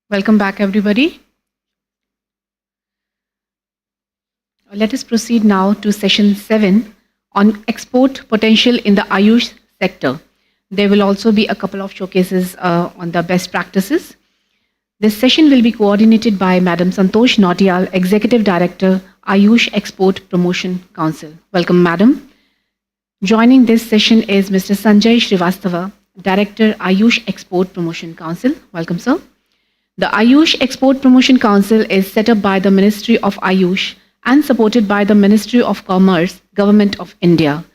Welcome back, everybody. Let us proceed now to session 7 on export potential in the Ayush sector. There will also be a couple of showcases on the best practices. This session will be coordinated by Madam Santosh Nautiyal, Executive Director, Ayush Export Promotion Council. Welcome, Madam. Joining this session is Mr. Sanjay Srivastava, Director, Ayush Export Promotion Council. Welcome, sir. The Ayush Export Promotion Council is set up by the Ministry of Ayush and supported by the Ministry of Commerce, Government of India.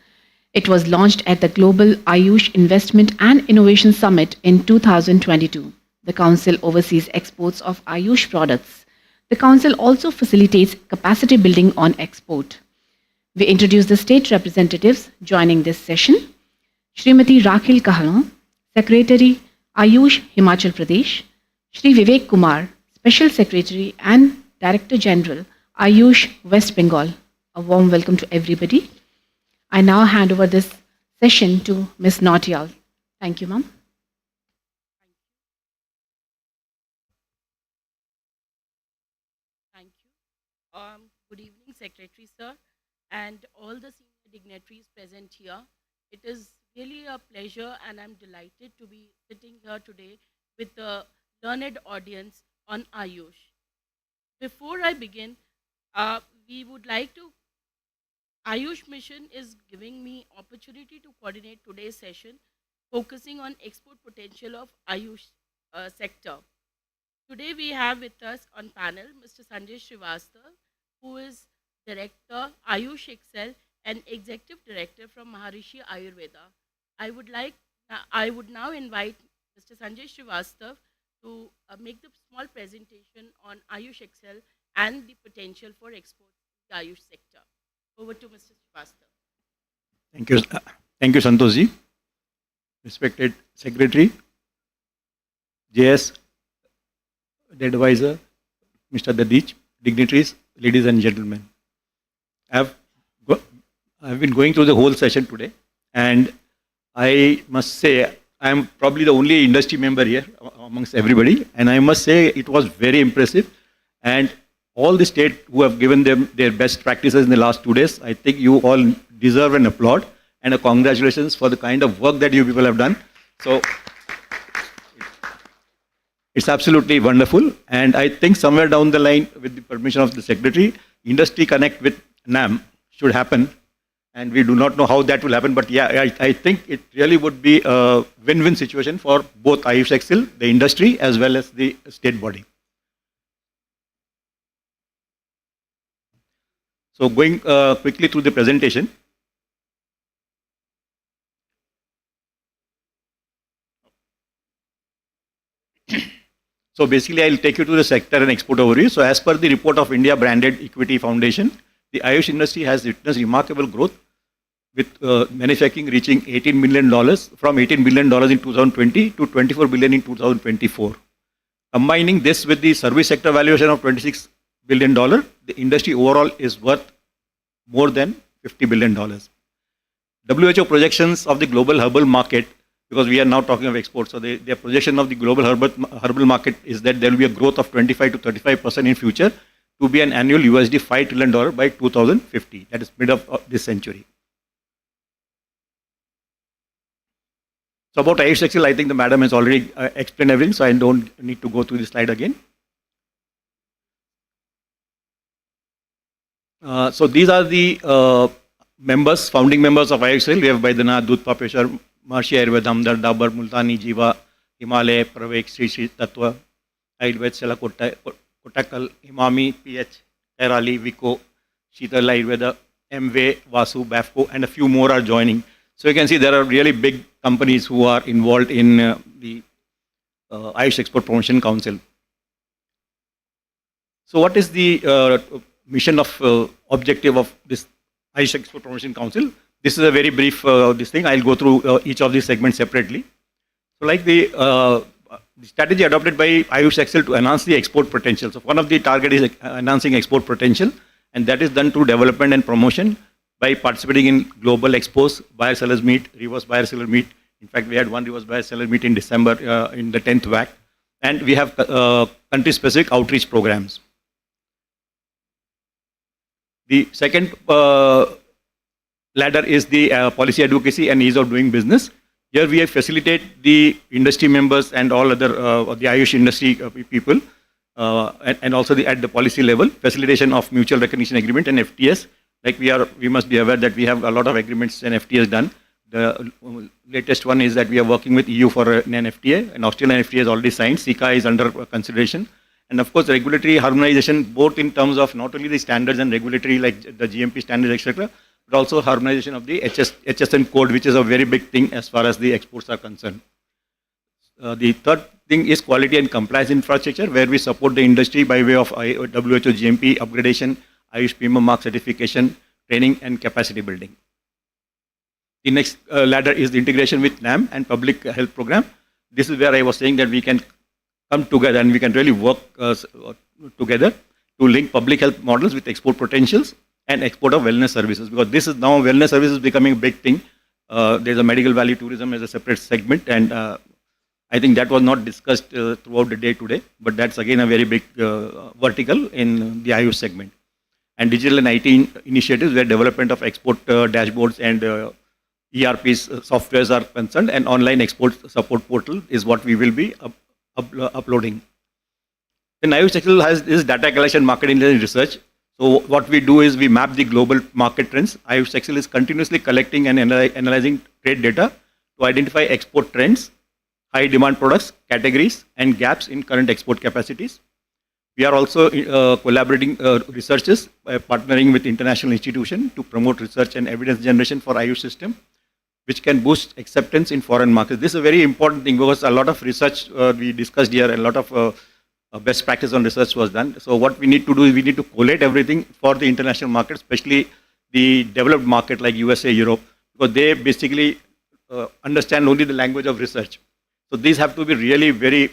It was launched at the Global Ayush Investment and Innovation Summit in 2022. The Council oversees exports of Ayush products. The Council also facilitates capacity building on export. We introduce the state representatives joining this session. Srimati Rakhil Kahlon, Secretary, Ayush Himachal Pradesh. Shri Vivek Kumar, Special Secretary and Director General, Ayush West Bengal. A warm welcome to everybody. I now hand over this session to Ms. Nautiyal. Thank you, ma'am. Thank you. Good evening, Secretary Sir, and all the senior dignitaries present here. It is really a pleasure, and I'm delighted to be sitting here today with the learned audience on Ayush. Before I begin, we would like to, Ayush Mission is giving me opportunity to coordinate today's session, focusing on export potential of Ayush sector. Today we have with us on panel Mr. Sanjay Srivastava, who is Director, Ayush Excel and Executive Director from Maharishi Ayurveda. I would now invite Mr. Sanjay Srivastava to make the small presentation on Ayush Excel and the potential for export in the Ayush sector. Over to Mr. Srivastava. Thank you. Thank you, Santoshji. Respected Secretary, JS, the advisor, Mr. Dadich, dignitaries, ladies and gentlemen. I've been going through the whole session today, and I must say I am probably the only industry member here amongst everybody, and I must say it was very impressive. And all the state who have given them their best practices in the last 2 days, I think you all deserve an applaud and a congratulations for the kind of work that you people have done. So it's absolutely wonderful. And I think somewhere down the line, with the permission of the Secretary, Industry Connect with NAM should happen. And we do not know how that will happen, but yeah, I think it really would be a win-win situation for both Ayush Excel, the industry, as well as the state body. So going quickly through the presentation. So basically, I'll take you to the sector and export overview. So as per the report of India Branded Equity Foundation, the Ayush industry has witnessed remarkable growth, with manufacturing reaching $18 million from $18 billion in 2020 to $24 billion in 2024. Combining this with the service sector valuation of $26 billion, the industry overall is worth more than $50 billion. WHO projections of the global herbal market, because we are now talking of exports, so their projection of the global herbal market is that there will be a growth of 25 to 35% in future, to be an annual USD $5 trillion by 2050. That is mid of this century. So about Ayush Excel, I think the madam has already explained everything, so I don't need to go through the slide again. So these are the members, founding members of Ayush Excel. We have Baidyanath, Dudh Papeshwar, Maharishi Ayurveda, Hamdard, Dabur, Multani, Jiva, Himalaya, Pravek, Sri Tattva, Ayurveda, Sela Kotakal, Imami, PH, Kairali, Vico, Sheetal Ayurveda, MV, Vasu, BAFCO, and a few more are joining. So you can see there are really big companies who are involved in the Ayush Export Promotion Council. So what is the mission of objective of this Ayush Export Promotion Council? This is a very brief this thing. I'll go through each of these segments separately. So like the strategy adopted by Ayush Excel to enhance the export potential. So one of the target is enhancing export potential, and that is done through development and promotion by participating in global expos, buyer sellers meet, reverse buyer seller meet. In fact, we had one reverse buyer seller meet in December in the 10th WAC, And we have country-specific outreach programs. The second ladder is the policy advocacy and ease of doing business. Here we facilitate the industry members and all other the Ayush industry people, and also at the policy level, facilitation of mutual recognition agreement and FTS. Like we must be aware that we have a lot of agreements and FTS done. The latest one is that we are working with EU for an FTA, and Australian FTA is already signed. SICA is under consideration. And of course, regulatory harmonization, both in terms of not only the standards and regulatory like the GMP standards, etc., but also harmonization of the HSN code, which is a very big thing as far as the exports are concerned. The third thing is quality and compliance infrastructure, where we support the industry by way of WHO GMP upgradation, Ayush PM mark certification, training and capacity building. The next ladder is the integration with NAM and public health program. This is where I was saying that we can come together and we can really work together to link public health models with export potentials and export of wellness services, because this is now wellness services becoming a big thing. There's a medical value tourism as a separate segment, and I think that was not discussed throughout the day today, but that's again a very big vertical in the Ayush segment. And digital and IT initiatives where development of export dashboards and ERPs softwares are concerned, and online export support portal is what we will be uploading. Then Ayush Excel has this data collection, market intelligence research. So what we do is we map the global market trends. Ayush Excel is continuously collecting and analyzing trade data to identify export trends, high demand products, categories, and gaps in current export capacities. We are also collaborating researchers by partnering with international institutions to promote research and evidence generation for Ayush system, which can boost acceptance in foreign markets. This is a very important thing because a lot of research we discussed here, and a lot of best practice on research was done. So what we need to do is we need to collate everything for the international market, especially the developed market like USA, Europe, because they basically understand only the language of research. So these have to be really very,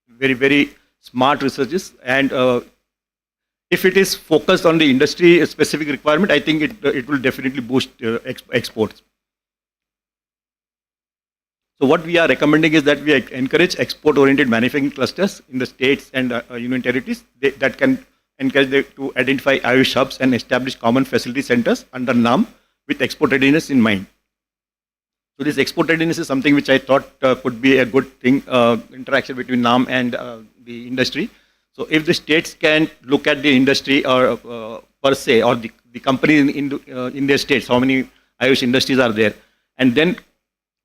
very smart researches, and if it is focused on the industry specific requirement, I think it will definitely boost exports. So what we are recommending is that we encourage export-oriented manufacturing clusters in the states and union territories that can encourage them to identify Ayush hubs and establish common facility centers under NAM with export readiness in mind. So this export readiness is something which I thought could be a good thing, interaction between NAM and the industry. So if the states can look at the industry or per se, or the companies in their states, how many Ayush industries are there, and then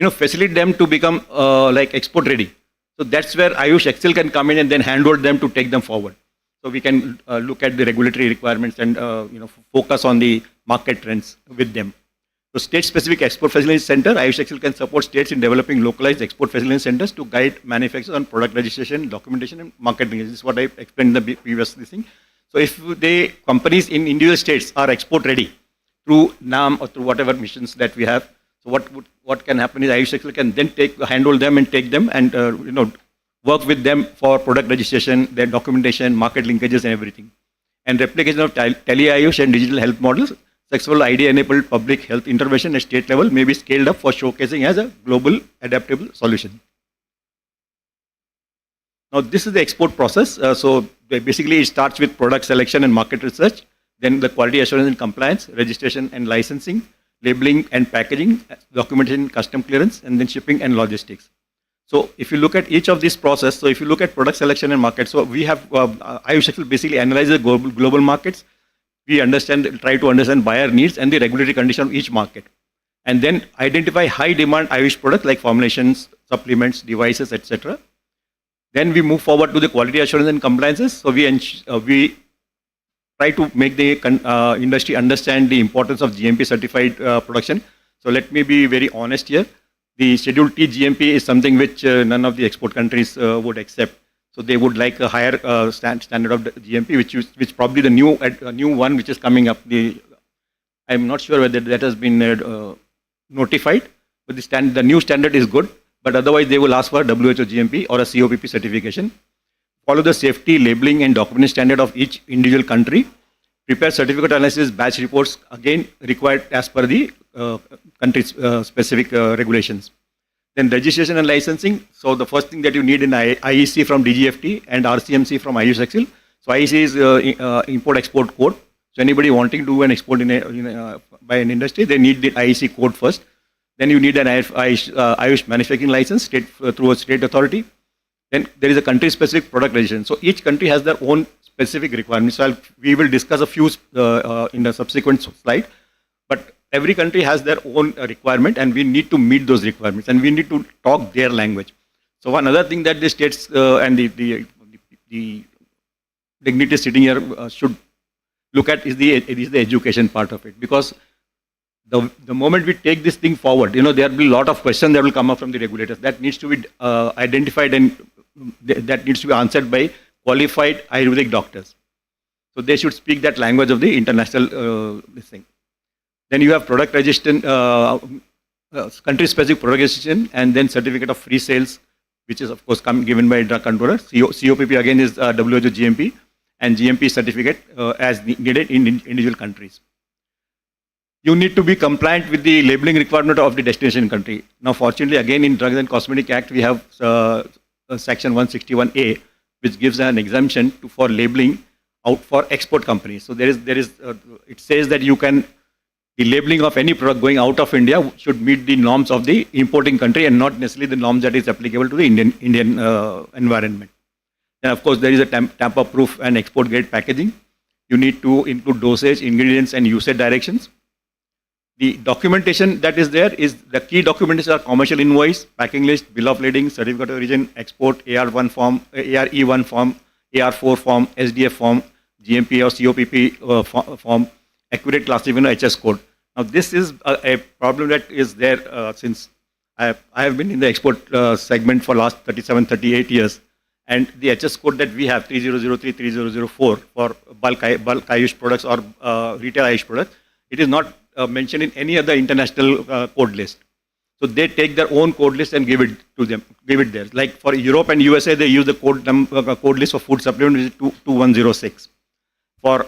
facilitate them to become like export ready. So that's where Ayush Excel can come in and then handhold them to take them forward. So we can look at the regulatory requirements and focus on the market trends with them. So state-specific export facility center, Ayush Excel can support states in developing localized export facility centers to guide manufacturers on product registration, documentation, and marketing. This is what I explained in the previous thing. So if the companies in individual states are export ready through NAM or through whatever missions that we have, so what can happen is Ayush Excel can then handle them and take them and work with them for product registration, their documentation, market linkages, and everything. And replication of tele-Ayush and digital health models, successful idea-enabled public health intervention at state level may be scaled up for showcasing as a global adaptable solution. Now this is the export process. So basically it starts with product selection and market research, then the quality assurance and compliance, registration and licensing, labeling and packaging, documentation, custom clearance, and then shipping and logistics. So if you look at each of these process, so if you look at product selection and market, so we have Ayush Excel basically analyzes global markets. We try to understand buyer needs and the regulatory condition of each market, and then identify high demand Ayush products like formulations, supplements, devices, etc. Then we move forward to the quality assurance and compliances. So we try to make the industry understand the importance of GMP certified production. So let me be very honest here. The Schedule T GMP is something which none of the export countries would accept. So they would like a higher standard of GMP, which probably the new one which is coming up. I'm not sure whether that has been notified, but the new standard is good. But otherwise, they will ask for a WHO GMP or a COPP certification. Follow the safety, labeling, and document standard of each individual country. Prepare certificate analysis, batch reports, again required as per the country specific regulations. Then registration and licensing. So the first thing that you need in IEC from DGFT and RCMC from Ayush Excel. So IEC is import-export code. So anybody wanting to do an export by an industry, they need the IEC code first. Then you need an Ayush manufacturing license through a state authority. Then there is a country-specific product registration. So each country has their own specific requirements. So we will discuss a few in the subsequent slide. But every country has their own requirement, and we need to meet those requirements, and we need to talk their language. So one other thing that the states and the dignitaries sitting here should look at is the education part of it, because the moment we take this thing forward, there will be a lot of questions that will come up from the regulators that needs to be identified, and that needs to be answered by qualified Ayurvedic doctors. So they should speak that language of the international this thing. Then you have product registration, country-specific product registration, and then certificate of free sales, which is of course given by drug controller. COPP again is WHO GMP, and GMP certificate as needed in individual countries. You need to be compliant with the labeling requirement of the destination country. Now, fortunately, again in Drugs and Cosmetic Act, we have Section 161A, which gives an exemption for labeling out for export companies. So it says that the labeling of any product going out of India should meet the norms of the importing country and not necessarily the norms that is applicable to the Indian environment. And of course, there is a tamper-proof and export-grade packaging. You need to include dosage, ingredients, and usage directions. The documentation that is there is the key documentation are commercial invoice, packing list, bill of lading, certificate of origin, export, AR1 form, ARE1 form, AR4 form, SDF form, GMP or COPP form, accurate classification HS code. Now this is a problem that is there since I have been in the export segment for last 37, 38 years. And the HS code that we have, 3003, 3004 for bulk Ayush products or retail Ayush products, it is not mentioned in any other international code list. So they take their own code list and give it to them, give it there. Like for Europe and USA, they use the code list for food supplement, which is 2106. For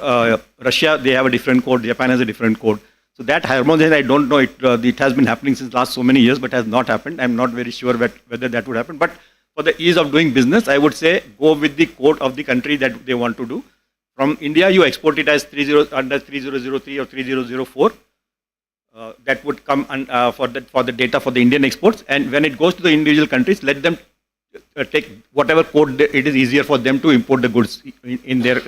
Russia, they have a different code. Japan has a different code. So that harmonization, I don't know, it has been happening since last so many years, but has not happened. I'm not very sure whether that would happen. But for the ease of doing business, I would say go with the code of the country that they want to do. From India, you export it as under 3003 or 3004. That would come for the data for the Indian exports. And when it goes to the individual countries, let them take whatever code it is easier for them to import the goods in their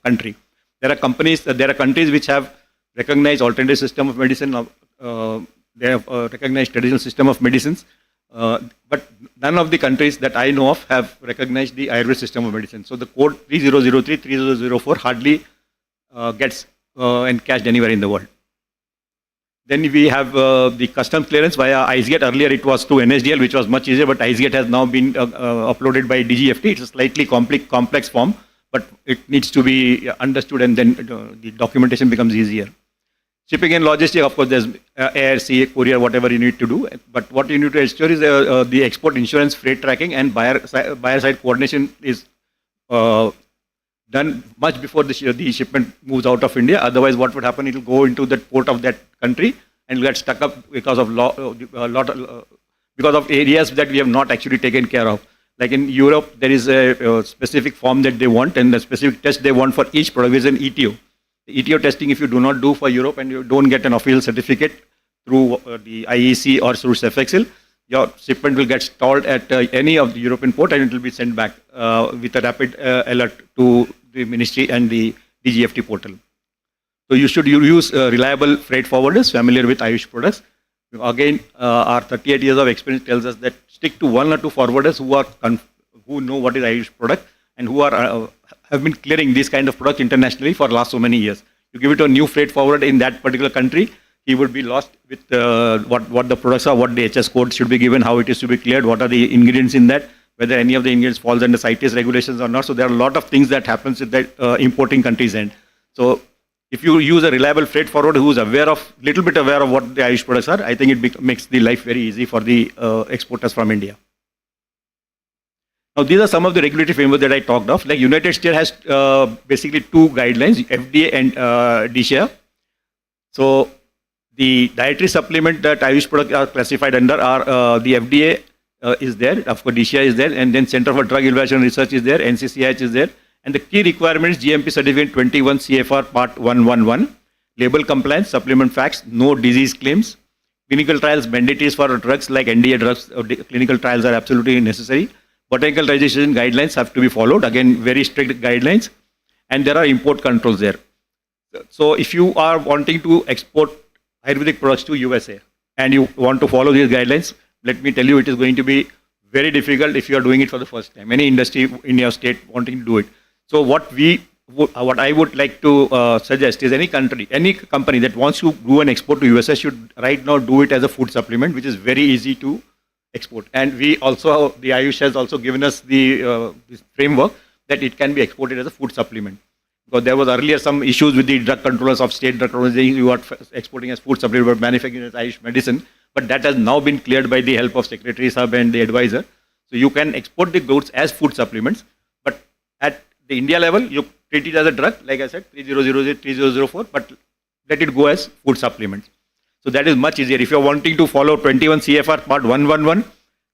country. There are countries which have recognized alternative system of medicine. They have recognized traditional system of medicines. But none of the countries that I know of have recognized the Ayurvedic system of medicine. So the code 3003, 3004 hardly gets encashed anywhere in the world. Then we have the customs clearance via IceGate. Earlier it was through NSDL, which was much easier, but IceGate has now been uploaded by DGFT. It's a slightly complex form, but it needs to be understood, and then the documentation becomes easier. Shipping and logistics, of course, there's air, sea, courier, whatever you need to do. But what you need to ensure is the export insurance, freight tracking, and buyer side coordination is done much before the shipment moves out of India. Otherwise, what would happen? It will go into the port of that country and get stuck up because of because of areas that we have not actually taken care of. Like in Europe, there is a specific form that they want, and the specific test they want for each product is an ETO. The ETO testing, if you do not do for Europe and you don't get an official certificate through the IEC or through CEFEXIL, your shipment will get stalled at any of the European port, and it will be sent back with a rapid alert to the ministry and the DGFT portal. So you should use reliable freight forwarders familiar with Ayush products. Again, our 38 years of experience tells us that stick to one or two forwarders who know what is Ayush product and who have been clearing these kind of products internationally for last so many years. You give it to a new freight forwarder in that particular country, he would be lost with what the products are, what the HS code should be given, how it is to be cleared, what are the ingredients in that, whether any of the ingredients falls under CITES regulations or not. So there are a lot of things that happens at the importing countries' end. So if you use a reliable freight forwarder who is little bit aware of what the Ayush products are, I think it makes the life very easy for the exporters from India. Now these are some of the regulatory frameworks that I talked of. Like United States has basically two guidelines, FDA and DSHA. So The dietary supplement that Ayush products are classified under are the FDA is there, of course DCI is there, and then Center for Drug Evaluation and Research is there, NCCH is there, and the key requirements GMP certificate 21 CFR Part 111, label compliance, supplement facts, no disease claims, clinical trials mandatory for drugs like NDA drugs, clinical trials are absolutely necessary. Botanical registration guidelines have to be followed, again very strict guidelines, and there are import controls there. So if you are wanting to export Ayurvedic products to USA and you want to follow these guidelines, let me tell you, it is going to be very difficult if you are doing it for the first time. Any industry in your state wanting to do it. So what I would like to suggest is any company that wants to do an export to USA should right now do it as a food supplement, which is very easy to export. And we also, the Ayush has also given us the this framework that it can be exported as a food supplement. Because there was earlier some issues with the drug controllers of state drug controllers, you are exporting as food supplement but manufacturing as Ayush medicine. But that has now been cleared by the help of Secretary Sahab and the advisor. So you can export the goods as food supplements, but at the India level, you treat it as a drug, like I said, 3000, 3004, but let it go as food supplements. So that is much easier. If you are wanting to follow 21 CFR Part 111,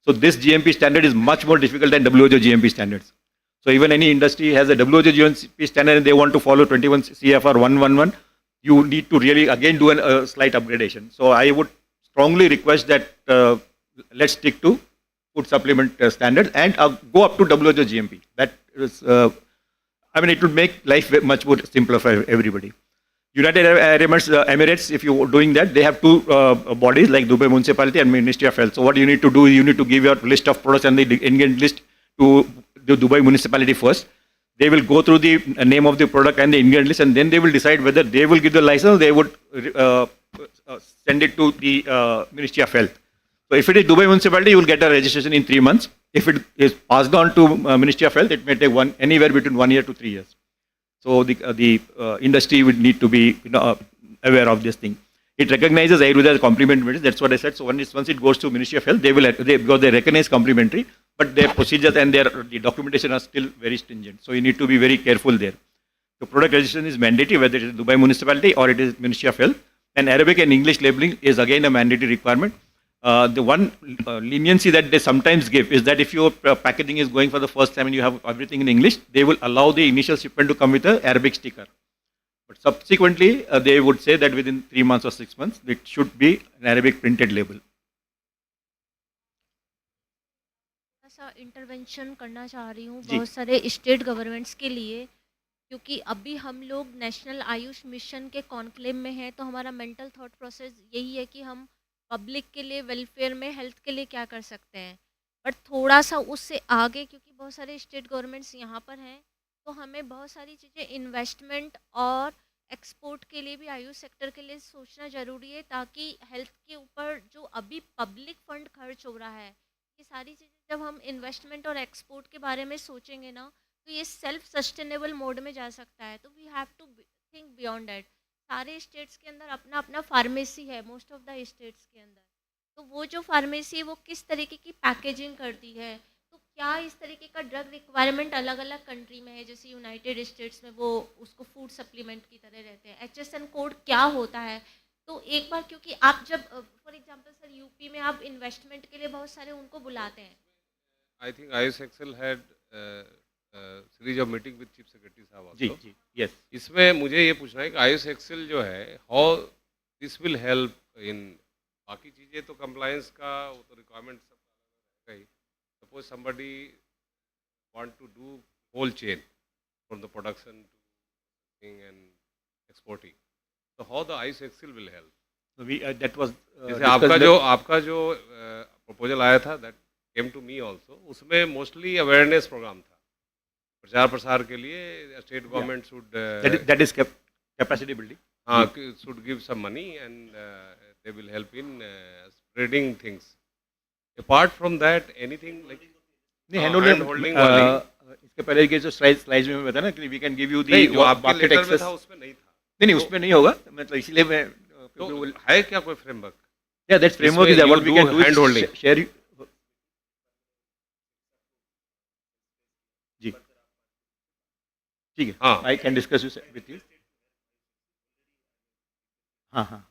so this GMP standard is much more difficult than WHO GMP standards. So even any industry has a WHO GMP standard and they want to follow 21 CFR 111, you need to really again do a slight upgradation. So I would strongly request that let's stick to food supplement standards and go up to WHO GMP. That is, it would make life much more simpler for everybody. United Arab Emirates, if you are doing that, they have two bodies like Dubai Municipality and Ministry of Health. So what you need to do is you need to give your list of products and the ingredient list to the Dubai Municipality first. They will go through the name of the product and the ingredient list, and then they will decide whether they will give the license or they would send it to the Ministry of Health. So if it is Dubai Municipality, you will get a registration in 3 months. If it is passed on to Ministry of Health, it may take anywhere between 1 year to 3 years. So the industry would need to be aware of this thing. It recognizes Ayurveda as complementary medicine. That's what I said. So once it goes to Ministry of Health, because they recognize complementary, but their procedures and the documentation are still very stringent. So you need to be very careful there. The product registration is mandatory, whether it is Dubai Municipality or it is Ministry of Health. And Arabic and English labeling is again a mandatory requirement. The one leniency that they sometimes give is that if your packaging is going for the first time and you have everything in English, they will allow the initial shipment to come with an Arabic sticker. But subsequently, they would say that within 3 months or 6 months, it should be an Arabic printed label. ऐसा intervention करना चाह रही हूँ बहुत सारे state governments के लिए, क्योंकि अभी हम लोग नेशनल आयुष मिशन के कॉन्क्लेव में हैं, तो हमारा मेंटल थॉट प्रोसेस यही है कि हम पब्लिक के लिए, वेलफेयर में, हेल्थ के लिए क्या कर सकते हैं. बट थोड़ा सा उससे आगे, क्योंकि बहुत सारे स्टेट गवर्नमेंट्स यहाँ पर हैं, तो हमें बहुत सारी चीज़ें इन्वेस्टमेंट और एक्सपोर्ट के लिए भी आयुष सेक्टर के लिए सोचना ज़रूरी है, ताकि हेल्थ के ऊपर जो अभी पब्लिक फंड खर्च हो रहा है, ये सारी चीज़ें जब हम इन्वेस्टमेंट और एक्सपोर्ट के बारे में सोचेंगे ना, तो ये सेल्फ सस्टेनेबल मोड में जा सकता है. तो we have to think beyond that. सारे स्टेट्स के अंदर अपना अपना फार्मेसी है, मोस्ट ऑफ द स्टेट्स के अंदर. तो वो जो फार्मेसी है वो किस तरीके की पैकेजिंग करती है, तो क्या इस तरीके का ड्रग रिक्वायरमेंट अलग अलग कंट्री में है. जैसे यूनाइटेड स्टेट्स में वो उसको फूड सप्लीमेंट की तरह रहते हैं. HSN कोड क्या होता है. तो एक बार, क्योंकि आप जब फॉर एग्जांपल सर यूपी में आप इन्वेस्टमेंट के लिए बहुत सारे उनको बुलाते हैं. I think Ayush excel had series of meeting with chief secretary साहब आल्सो. जी, यस. इसमें मुझे ये पूछना है कि आयुष एक्सेल जो है, हाउ दिस विल हेल्प इन, बाकी चीज़ें तो कंप्लायंस का वो तो रिक्वायरमेंट सब रहेगा ही. Suppose somebody want to do whole chain from the production to and exporting, तो how the Ayush excel will help. That was जैसे आपका जो प्रपोजल आया था, that came to me also, उसमें मोस्टली अवेयरनेस प्रोग्राम था, प्रचार प्रसार के लिए. State government should, that is capacity building. हाँ, should give some money and they will help in spreading things. Apart from that anything like hand holding इसके पहले के जो स्लाइड्स में मैं बताया ना कि we can give you the market access. उसमें नहीं था. नहीं, उसमें नहीं होगा, मतलब इसलिए मैं तो है क्या कोई framework? Yeah, that framework is what we can do hand holding. Share you. जी, ठीक है. हाँ. I can discuss with you. हाँ.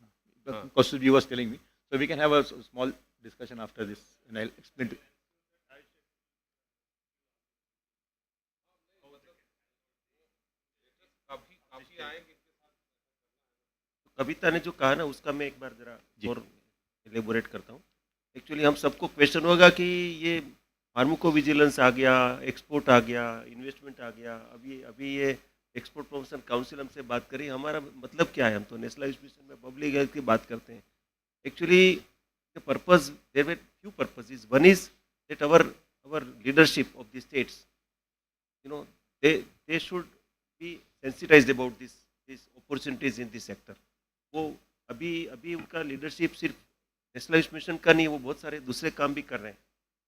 Kaustubi was telling me. So we can have a small discussion after this, and I'll explain to you. कविता ने जो कहा ना उसका मैं एक बार जरा और एलेबोरेट करता हूँ. एक्चुअली हम सबको क्वेश्चन होगा कि ये फार्माको विजिलेंस आ गया, एक्सपोर्ट आ गया, इन्वेस्टमेंट आ गया, अभी ये एक्सपोर्ट प्रमोशन काउंसिल हमसे बात करी, हमारा मतलब क्या है? हम तो नेशनल आयुष मिशन में पब्लिक हेल्थ की बात करते हैं. Actually the purpose, there were few purposes. One is that our leadership of the states, they should be sensitized about these opportunities in this sector. वो अभी उनका लीडरशिप सिर्फ नेशनल आयुष मिशन का नहीं, वो बहुत सारे दूसरे काम भी कर रहे हैं.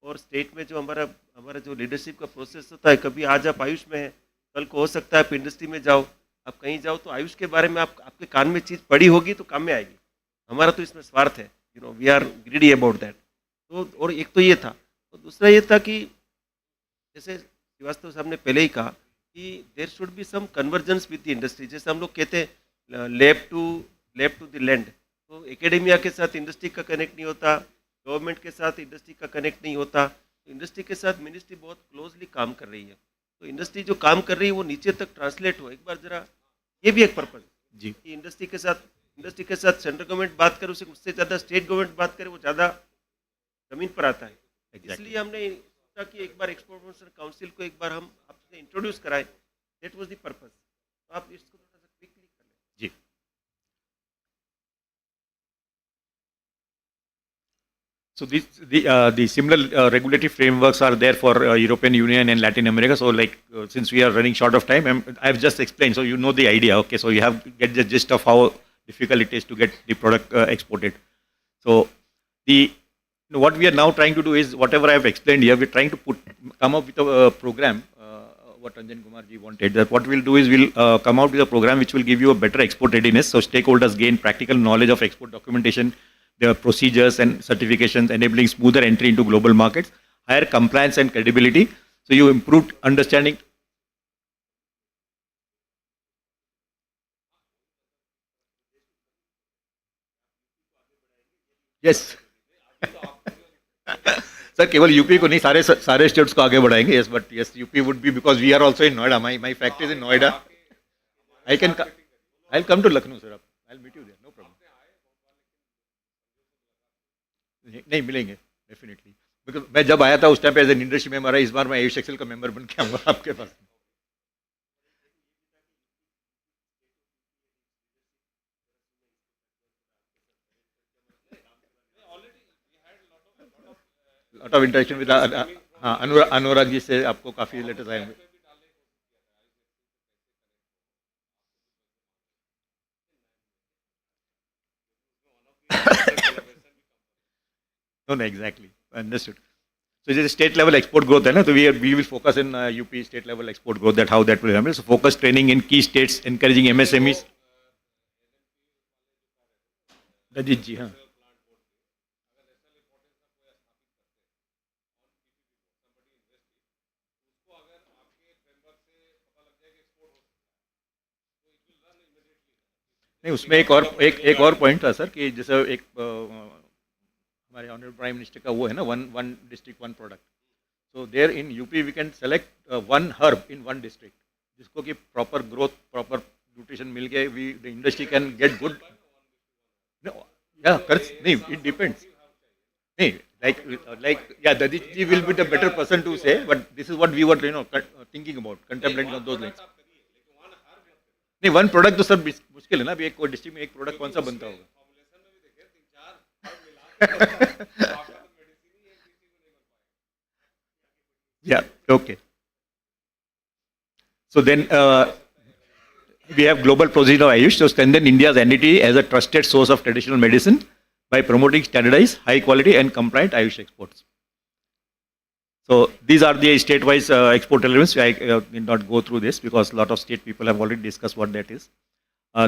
और स्टेट में जो हमारा जो लीडरशिप का प्रोसेस होता है, कभी आज आप आयुष में हैं, कल को हो सकता है आप इंडस्ट्री में जाओ, आप कहीं जाओ तो आयुष के बारे में आपके कान में चीज़ पड़ी होगी तो काम में आएगी. हमारा तो इसमें स्वार्थ है, we are greedy about that. तो और एक तो ये था, तो दूसरा ये था कि जैसे श्रीवास्तव साहब ने पहले ही कहा कि there should be some convergence with the industry. जैसे हम लोग कहते हैं लैब टू द लैंड, तो एकेडेमिया के साथ इंडस्ट्री का कनेक्ट नहीं होता, गवर्नमेंट के साथ इंडस्ट्री का कनेक्ट नहीं होता. तो इंडस्ट्री के साथ मिनिस्ट्री बहुत क्लोजली काम कर रही है. तो इंडस्ट्री जो काम कर रही है वो नीचे तक ट्रांसलेट हो. एक बार जरा ये भी एक पर्पज जी कि इंडस्ट्री के साथ सेंट्रल गवर्नमेंट बात करे, उससे ज़्यादा स्टेट गवर्नमेंट बात करे, वो ज़्यादा जमीन पर आता है. इसलिए हमने सोचा कि एक बार एक्सपोर्ट प्रमोशन काउंसिल को एक बार हम आपसे इंट्रोड्यूस कराएं. That was the purpose. तो आप इसको थोड़ा सा क्विकली कर लें. जी. So the similar regulatory frameworks are there for European Union and Latin America. So like since we are running short of time, I've just explained, so you know the idea. Okay, so you have to get the gist of how difficult it is to get the product exported. So what we are now trying to do is whatever I have explained here, we're trying to come up with a program. What Ranjan Kumar ji wanted, that what we'll do is we'll come out with a program which will give you a better export readiness. So stakeholders gain practical knowledge of export documentation, their procedures and certifications, enabling smoother entry into global markets, higher compliance and credibility. So you improved understanding. Yes. Sir केवल UP को नहीं, सारे states को आगे बढ़ाएंगे. Yes, but yes UP would be because we are also in Noida. My factory is in Noida. I will come to Lucknow sir. I will meet you there, no problem. नहीं मिलेंगे definitely, because मैं जब आया था उस टाइम पे एज एन इंडस्ट्री मेंबर है. इस बार मैं आयुष एक्सेल का मेंबर बन के आऊँगा आपके पास. Lot of interaction with Anurag ji से आपको काफ़ी लेटर्स आए होंगे. No, exactly. Understood. So it is state level export growth, है ना? तो we will focus in UP state level export growth. That how that will happen. So focus training in key states, encouraging MSMEs. Rajit ji, हाँ. नहीं, उसमें एक और point था sir कि जैसे एक हमारे ऑनरेबल प्राइम मिनिस्टर का वो है ना, one district one product. So there in UP we can select one herb in one district, जिसको कि प्रॉपर ग्रोथ, प्रॉपर न्यूट्रिशन मिल गए. We the industry can get good. नहीं, इट डिपेंड्स. नहीं, like yeah, Dadit ji will be the better person to say, but this is what we were thinking about, contemplating on those lines. नहीं, one product तो sir मुश्किल है ना. अभी एक district में एक प्रोडक्ट कौन सा बनता होगा? Yeah, okay. So then we have global position of Ayush to strengthen India's entity as a trusted source of traditional medicine by promoting standardized, high quality and compliant Ayush exports. So these are the state-wise export elements. I did not go through this because a lot of state people have already discussed what that is.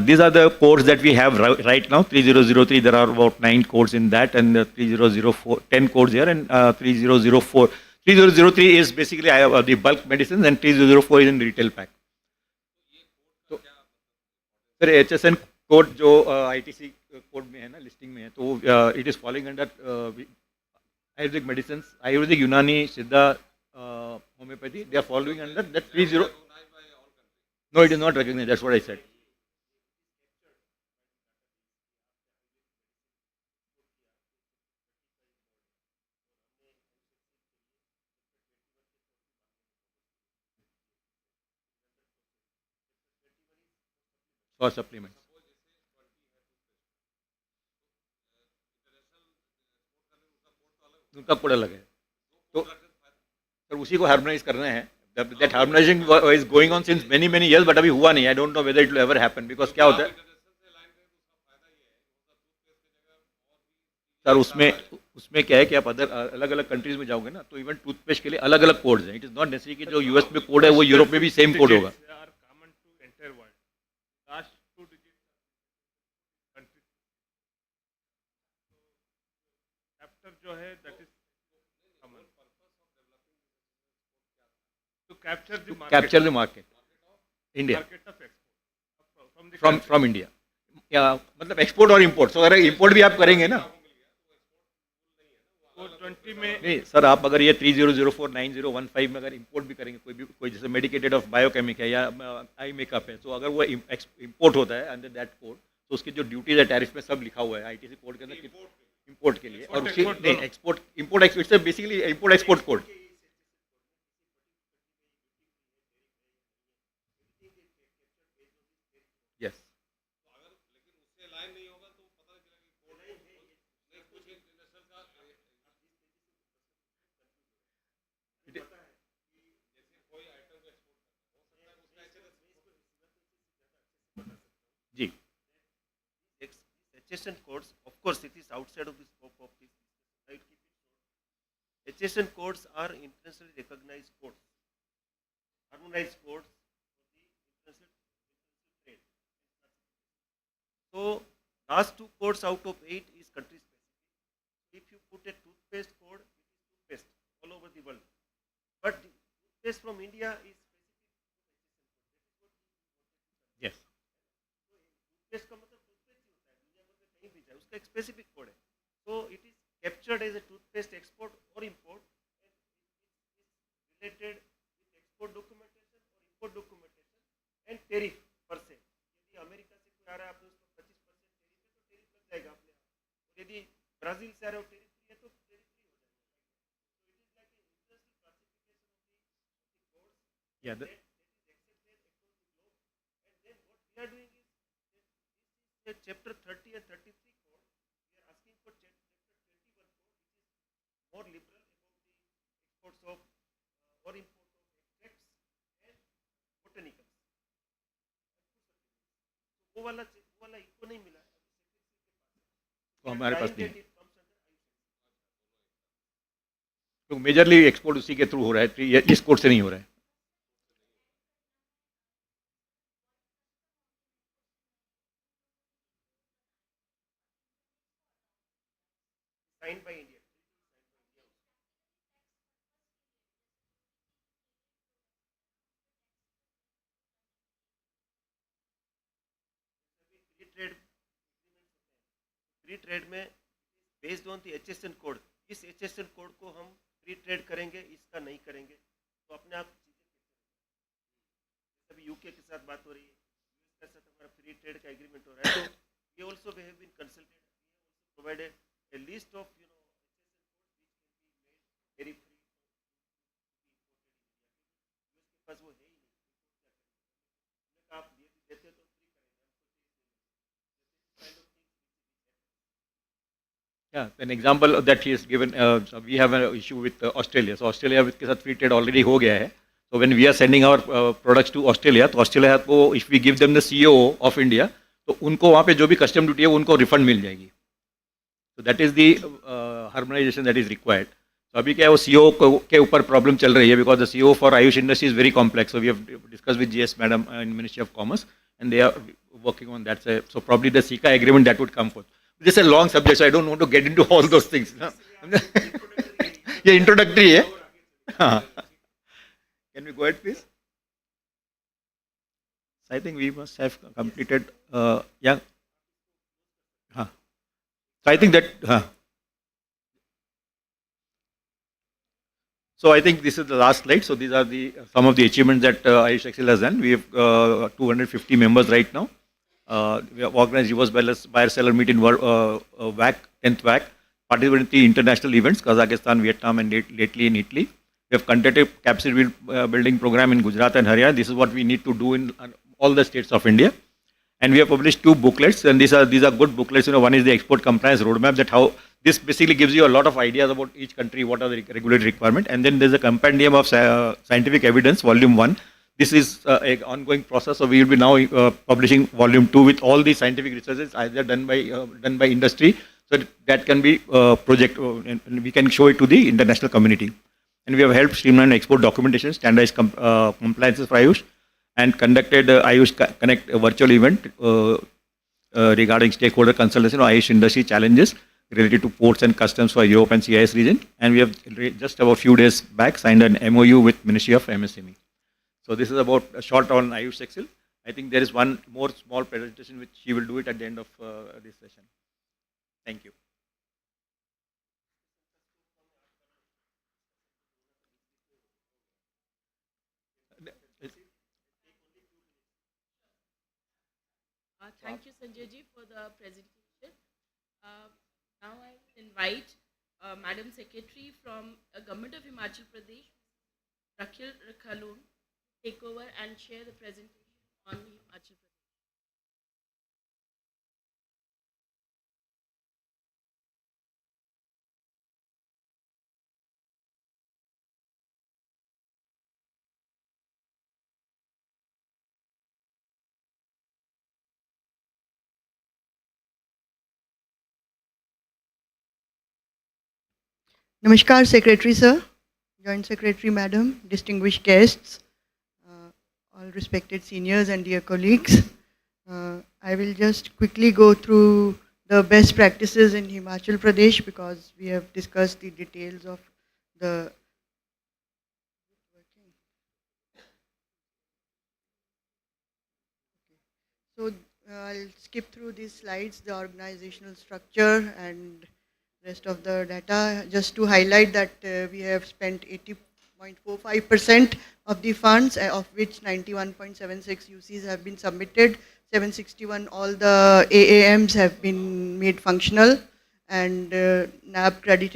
These are the codes that we have right now. 3003, there are about 9 codes in that, and 3004, 10 codes here, and 3004. 3003 is basically the bulk medicines, and 3004 is in retail pack. So, sir, HSN code जो ITC code में है ना, listing में है, तो it is following under Ayurvedic medicine, Ayurvedic, Unani, Siddha, homeopathy, they are following under that 30. No, it is not recognized. That's what I said. For supplements. उनका code अलग है, तो सर उसी को हार्मोनाइज करना है. That harmonising is going on since many many years, but अभी हुआ नहीं. I don't know whether it will ever happen, because क्या होता है सर, उसमें उसमें क्या है कि आप अदर अलग अलग कंट्रीज में जाओगे ना, तो इवन टूथपेस्ट के लिए अलग अलग कोड्स हैं. इट इज नॉट नेसेसरी कि जो यूएस में कोड है वो यूरोप में भी सेम कोड होगा. जो है that is common to capture the market India market of export from India, या मतलब एक्सपोर्ट और इम्पोर्ट. सो अगर इम्पोर्ट भी आप करेंगे ना, वो 20 में नहीं सर, आप अगर ये 30049015 में अगर इम्पोर्ट भी करेंगे, कोई जैसे मेडिकेटेड ऑफ बायोकेमिक है या आई मेकअप है, तो अगर वो इम्पोर्ट होता है अंडर दैट कोड, तो उसकी जो ड्यूटीज है टैरिफ में सब लिखा हुआ है आईटीसी कोड के अंदर इम्पोर्ट के लिए. और उसकी नहीं export import it's basically import export code. Yes, जी. HSN codes, of course, it is outside of the scope of this. Right? HSN codes are internationally recognized codes, harmonized codes for the international trade. So, last 2 codes out of 8 is country specific. If you put a toothpaste code, it is toothpaste all over the world. But the toothpaste from India is yes, toothpaste का मतलब उसका एक specific code है. So it is captured as a toothpaste export और import, related with export documentation और import documentation and tariff पर से. यदि अमेरिका से कोई आ रहा है आपने उसको 25% टेरिफ है, तो टेरिफ लग जाएगा आपने. और यदि ब्राजील से आ रहा है टेरिफ फ्री है, तो टेरिफ फ्री हो जाएगा. सो it is like international classification of the codes या that is accepted across the globe. And then what we are doing is chapter 30 and 33 code, we are asking for chapter 21 code, which is more liberal about the exports of or import of extracts and botanicals. वो वाला इनको नहीं मिला है, तो हमारे पास नहीं है. it comes under AYUSH. तो मेजरली एक्सपोर्ट उसी के थ्रू हो रहा है, इस कोड से नहीं हो रहा है. Signed by India. Free trade में based on the HSN code, इस HSN कोड को हम फ्री ट्रेड करेंगे, इसका नहीं करेंगे, तो अपने आप अभी यूके के साथ बात हो रही है, यूएस के साथ हमारा फ्री ट्रेड का एग्रीमेंट हो रहा है. तो we also we have been consulted, we have also provided a list of HSN codes which can be made very free US के पास वो है ही नहीं. आप देते तो फ्री करेंगे. Yeah, an example that he has given, so we have an issue with Australia. So Australia के साथ free trade already हो गया है. So when we are sending our products to Australia, तो Australia को if we give them the CO of India, तो उनको वहाँ पे जो भी कस्टम ड्यूटी है उनको रिफंड मिल जाएगी. So that is the harmonization that is required. So अभी क्या है, वो CO के ऊपर प्रॉब्लम चल रही है, because the CO for Ayush industry is very complex. So we have discussed with GS madam in Ministry of Commerce, and they are working on that. So probably the SICA agreement that would come forth. This is a long subject, so I don't want to get into all those things. ये introductory है. Can we go ahead, please? I think we must have completed. Yeah. हाँ. So I think that. So I think this is the last slide. So these are the some of the achievements that Ayush Excel has done. We have 250 members right now. We have organized reverse buyer seller meet in WAC, 10th WAC, participated in the international events, Kazakhstan, Vietnam, and lately in Italy. We have conducted capacity building program in Gujarat and Haryana. This is what we need to do in all the states of India. And we have published 2 booklets, and these are good booklets. One is the export compliance roadmap, that how this basically gives you a lot of ideas about each country, what are the regulatory requirements. And then there's a compendium of scientific evidence, volume 1. This is an ongoing process, so we will be now publishing volume 2 with all the scientific researches either done by industry, so that can be and we can show it to the international community. And we have helped streamline export documentation, standardized compliances for Ayush, and conducted Ayush Connect virtual event regarding stakeholder consultation on Ayush industry challenges related to ports and customs for Europe and CIS region. And we have just about a few days back signed an MOU with Ministry of MSME. So this is about a short on Ayush Excel. I think there is one more small presentation which she will do it at the end of this session. Thank you. Thank you, Sanjay ji, for the presentation. Now I invite Madam Secretary from Government of Himachal Pradesh, Rakhil Rakhalun, to take over and share the presentation on Himachal Pradesh. Namaskar, Secretary Sir, Joint Secretary Madam, distinguished guests, all respected seniors and dear colleagues. I will just quickly go through the best practices in Himachal Pradesh because we have discussed the details of the So I'll skip through these slides, the organizational structure and rest of the data, just to highlight that we have spent 80.45% of the funds, of which 91.76 UCs have been submitted, 761 all the AAMs have been made functional, and NAB credit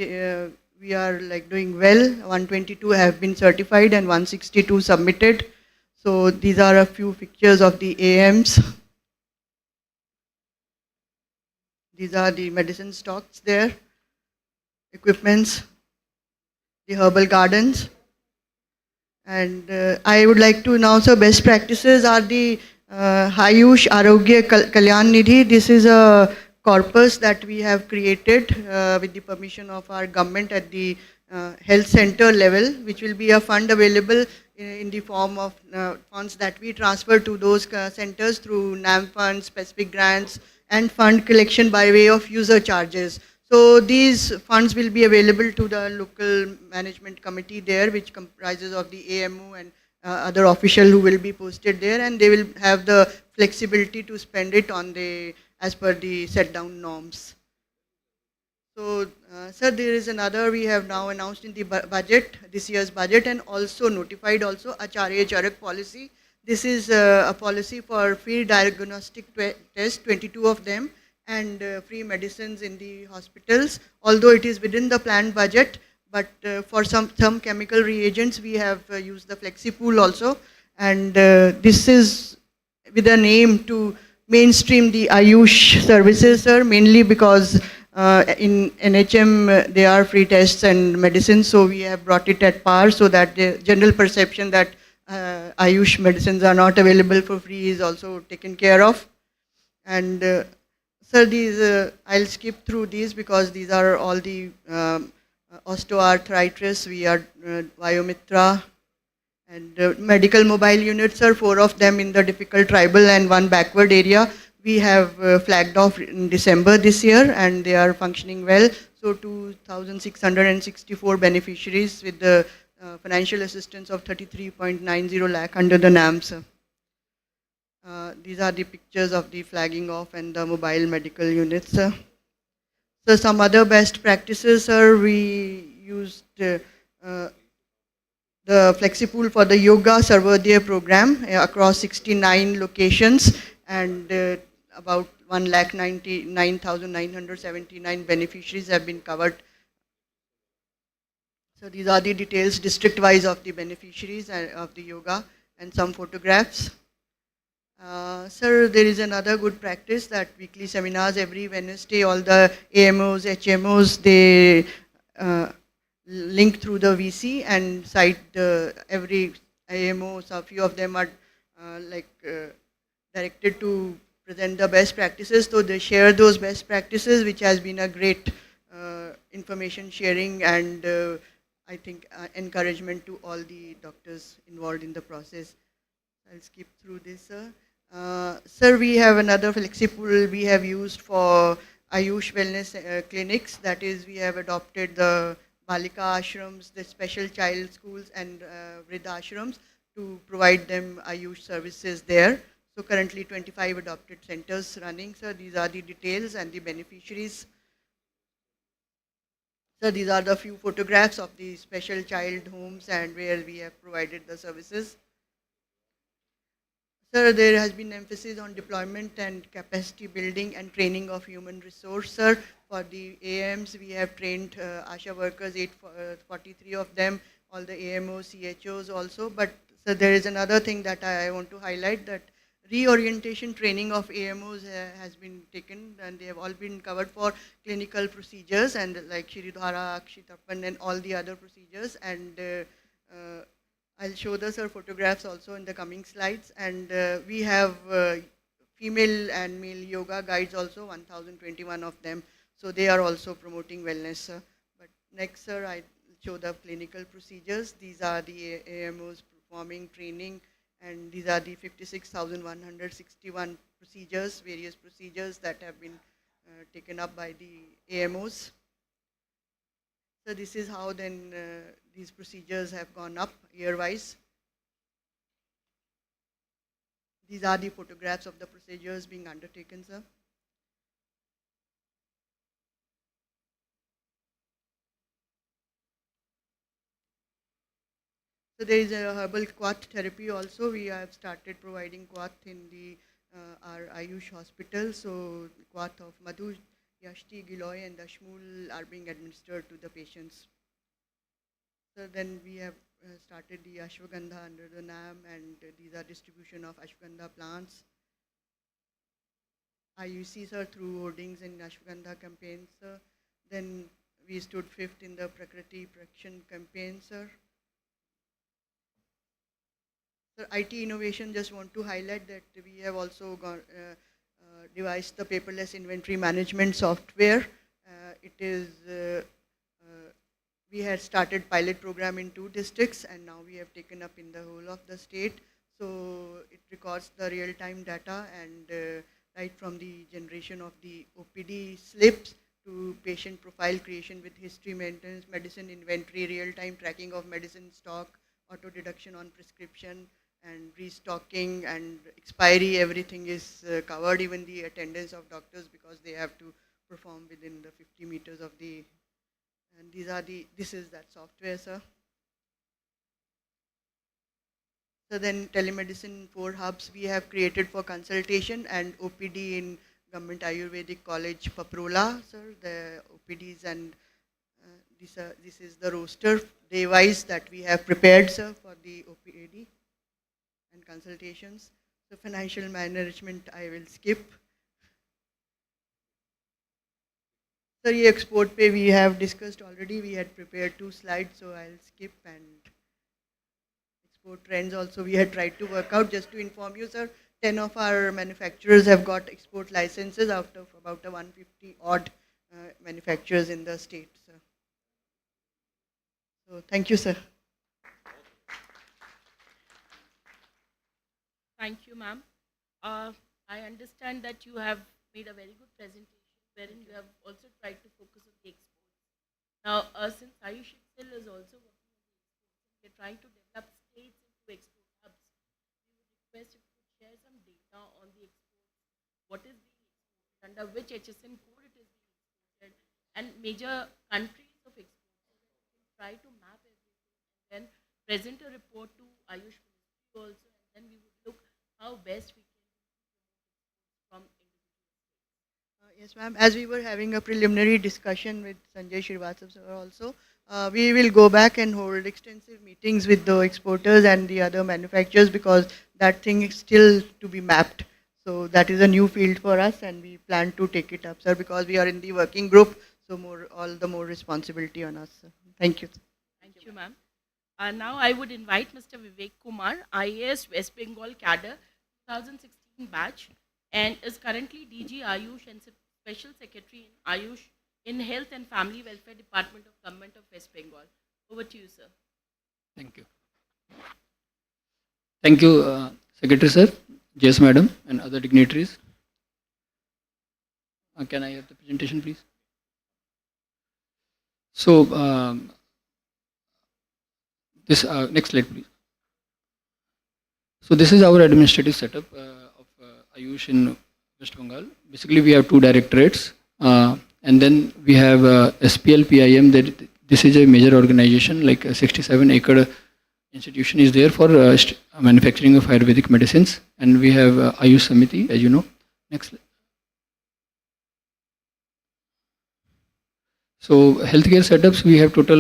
we are like doing well. 122 have been certified and 162 submitted. So these are a few pictures of the AAMs. These are the medicine stocks there, equipments, the herbal gardens. And I would like to announce our best practices are the Ayush Arogya Kalyan Nidhi. This is a corpus that we have created with the permission of our government at the health center level, which will be a fund available in the form of funds that we transfer to those centers through NAM funds, specific grants, and fund collection by way of user charges. So these funds will be available to the local management committee there, which comprises of the AMO and other official who will be posted there, and they will have the flexibility to spend it on the as per the set down norms. So, sir, there is another we have now announced in the budget, this year's budget, and also notified also Acharya Charak policy. This is a policy for free diagnostic tests, 22 of them, and free medicines in the hospitals. Although it is within the planned budget, but for some chemical reagents, we have used the flexi pool also. And this is with an aim to mainstream the Ayush services, sir, mainly because in NHM there are free tests and medicines, so we have brought it at par so that the general perception that Ayush medicines are not available for free is also taken care of. And sir, these I'll skip through these because these are all the osteoarthritis. We are Biomitra and medical mobile units, sir, 4 of them in the difficult tribal and 1 backward area. We have flagged off in December this year and they are functioning well. So 2,664 beneficiaries with the financial assistance of 33.90 lakh under the NAMS. These are the pictures of the flagging off and the mobile medical units. So some other best practices, sir, we used uh, the FlexiPool for the Yoga Sarvodaya program across 69 locations, and about 1,99,979 beneficiaries have been covered. So these are the details district-wise of the beneficiaries of the yoga, and some photographs. Sir, there is another good practice that weekly seminars every Wednesday, all the AMOs, HMOs, they link through the VC and cite every AMO. So a few of them are directed to present the best practices. So they share those best practices, which has been a great information sharing and I think encouragement to all the doctors involved in the process. I'll skip through this, sir. Sir, we have another FlexiPool we have used for Ayush wellness clinics. That is, we have adopted the Balika ashrams, the special child schools and Vriddha ashrams to provide them Ayush services there. So currently 25 adopted centers running. Sir, these are the details and the beneficiaries. So these are the few photographs of the special child homes and where we have provided the services. Sir, there has been emphasis on deployment and capacity building and training of human resource. Sir, for the AMs, we have trained ASHA workers, 843 of them, all the AMOs, CHOs also. But sir, there is another thing that I want to highlight, that reorientation training of AMOs has been taken, and they have all been covered for clinical procedures and like Shiridhara, Akshitapan and all the other procedures. And I'll show the sir photographs also in the coming slides. And we have female and male yoga guides also, 1,021 of them. So they are also promoting wellness, sir. But next, sir, I show the clinical procedures. These are the AMOs performing training, and these are the 56,161 procedures, various procedures that have been taken up by the AMOs. So this is how then these procedures have gone up year-wise. These are the photographs of the procedures being undertaken, sir. So there is a herbal Quath therapy also. We have started providing Quath in the our Ayush hospital. So Quath of Madhu, Yashti, Giloy and Dashmul are being administered to the patients. So then we have started the Ashwagandha under the NAM, and these are distribution of Ashwagandha plants. IUC, sir, through hoardings and Ashwagandha campaigns, sir. Then we stood 5th in the Prakriti Prakshan campaign, sir. Sir, IT innovation, just want to highlight that we have also devised the paperless inventory management software. It is, we had started pilot program in 2 districts, and now we have taken up in the whole of the state. So it records the real-time data, and right from the generation of the OPD slips to patient profile creation with history maintenance, medicine inventory, real-time tracking of medicine stock, auto deduction on prescription, and restocking and expiry, everything is covered, even the attendance of doctors, because they have to perform within the 50 meters of the, and these are the, this is that software, sir. So then telemedicine 4 hubs we have created for consultation and OPD in Government Ayurvedic College, Paprola, sir, the OPDs, and this is the roster day-wise that we have prepared, sir, for the OPD and consultations. So financial management I will skip. So the export pay we have discussed already. We had prepared 2 slides, so I'll skip. And export trends also we had tried to work out. Just to inform you, sir, 10 of our manufacturers have got export licenses out of about 150 odd manufacturers in the state, sir. So thank you, sir. Thank you, ma'am. I understand that you have made a very good presentation wherein you have also tried to focus on the exports. Now, since Aayush Utsav is also working on the exports, we are trying to develop states into export hubs. We would request if you could share some data on the exports. What is being exported, under which HSN code it is being exported, and major countries of export. Try to map everything and then present a report to Ayush Ministry also, and then we would look how best we can from individual. Yes, ma'am. As we were having a preliminary discussion with Sanjay Srivastava sir also, we will go back and hold extensive meetings with the exporters and the other manufacturers because that thing is still to be mapped. So that is a new field for us, and we plan to take it up, sir, because we are in the working group. So all the more responsibility on us, sir. Thank you. Thank you, ma'am. Now I would invite Mr. Vivek Kumar, IAS West Bengal Cadre 2016 batch, and is currently DG Ayush and Special Secretary in Ayush in Health and Family Welfare Department of Government of West Bengal. Over to you, sir. Thank you. Thank you, Secretary Sir, JS Madam, and other dignitaries. Can I have the presentation, please? So, this next slide, please. So, this is our administrative setup of Ayush in West Bengal. Basically, we have two directorates, and then we have SPL PIM. That this is a major organization, like a 67-acre institution is there for manufacturing of Ayurvedic medicines, and we have Ayush Samiti, as you know. Next slide. So healthcare setups, we have total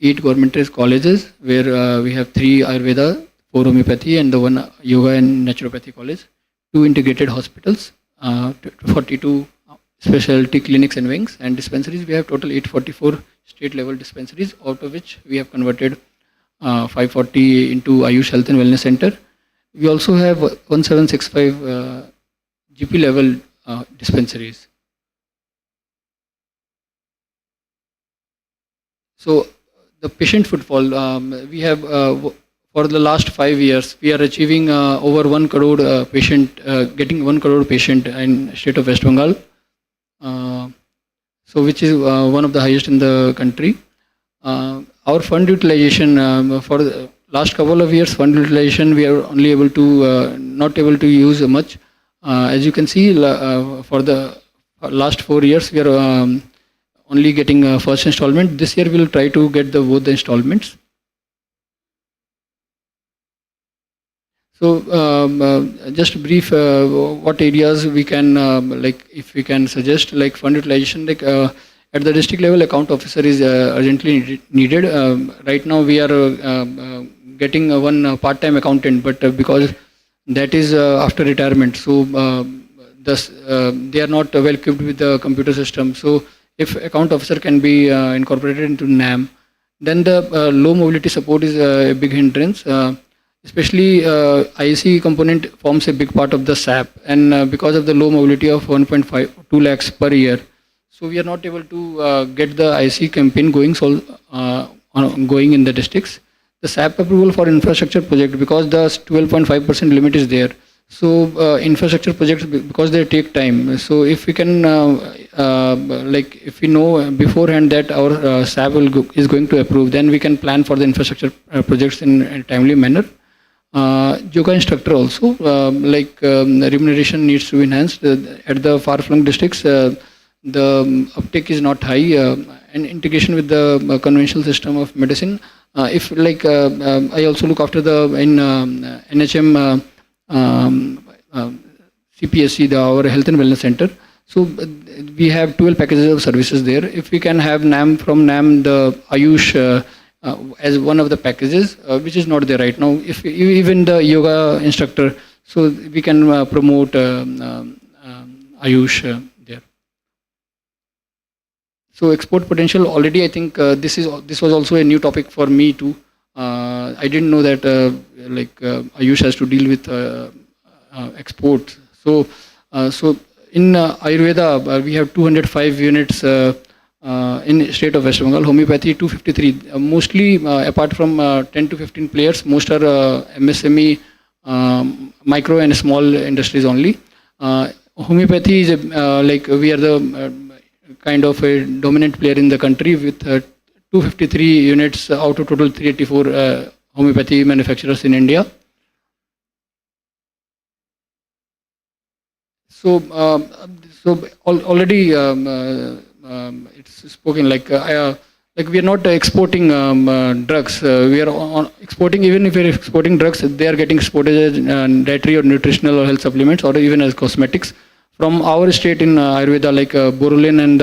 8 government-raised colleges where we have 3 Ayurveda, 4 homeopathy, and the 1 yoga and naturopathy college, 2 integrated hospitals, 42 specialty clinics and wings, and dispensaries. We have total 844 state-level dispensaries, out of which we have converted 540 into Ayush Health and Wellness Center. We also have 1765 GP-level dispensaries. So the patient footfall, we have for the last 5 years, we are achieving over 1 crore patient, getting 1 crore patient in state of West Bengal. So which is one of the highest in the country. Our fund utilization for the last couple of years, fund utilization we are only able to not able to use much. As you can see, for the last 4 years, we are only getting first installment. This year we will try to get both the installments. So just brief what areas we can like if we can suggest like fund utilization, like at the district level account officer is urgently needed. Right now we are getting one part-time accountant, but because that is after retirement, so thus they are not well equipped with the computer system. So if account officer can be incorporated into NAM, then the low mobility support is a big hindrance. Especially IC component forms a big part of the SAP, and because of the low mobility of 1.2 lakhs per year, so we are not able to get the IC campaign going going in the districts. The SAP approval for infrastructure project, because the 12.5% limit is there. So infrastructure projects, because they take time. So if we can like if we know beforehand that our SAP is going to approve, then we can plan for the infrastructure projects in a timely manner. Yoga instructor also, like remuneration needs to be enhanced. At the far-flung districts, the uptake is not high, and integration with the conventional system of medicine. If like I also look after the in NHM CPSC, our Health and Wellness Center. So we have 12 packages of services there. If we can have NAM from NAM, the Ayush as one of the packages, which is not there right now. If even the yoga instructor, so we can promote Ayush there. So export potential, already I think this was also a new topic for me too. I didn't know that like Ayush has to deal with exports. So so in Ayurveda we have 205 units. In state of West Bengal, homeopathy 253, mostly apart from 10 to 15 players, most are MSME, micro and small industries only. Homeopathy is like we are the kind of a dominant player in the country with 253 units out of total 384 homeopathy manufacturers in India. So So already it's spoken like we are not exporting drugs. We are exporting, even if we are exporting drugs, they are getting exported as dietary or nutritional or health supplements, or even as cosmetics from our state in Ayurveda, like Borolin and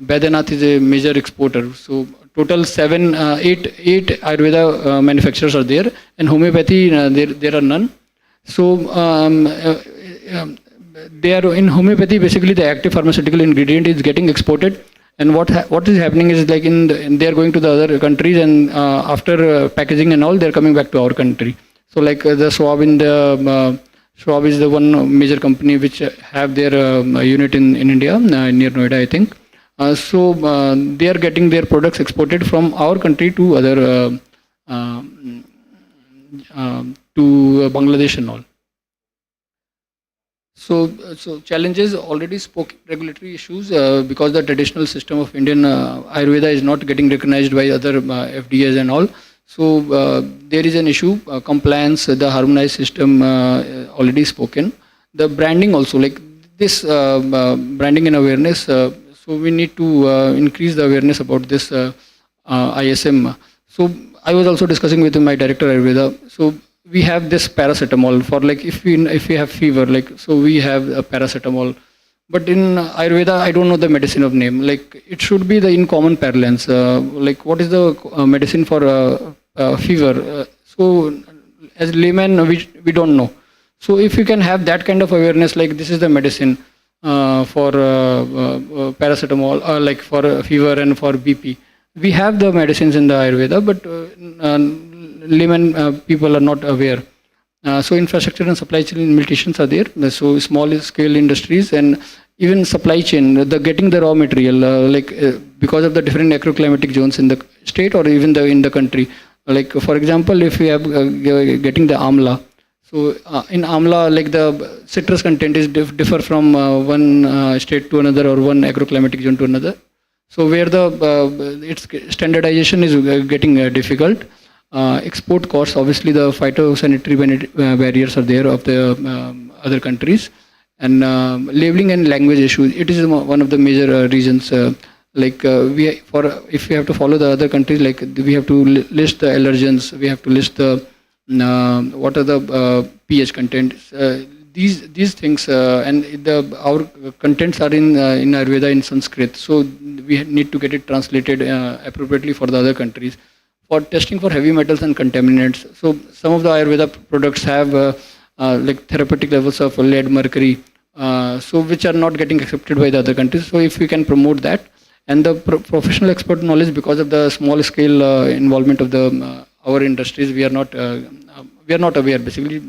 Baidyanath is a major exporter. So total 8 Ayurveda manufacturers are there, and homeopathy there are none. So they are in homeopathy. Basically, the active pharmaceutical ingredient is getting exported, and what is happening is like they are going to the other countries, and after packaging and all, they are coming back to our country. So like the Schwab is the one major company which have their unit in India near Noida, I think. So they are getting their products exported from our country to other to Bangladesh and all. So challenges already spoke, regulatory issues because the traditional system of Indian Ayurveda is not getting recognized by other FDAs and all. So there is an issue, compliance, the harmonized system already spoken. The branding also, like this branding and awareness. So we need to increase the awareness about this ISM. So I was also discussing with my director Ayurveda. So we have this paracetamol for like if we have fever, like so we have a paracetamol. But in Ayurveda, I don't know the medicine of name. Like it should be the in common parlance. Like what is the medicine for fever? So as layman, we don't know. So if you can have that kind of awareness, like this is the medicine for paracetamol, like for fever and for BP. We have the medicines in the Ayurveda, but layman people are not aware. So infrastructure and supply chain limitations are there. So small scale industries and even supply chain, getting the raw material, because of the different agroclimatic zones in the state or even in the country. Like for example, if we have getting the amla. So in amla, like the citrus content is differ from one state to another or one agroclimatic zone to another. So where its standardization is getting difficult. Export costs, obviously the phytosanitary barriers are there of the other countries, and labeling and language issues. It is one of the major reasons. If we have to follow the other countries, like we have to list the allergens, we have to list the what are the pH contents. These things and our contents are in Ayurveda in Sanskrit, so we need to get it translated appropriately for the other countries. For testing for heavy metals and contaminants, so some of the Ayurveda products have like therapeutic levels of lead, mercury, so which are not getting accepted by the other countries. So if we can promote that, and the professional expert knowledge, because of the small scale involvement of the our industries, we are not aware basically.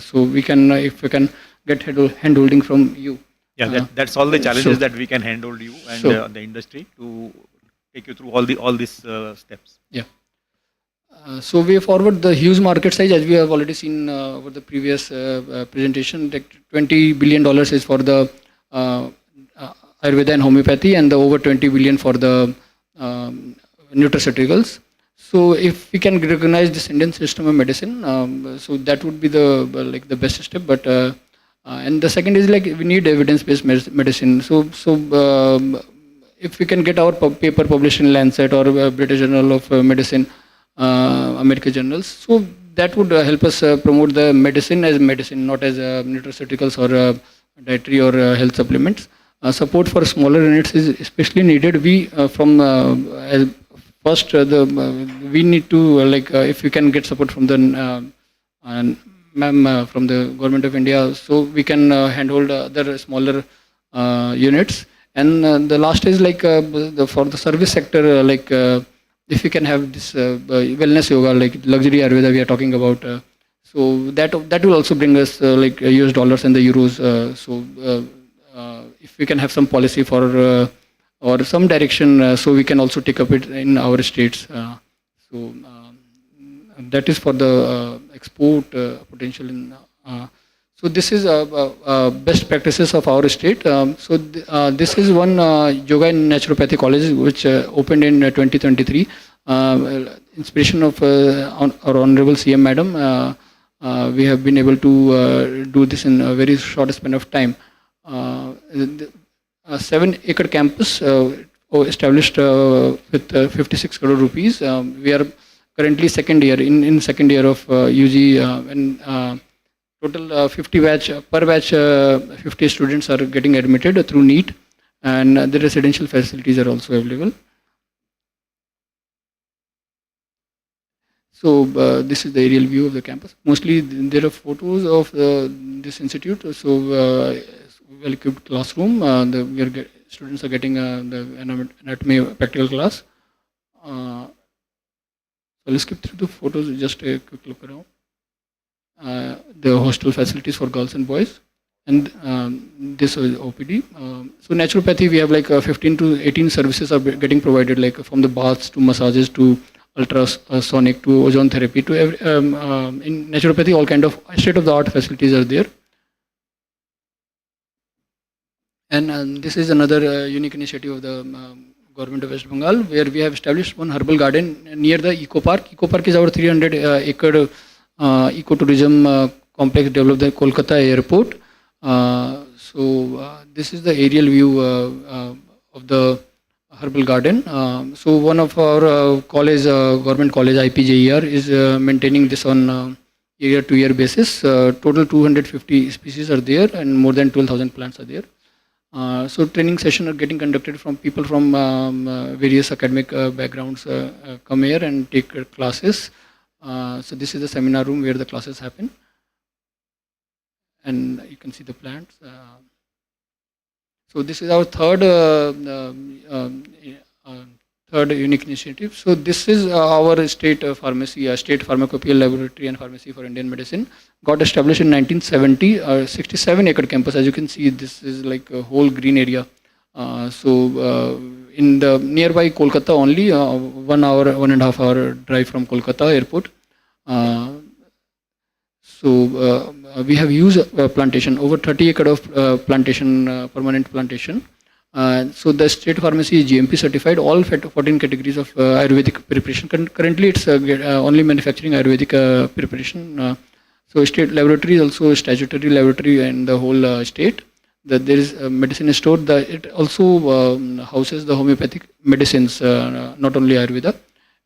So we can, if we can get hand holding from you. Yeah, that's all the challenges that we can handhold you and the industry to take you through all these steps. Yeah. So way forward, the huge market size, as we have already seen over the previous presentation, like $20 billion is for the Ayurveda and homeopathy, and the over 20 billion for the nutraceuticals. So if we can recognize this Indian system of medicine, so that would be the best step. But and the second is like we need evidence-based medicine. So if we can get our paper published in Lancet or British Journal of Medicine, American journals, so that would help us promote the medicine as medicine, not as nutraceuticals or dietary or health supplements. Support for smaller units is especially needed. We as first we need to if we can get support from the from the government of India, so we can handhold other smaller units. And the last is for the service sector, if we can have this wellness yoga, like luxury Ayurveda we are talking about, so that will also bring us US dollars and the euros. If we can have some policy for or some direction, so we can also take up it in our states. So that is for the export potential in. So this is best practices of our state. This is one yoga and naturopathy college which opened in 2023. Inspiration of our Honorable CM Madam. We have been able to do this in a very short span of time. A 7-acre campus established with 56 crore rupees. We are currently second year in second year of UG, and total 50 batch per batch 50 students are getting admitted through NEET, and the residential facilities are also available. So this is the aerial view of the campus. Mostly there are photos of this institute. So well-equipped classroom. Students are getting the anatomy practical class. So let's skip through the photos. Just a quick look around. The hostel facilities for girls and boys, and this is OPD. So naturopathy, we have like 15 to 18 services are getting provided, like from the baths to massages to ultrasonic to ozone therapy to in naturopathy, all kind of state-of-the-art facilities are there. And this is another unique initiative of the government of West Bengal, where we have established one herbal garden near the Eco Park. Eco Park is our 300-acre ecotourism complex developed at Kolkata airport. This is the aerial view of the herbal garden. So one of our college, government college IPJER, is maintaining this on year-to-year basis. Total 250 species are there, and more than 12,000 plants are there. So training sessions are getting conducted from people from various academic backgrounds come here and take classes. So this is the seminar room where the classes happen, and you can see the plants. So this is our third unique initiative. So this is our state pharmacy, state pharmacopoeial laboratory and pharmacy for Indian medicine. Got established in 1970, 67-acre campus. As you can see, this is like a whole green area. In the nearby Kolkata only, 1 hour, 1.5 hour drive from Kolkata airport. We have used plantation, over 30 acre of plantation, permanent plantation. So the state pharmacy is GMP certified, all 14 categories of Ayurvedic preparation. Currently it's only manufacturing Ayurvedic preparation. So state laboratory is also a statutory laboratory in the whole state. There is a medicine store. It also houses the homeopathic medicines, not only Ayurveda.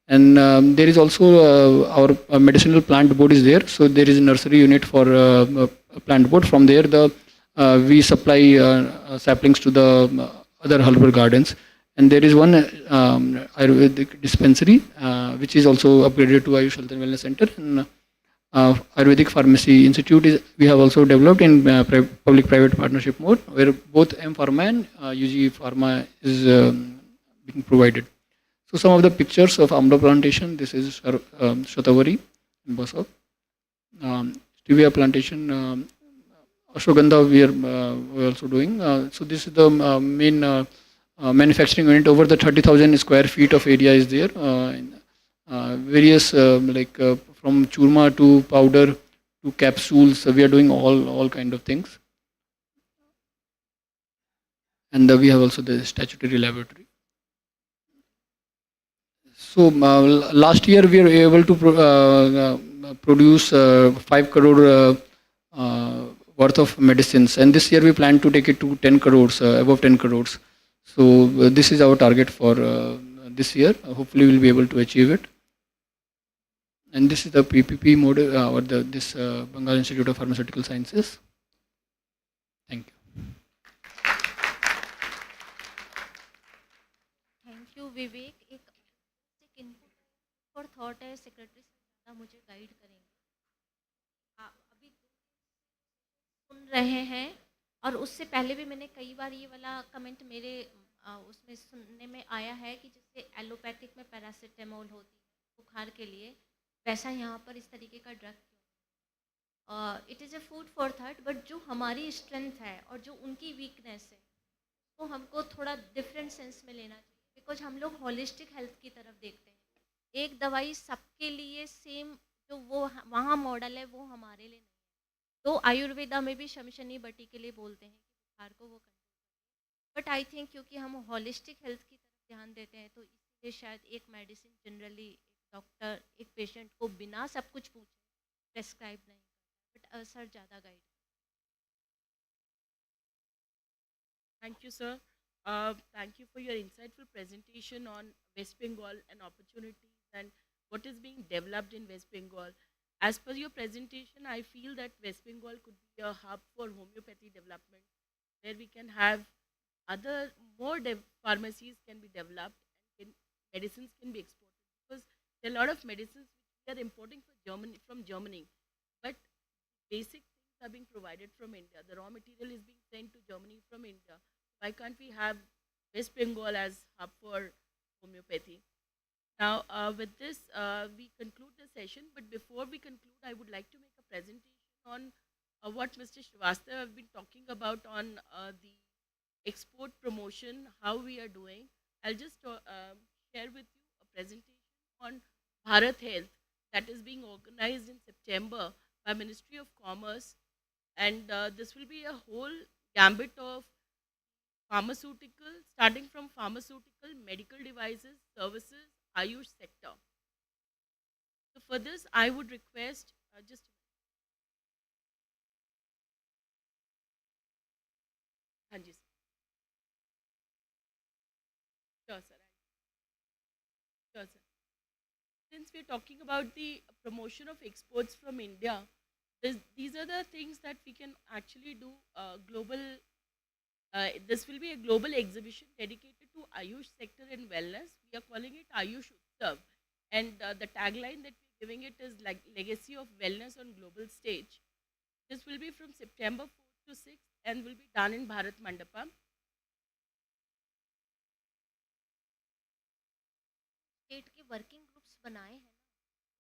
And there is also our medicinal plant board is there. So there is a nursery unit for plant board. From there, we supply saplings to the other herbal gardens. And there is one Ayurvedic dispensary, which is also upgraded to Ayush Health and Wellness Center. And Ayurvedic Pharmacy Institute we have also developed in public-private partnership mode, where both M Pharma and UG Pharma is being provided. So some of the pictures of Amla plantation. This is Shatavari in Basov. Stevia plantation, Ashwagandha we are also doing. So this is the main manufacturing unit. Over the 30,000 square feet of area is there. Various from churma to powder to capsules. We are doing all kind of things. And we have also the statutory laboratory. So last year we were able to produce 5 crore worth of medicines, and this year we plan to take it to 10 crores, above 10 crores. So this is our target for this year. Hopefully we'll be able to achieve it. And this is the PPP mode or this Bengal Institute of Pharmaceutical Sciences. Thank you. Thank you Vivek. एक input और thought है secretary से मुझे guide करेंगे. अभी सुन रहे हैं, और उससे पहले भी मैंने कई बार ये वाला कमेंट मेरे उसमें सुनने में आया है कि जैसे एलोपैथिक में पैरासीटामोल होती है बुखार के लिए, वैसा यहाँ पर इस तरीके का ड्रग क्यों. It is a food for thought, but जो हमारी स्ट्रेंथ है और जो उनकी वीकनेस है वो हमको थोड़ा डिफरेंट सेंस में लेना चाहिए, बिकॉज हम लोग होलिस्टिक हेल्थ की तरफ देखते हैं. एक दवाई सबके लिए सेम जो वो वहाँ मॉडल है वो हमारे लिए नहीं है. तो आयुर्वेदा में भी शमशनी बटी के लिए बोलते हैं कि बुखार को वो कंट्रोल, बट आई थिंक क्योंकि हम होलिस्टिक हेल्थ की तरफ ध्यान देते हैं तो इसलिए शायद एक मेडिसिन जनरली डॉक्टर एक पेशेंट को बिना सब कुछ पूछे प्रेस्क्राइब नहीं करता, बट सर ज़्यादा guide Thank you, sir. Thank you for your insightful presentation on West Bengal and opportunities and what is being developed in West Bengal. As per your presentation, I feel that West Bengal could be a hub for homeopathy development, where we can have other more pharmacies can be developed and medicines can be exported, because there are a lot of medicines which we are importing from Germany, but basic things are being provided from India. The raw material is being sent to Germany from India. Why can't we have West Bengal as hub for homeopathy? Now, with this, we conclude the session. But before we conclude, I would like to make a presentation on what Mr. Srivastava have been talking about on the export promotion, how we are doing. I'll just share with you a presentation on Bharat Health that is being organized in September by Ministry of Commerce, and this will be a whole gambit of pharmaceutical, starting from pharmaceutical, medical devices, services, Ayush sector. So for this, I would request just Hanji sir. Sure, sir. Sure, sir. Since we're talking about the promotion of exports from India, these are the things that we can actually do global. This will be a global exhibition dedicated to Ayush sector and wellness. We are calling it Aayush Utsav, and the tagline that we're giving it is like legacy of wellness on global stage. This will be from September 4th to 6th and will be done in Bharat Mandapa. State के working groups बनाए हैं ना,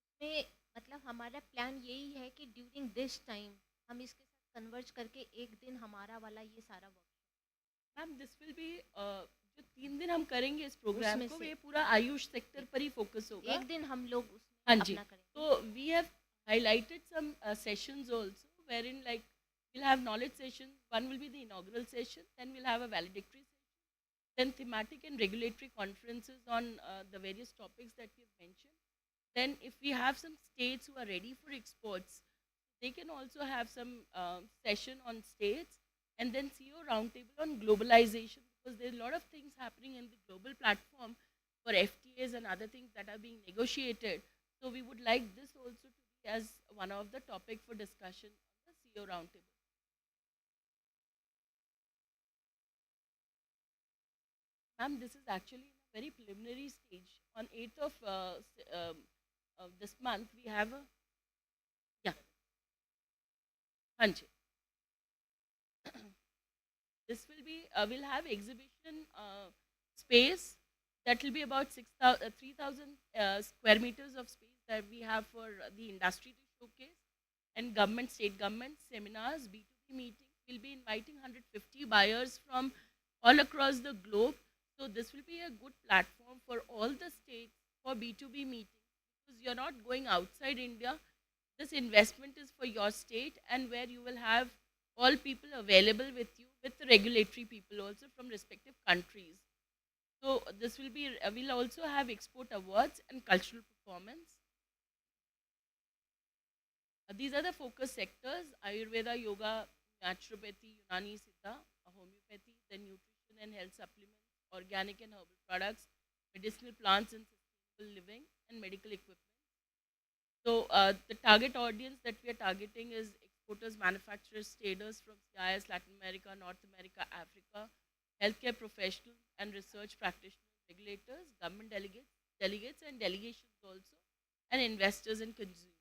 उसमें मतलब हमारा plan यही है कि ड्यूरिंग दिस टाइम हम इसके साथ कन्वर्ज करके एक दिन हमारा वाला ये सारा work ma'am this will be जो 3 दिन हम करेंगे इस प्रोग्राम उसमें को, से ये पूरा आयुष सेक्टर पर ही फोकस होगा. एक दिन हम लोग हाँ उसमें जी. अपना करेंगे. So we have highlighted some sessions also, wherein like we'll have knowledge sessions. One will be the inaugural session, then we'll have a valedictory session, then thematic and regulatory conferences on the various topics that we've mentioned. Then if we have some states who are ready for exports, they can also have some session on states, and then CEO roundtable on globalization, because there's a lot of things happening in the global platform for FTAs and other things that are being negotiated. So we would like this also to be as one of the topic for discussion on the CEO roundtable. Ma'am, this is actually in a very preliminary stage. On 8th of this month, we have a, yeah, Hanji. This will be, we'll have exhibition space that will be about 3,000 square meters of space that we have for the industry to showcase, and government, state government, seminars, B2B meetings. We'll be inviting 150 buyers from all across the globe. So this will be a good platform for all the states for B2B meetings, because you're not going outside India. This investment is for your state, and where you will have all people available with you, with the regulatory people also from respective countries. So this will be, we'll also have export awards and cultural performance. These are the focus sectors: Ayurveda, Yoga, Naturopathy, Unani, Siddha, Homeopathy, then nutrition and health supplements, organic and herbal products, medicinal plants and sustainable living, and medical equipment. So the target audience that we are targeting is exporters, manufacturers, traders from CIS, Latin America, North America, Africa, healthcare professionals and research practitioners, regulators, government delegates and delegations also, and investors and consumers.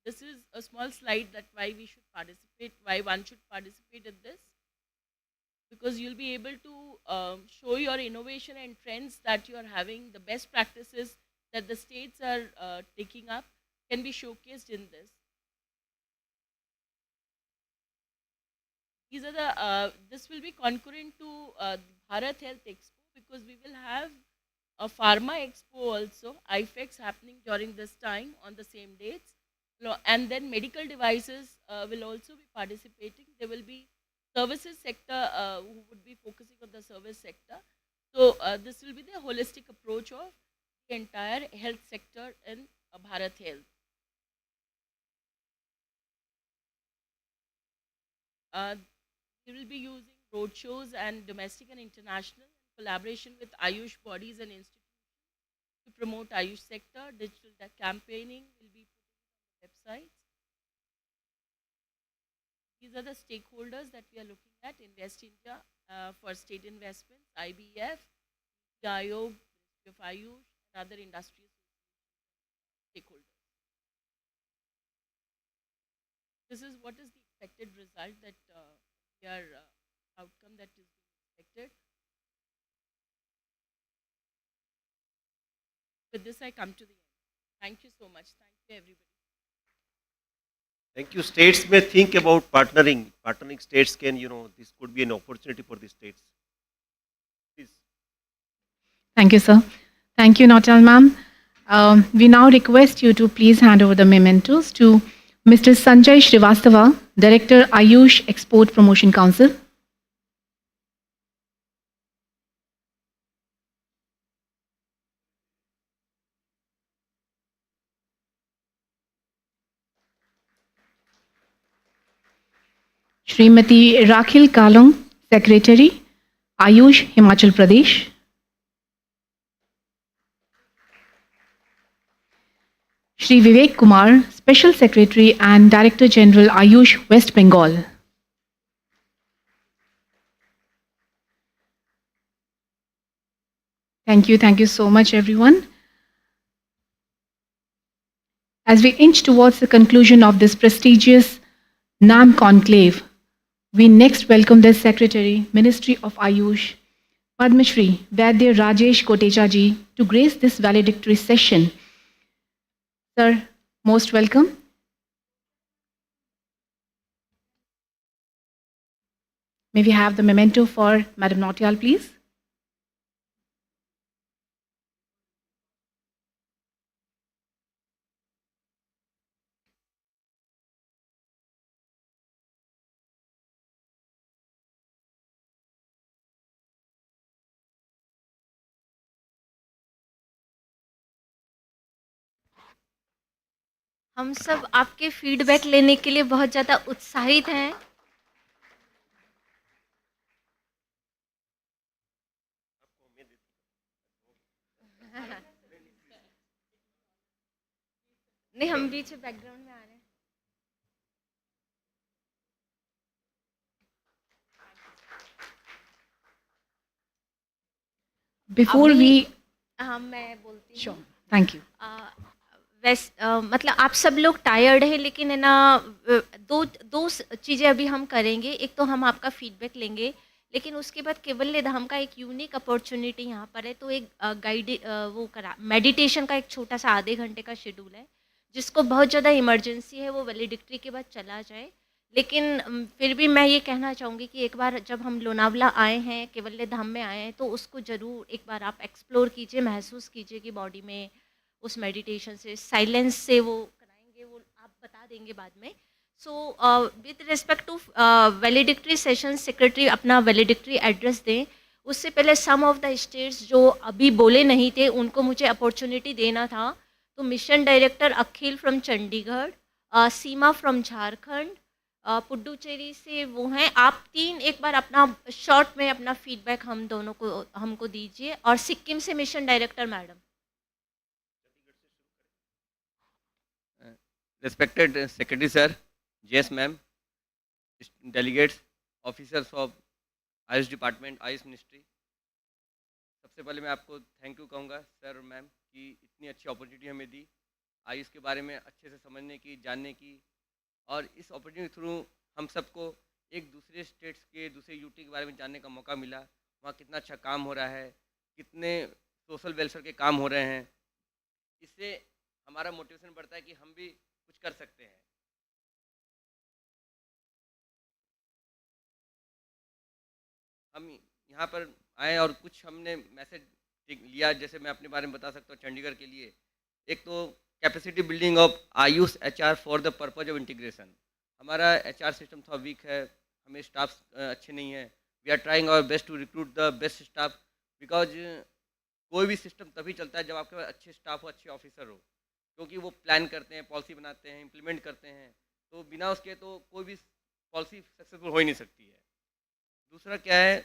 This is a small slide that why we should participate, why one should participate in this, because you'll be able to show your innovation and trends that you are having. The best practices that the states are taking up can be showcased in this. These are the, this will be concurrent to Bharat Health Expo, because we will have a Pharma Expo also, IFEX, happening during this time on the same dates. And then medical devices will also be participating. There will be services sector who would be focusing on the service sector. So this will be the holistic approach of the entire health sector in Bharat Health. We will be using roadshows and domestic and international collaboration with Ayush bodies and institutions to promote Ayush sector. Digital campaigning will be put on the websites. These are the stakeholders that we are looking at: Invest India for state investments, IBF, Ayog, Ministry of Ayush, and other industry stakeholders. This is what is the expected result that we are outcome that is being expected. With this, I come to the end. Thank you so much. Thank you, everybody. Thank you. States may think about partnering. Partnering states can, this could be an opportunity for the states. Please. Thank you, sir. Thank you, Nautal ma'am. We now request you to please hand over the mementos to Mr. Sanjay Srivastava, Director, Ayush Export Promotion Council. Srimati Rakhil Kalong, Secretary, Ayush, Himachal Pradesh. Shri Vivek Kumar, Special Secretary and Director General, Ayush, West Bengal. Thank you so much, everyone. As we inch towards the conclusion of this prestigious NAM conclave, we next welcome the Secretary, Ministry of Ayush, Padma Shri Vaidya Rajesh Kotecha ji, to grace this valedictory session. Sir, most welcome. May we have the memento for Madam Nautyal, please? हम सब आपके feedback लेने के लिए बहुत ज़्यादा उत्साहित हैं। नहीं, हम बीच बैकग्राउंड में आ रहे हैं। Before we... हाँ, मैं बोलती हूँ। Sure, thank you. मतलब आप सब लोग टायर्ड हैं, लेकिन है ना, दो चीज़ें अभी हम करेंगे। एक तो हम आपका फीडबैक लेंगे, लेकिन उसके बाद केवल्य धाम का एक यूनिक अपॉर्चुनिटी यहाँ पर है। तो एक मेडिटेशन का एक छोटा सा आधे घंटे का शेड्यूल है, जिसको बहुत ज़्यादा इमरजेंसी है वो वैलिडिक्ट्री के बाद चला जाए। लेकिन फिर भी मैं ये कहना चाहूँगी कि एक बार जब हम लोनावला आए हैं, केवल्य धाम में आए हैं, तो उसको ज़रूर एक बार आप एक्सप्लोर कीजिए, महसूस कीजिए कि बॉडी में उस मेडिटेशन से, साइलेंस से वो कराएंगे, वो आप बता देंगे बाद में। So with respect to valedictory session, secretary अपना वैलिडिक्ट्री एड्रेस दें। उससे पहले सम ऑफ द स्टेट्स जो अभी बोले नहीं थे, उनको मुझे अपॉर्चुनिटी देना था। तो mission director Akhil from Chandigarh, Seema from Jharkhand, Puducherry से वो हैं। आप तीन एक बार अपना शॉर्ट में अपना फीडबैक हम दोनों को हमको दीजिए। और सिक्किम से mission director madam. Respected Secretary Sir, yes ma'am, delegates, officers of Ayush department, Ayush ministry, सबसे पहले मैं आपको थैंक यू कहूँगा सर और मैम कि इतनी अच्छी अपॉर्चुनिटी हमें दी आयुष के बारे में अच्छे से समझने की, जानने की। और इस अपॉर्चुनिटी थ्रू हम सबको एक दूसरे स्टेट्स के, दूसरे यूटी के बारे में जानने का मौका मिला। वहाँ कितना अच्छा काम हो रहा है, कितने सोशल वेलफेयर के काम हो रहे हैं। इससे हमारा मोटिवेशन बढ़ता है कि हम भी कुछ कर सकते हैं। हम यहाँ पर आए और कुछ हमने मैसेज लिया, जैसे मैं अपने बारे में बता सकता हूँ चंडीगढ़ के लिए। एक तो capacity building of Ayush HR for the purpose of integration. हमारा एचआर सिस्टम थोड़ा वीक है, हमें स्टाफ अच्छे नहीं है। We are trying our best to recruit the best staff, because कोई भी सिस्टम तभी चलता है जब आपके पास अच्छे स्टाफ हो, अच्छे ऑफिसर हो, क्योंकि वो प्लान करते हैं, पॉलिसी बनाते हैं, इम्प्लीमेंट करते हैं। तो बिना उसके तो कोई भी पॉलिसी सक्सेसफुल हो ही नहीं सकती है। दूसरा क्या है,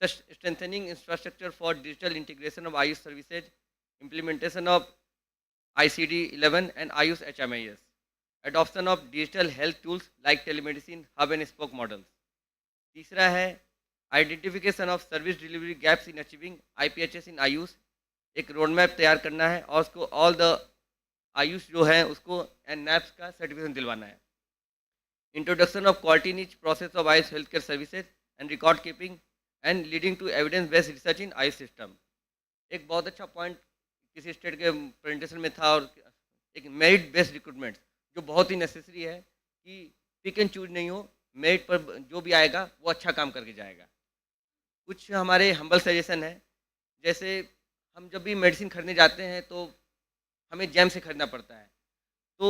strengthening infrastructure for digital integration of Ayush services, implementation of ICD 11 and Ayush HMIS, adoption of digital health tools like telemedicine, hub and spoke models. तीसरा है identification of service delivery gaps in achieving IPHS in Ayush, एक road map तैयार करना है और उसको all the Ayush जो है उसको NAPS का सर्टिफिकेशन दिलवाना है. Introduction of quality in each process of Ayush health care services and record keeping and leading to evidence based research in Ayush system. एक बहुत अच्छा पॉइंट किसी स्टेट के प्रेजेंटेशन में था. और एक मेरिट बेस्ड रिक्रूटमेंट जो बहुत ही नेसेसरी है कि पिक एंड चूज नहीं हो, मेरिट पर जो भी आएगा वो अच्छा काम करके जाएगा. कुछ हमारे हम्बल सजेशन है, जैसे हम जब भी मेडिसिन खरीदने जाते हैं तो हमें जैम से खरीदना पड़ता है. तो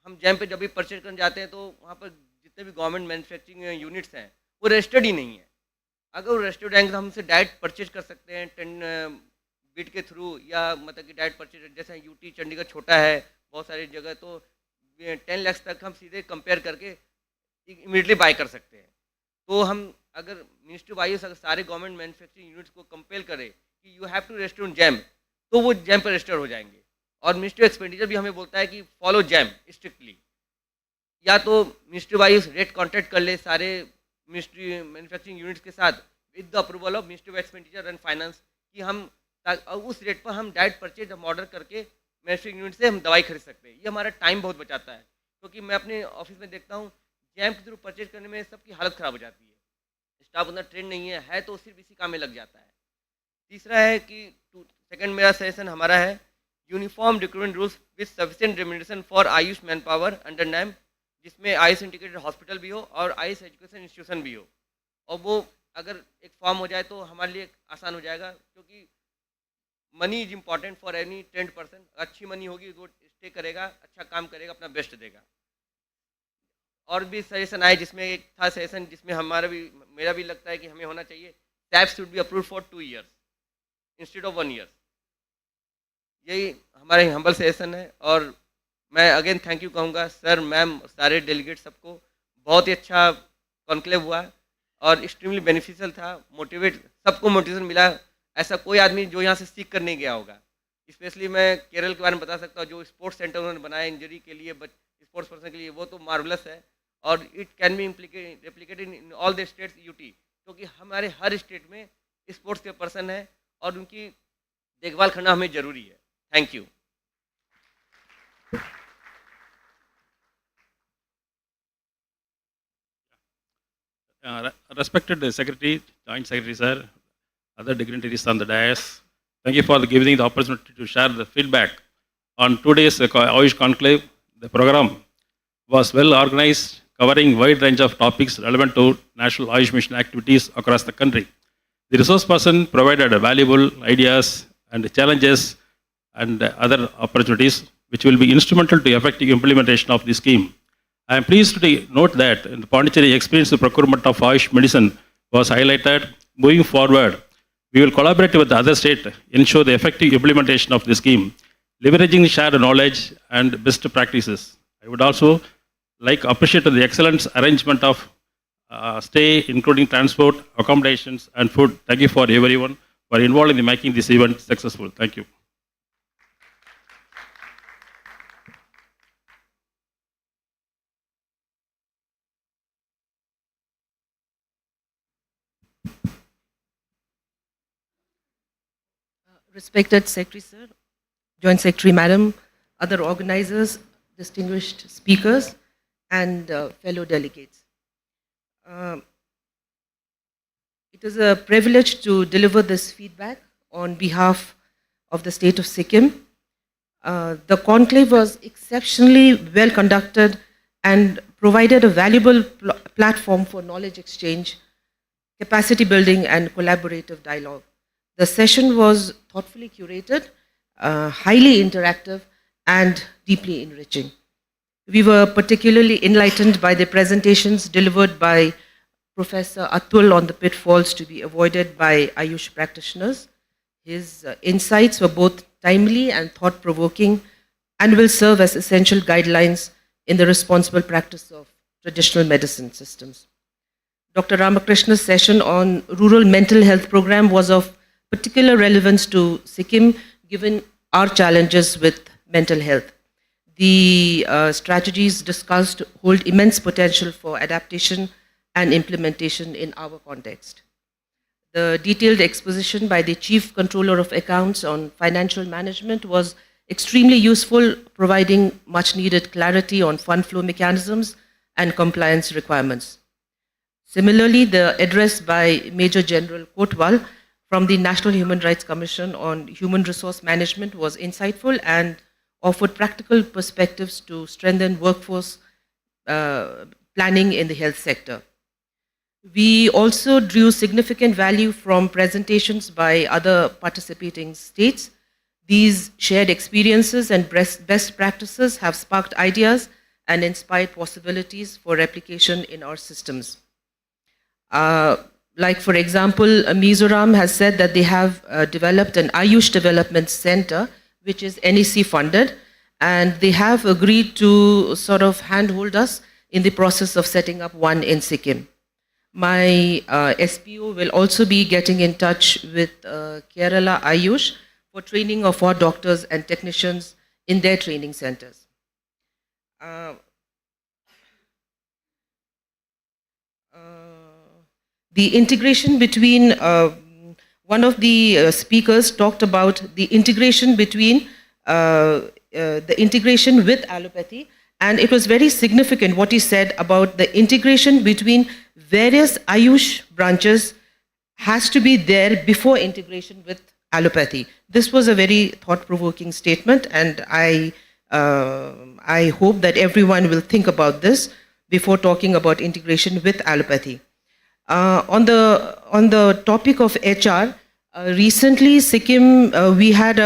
हम जैम पे जब भी परचेज करने जाते हैं तो वहाँ पर जितने भी गवर्नमेंट मैन्युफैक्चरिंग यूनिट्स हैं वो रजिस्टर्ड ही नहीं है. अगर वो रजिस्टर्ड आएंगे तो हमसे डायरेक्ट परचेज कर सकते हैं 10 बिट के थ्रू, या मतलब कि डायरेक्ट परचेज. जैसे यूटी चंडीगढ़ छोटा है, बहुत सारी जगह तो 10 लाख तक हम सीधे कंपेयर करके इमीडिएटली बाय कर सकते हैं. तो हम अगर मिनिस्ट्री ऑफ आयुष अगर सारे गवर्नमेंट मैन्युफैक्चरिंग यूनिट्स को कंपेल करे कि you have to register on GeM, तो वो जैम पर रजिस्टर हो जाएंगे. और मिनिस्ट्री ऑफ एक्सपेंडिचर भी हमें बोलता है कि फॉलो जैम स्ट्रिक्टली. या तो ministry of Ayush rate contract कर ले सारे मिनिस्ट्री मैन्युफैक्चरिंग यूनिट्स के साथ with the approval of ministry of expenditure and finance, कि हम उस रेट पर हम डायरेक्ट परचेज हम ऑर्डर करके मैन्युफैक्चरिंग यूनिट से हम दवाई खरीद सकते हैं. ये हमारा टाइम बहुत बचाता है, क्योंकि मैं अपने ऑफिस में देखता हूँ जैम के थ्रू परचेज करने में सबकी हालत ख़राब हो जाती है. स्टाफ उतना ट्रेन नहीं है तो सिर्फ इसी काम में लग जाता है. तीसरा है कि सेकंड मेरा सजेशन हमारा है uniform recruitment rules with sufficient remuneration for Ayush manpower under NAM, जिसमें आयुष इंटीग्रेटेड हॉस्पिटल भी हो और आयुष एजुकेशन इंस्टीट्यूशन भी हो. और वो अगर एक फॉर्म हो जाए तो हमारे लिए आसान हो जाएगा, क्योंकि money is important for any trend person. अच्छी मनी होगी वो स्टे करेगा, अच्छा काम करेगा, अपना बेस्ट देगा. और भी सजेशन आए, जिसमें एक था सजेशन जिसमें मेरा भी लगता है कि हमें होना चाहिए, taps should be approved for 2 years instead of 1 year. यही हमारे हम्बल सजेशन है. और मैं अगेन थैंक यू कहूँगा सर, मैम, सारे डेलीगेट सबको. बहुत ही अच्छा कॉन्क्लेव हुआ और एक्सट्रीमली बेनिफिशियल था. सबको मोटिवेशन मिला. ऐसा कोई आदमी जो यहाँ से सीख कर नहीं गया होगा. स्पेशली मैं केरल के बारे में बता सकता हूँ, जो स्पोर्ट्स सेंटर उन्होंने बनाया इंजरी के लिए, स्पोर्ट्स पर्सन के लिए, वो तो मार्वलस है. और it can be replicated in all the states UT, क्योंकि हमारे हर स्टेट में स्पोर्ट्स के पर्सन है और उनकी देखभाल करना हमें ज़रूरी है. Thank you. Respected Secretary, Joint Secretary Sir, other dignitaries on the dais, thank you for giving the opportunity to share the feedback on today's AYUSH Conclave. The program was well organized, covering wide range of topics relevant to National AYUSH Mission activities across the country. The resource person provided valuable ideas and challenges and other opportunities which will be instrumental to effective implementation of the scheme. I am pleased to note that in the Pondicherry experience, the procurement of AYUSH medicine was highlighted. Moving forward, we will collaborate with the other state, ensure the effective implementation of the scheme, leveraging shared knowledge and best practices. I would also like to appreciate the excellent arrangement of stay, including transport, accommodations, and food. Thank you for everyone for involved in making this event successful. Thank you. Respected Secretary Sir, Joint Secretary Madam, other organizers, distinguished speakers, and fellow delegates. It is a privilege to deliver this feedback on behalf of the state of Sikkim. The conclave was exceptionally well conducted and provided a valuable platform for knowledge exchange, capacity building, and collaborative dialogue. The session was thoughtfully curated, highly interactive, and deeply enriching. We were particularly enlightened by the presentations delivered by Professor Atul on the pitfalls to be avoided by Ayush practitioners. His insights were both timely and thought-provoking and will serve as essential guidelines in the responsible practice of traditional medicine systems. Dr. Ramakrishna's session on rural mental health program was of particular relevance to Sikkim, given our challenges with mental health. The strategies discussed hold immense potential for adaptation and implementation in our context. The detailed exposition by the Chief Controller of Accounts on financial management was extremely useful, providing much needed clarity on fund flow mechanisms and compliance requirements. Similarly, the address by Major General Kotwal from the National Human Rights Commission on Human Resource Management was insightful and offered practical perspectives to strengthen workforce planning in the health sector. We also drew significant value from presentations by other participating states. These shared experiences and best practices have sparked ideas and inspired possibilities for replication in our systems. Like, for example, Mizoram has said that they have developed an Ayush Development Center, which is NEC funded, and they have agreed to sort of handhold us in the process of setting up one in Sikkim. My SPO will also be getting in touch with Kerala Ayush for training of our doctors and technicians in their training centers. The integration between, one of the speakers talked about the integration between the integration with allopathy, and it was very significant what he said about the integration between various Ayush branches has to be there before integration with allopathy. This was a very thought-provoking statement, and I hope that everyone will think about this before talking about integration with allopathy. On the topic of HR, recently Sikkim we had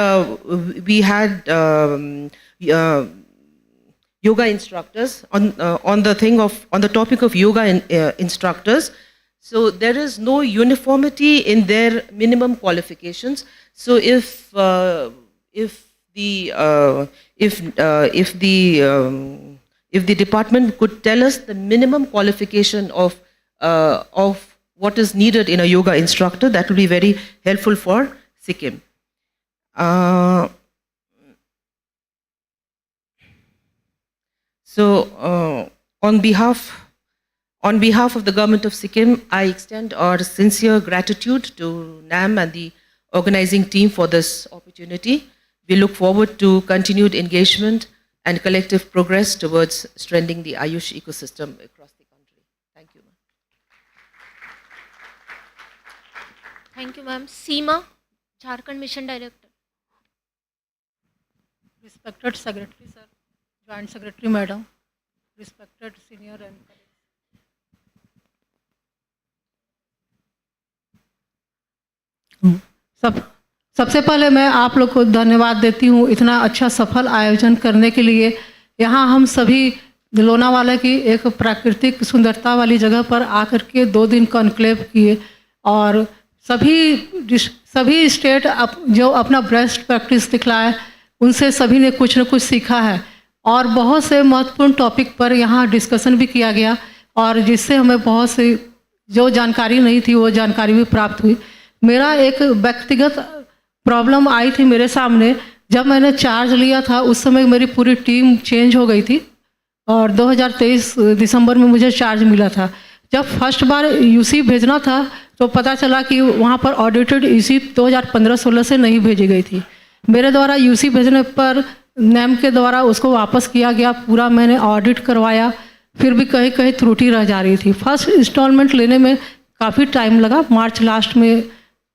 yoga instructors on the topic of yoga instructors. So there is no uniformity in their minimum qualifications. So if the department could tell us the minimum qualification of what is needed in a yoga instructor, that will be very helpful for Sikkim. So on behalf of the government of Sikkim, I extend our sincere gratitude to NAM and the organizing team for this opportunity. We look forward to continued engagement and collective progress towards strengthening the Ayush ecosystem across the country. Thank you, ma'am. Thank you, ma'am. Seema, Jharkhand Mission Director. Respected Secretary, sir, Joint Secretary, Madam, respected senior and सबसे पहले मैं आप लोग को धन्यवाद देती हूँ इतना अच्छा सफल आयोजन करने के लिए। यहाँ हम सभी लोनावाला की एक प्राकृतिक सुंदरता वाली जगह पर आकर के 2 दिन कॉन्क्लेव किए और सभी स्टेट जो अपना बेस्ट प्रैक्टिस दिखलाए उनसे सभी ने कुछ न कुछ सीखा है और बहुत से महत्वपूर्ण टॉपिक पर यहाँ डिस्कशन भी किया गया और जिससे हमें बहुत सी जो जानकारी नहीं थी वो जानकारी भी प्राप्त हुई। मेरा एक व्यक्तिगत प्रॉब्लम आई थी मेरे सामने जब मैंने चार्ज लिया था, उस समय मेरी पूरी टीम चेंज हो गई थी और 2023 दिसंबर में मुझे चार्ज मिला था। जब फर्स्ट बार यूसी भेजना था तो पता चला कि वहाँ पर ऑडिटेड यूसी 2015-16 से नहीं भेजी गई थी। मेरे द्वारा यूसी भेजने पर नैम के द्वारा उसको वापस किया गया, पूरा मैंने ऑडिट करवाया, फिर भी कहीं कहीं त्रुटि रह जा रही थी। फर्स्ट इंस्टॉलमेंट लेने में काफ़ी टाइम लगा, मार्च लास्ट में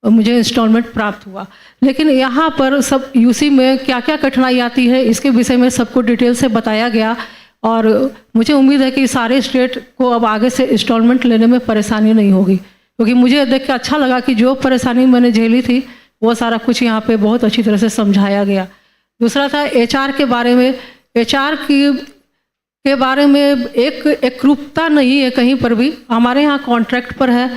मुझे इंस्टॉलमेंट प्राप्त हुआ। लेकिन यहाँ पर सब यूसी में क्या क्या कठिनाई आती है इसके विषय में सबको डिटेल से बताया गया और मुझे उम्मीद है कि सारे स्टेट को अब आगे से इंस्टॉलमेंट लेने में परेशानी नहीं होगी, क्योंकि मुझे देख के अच्छा लगा कि जो परेशानी मैंने झेली थी वो सारा कुछ यहाँ पे बहुत अच्छी तरह से समझाया गया। दूसरा था एचआर के बारे में। एचआर के बारे में एक एकरूपता नहीं है कहीं पर भी, हमारे यहाँ कॉन्ट्रैक्ट पर है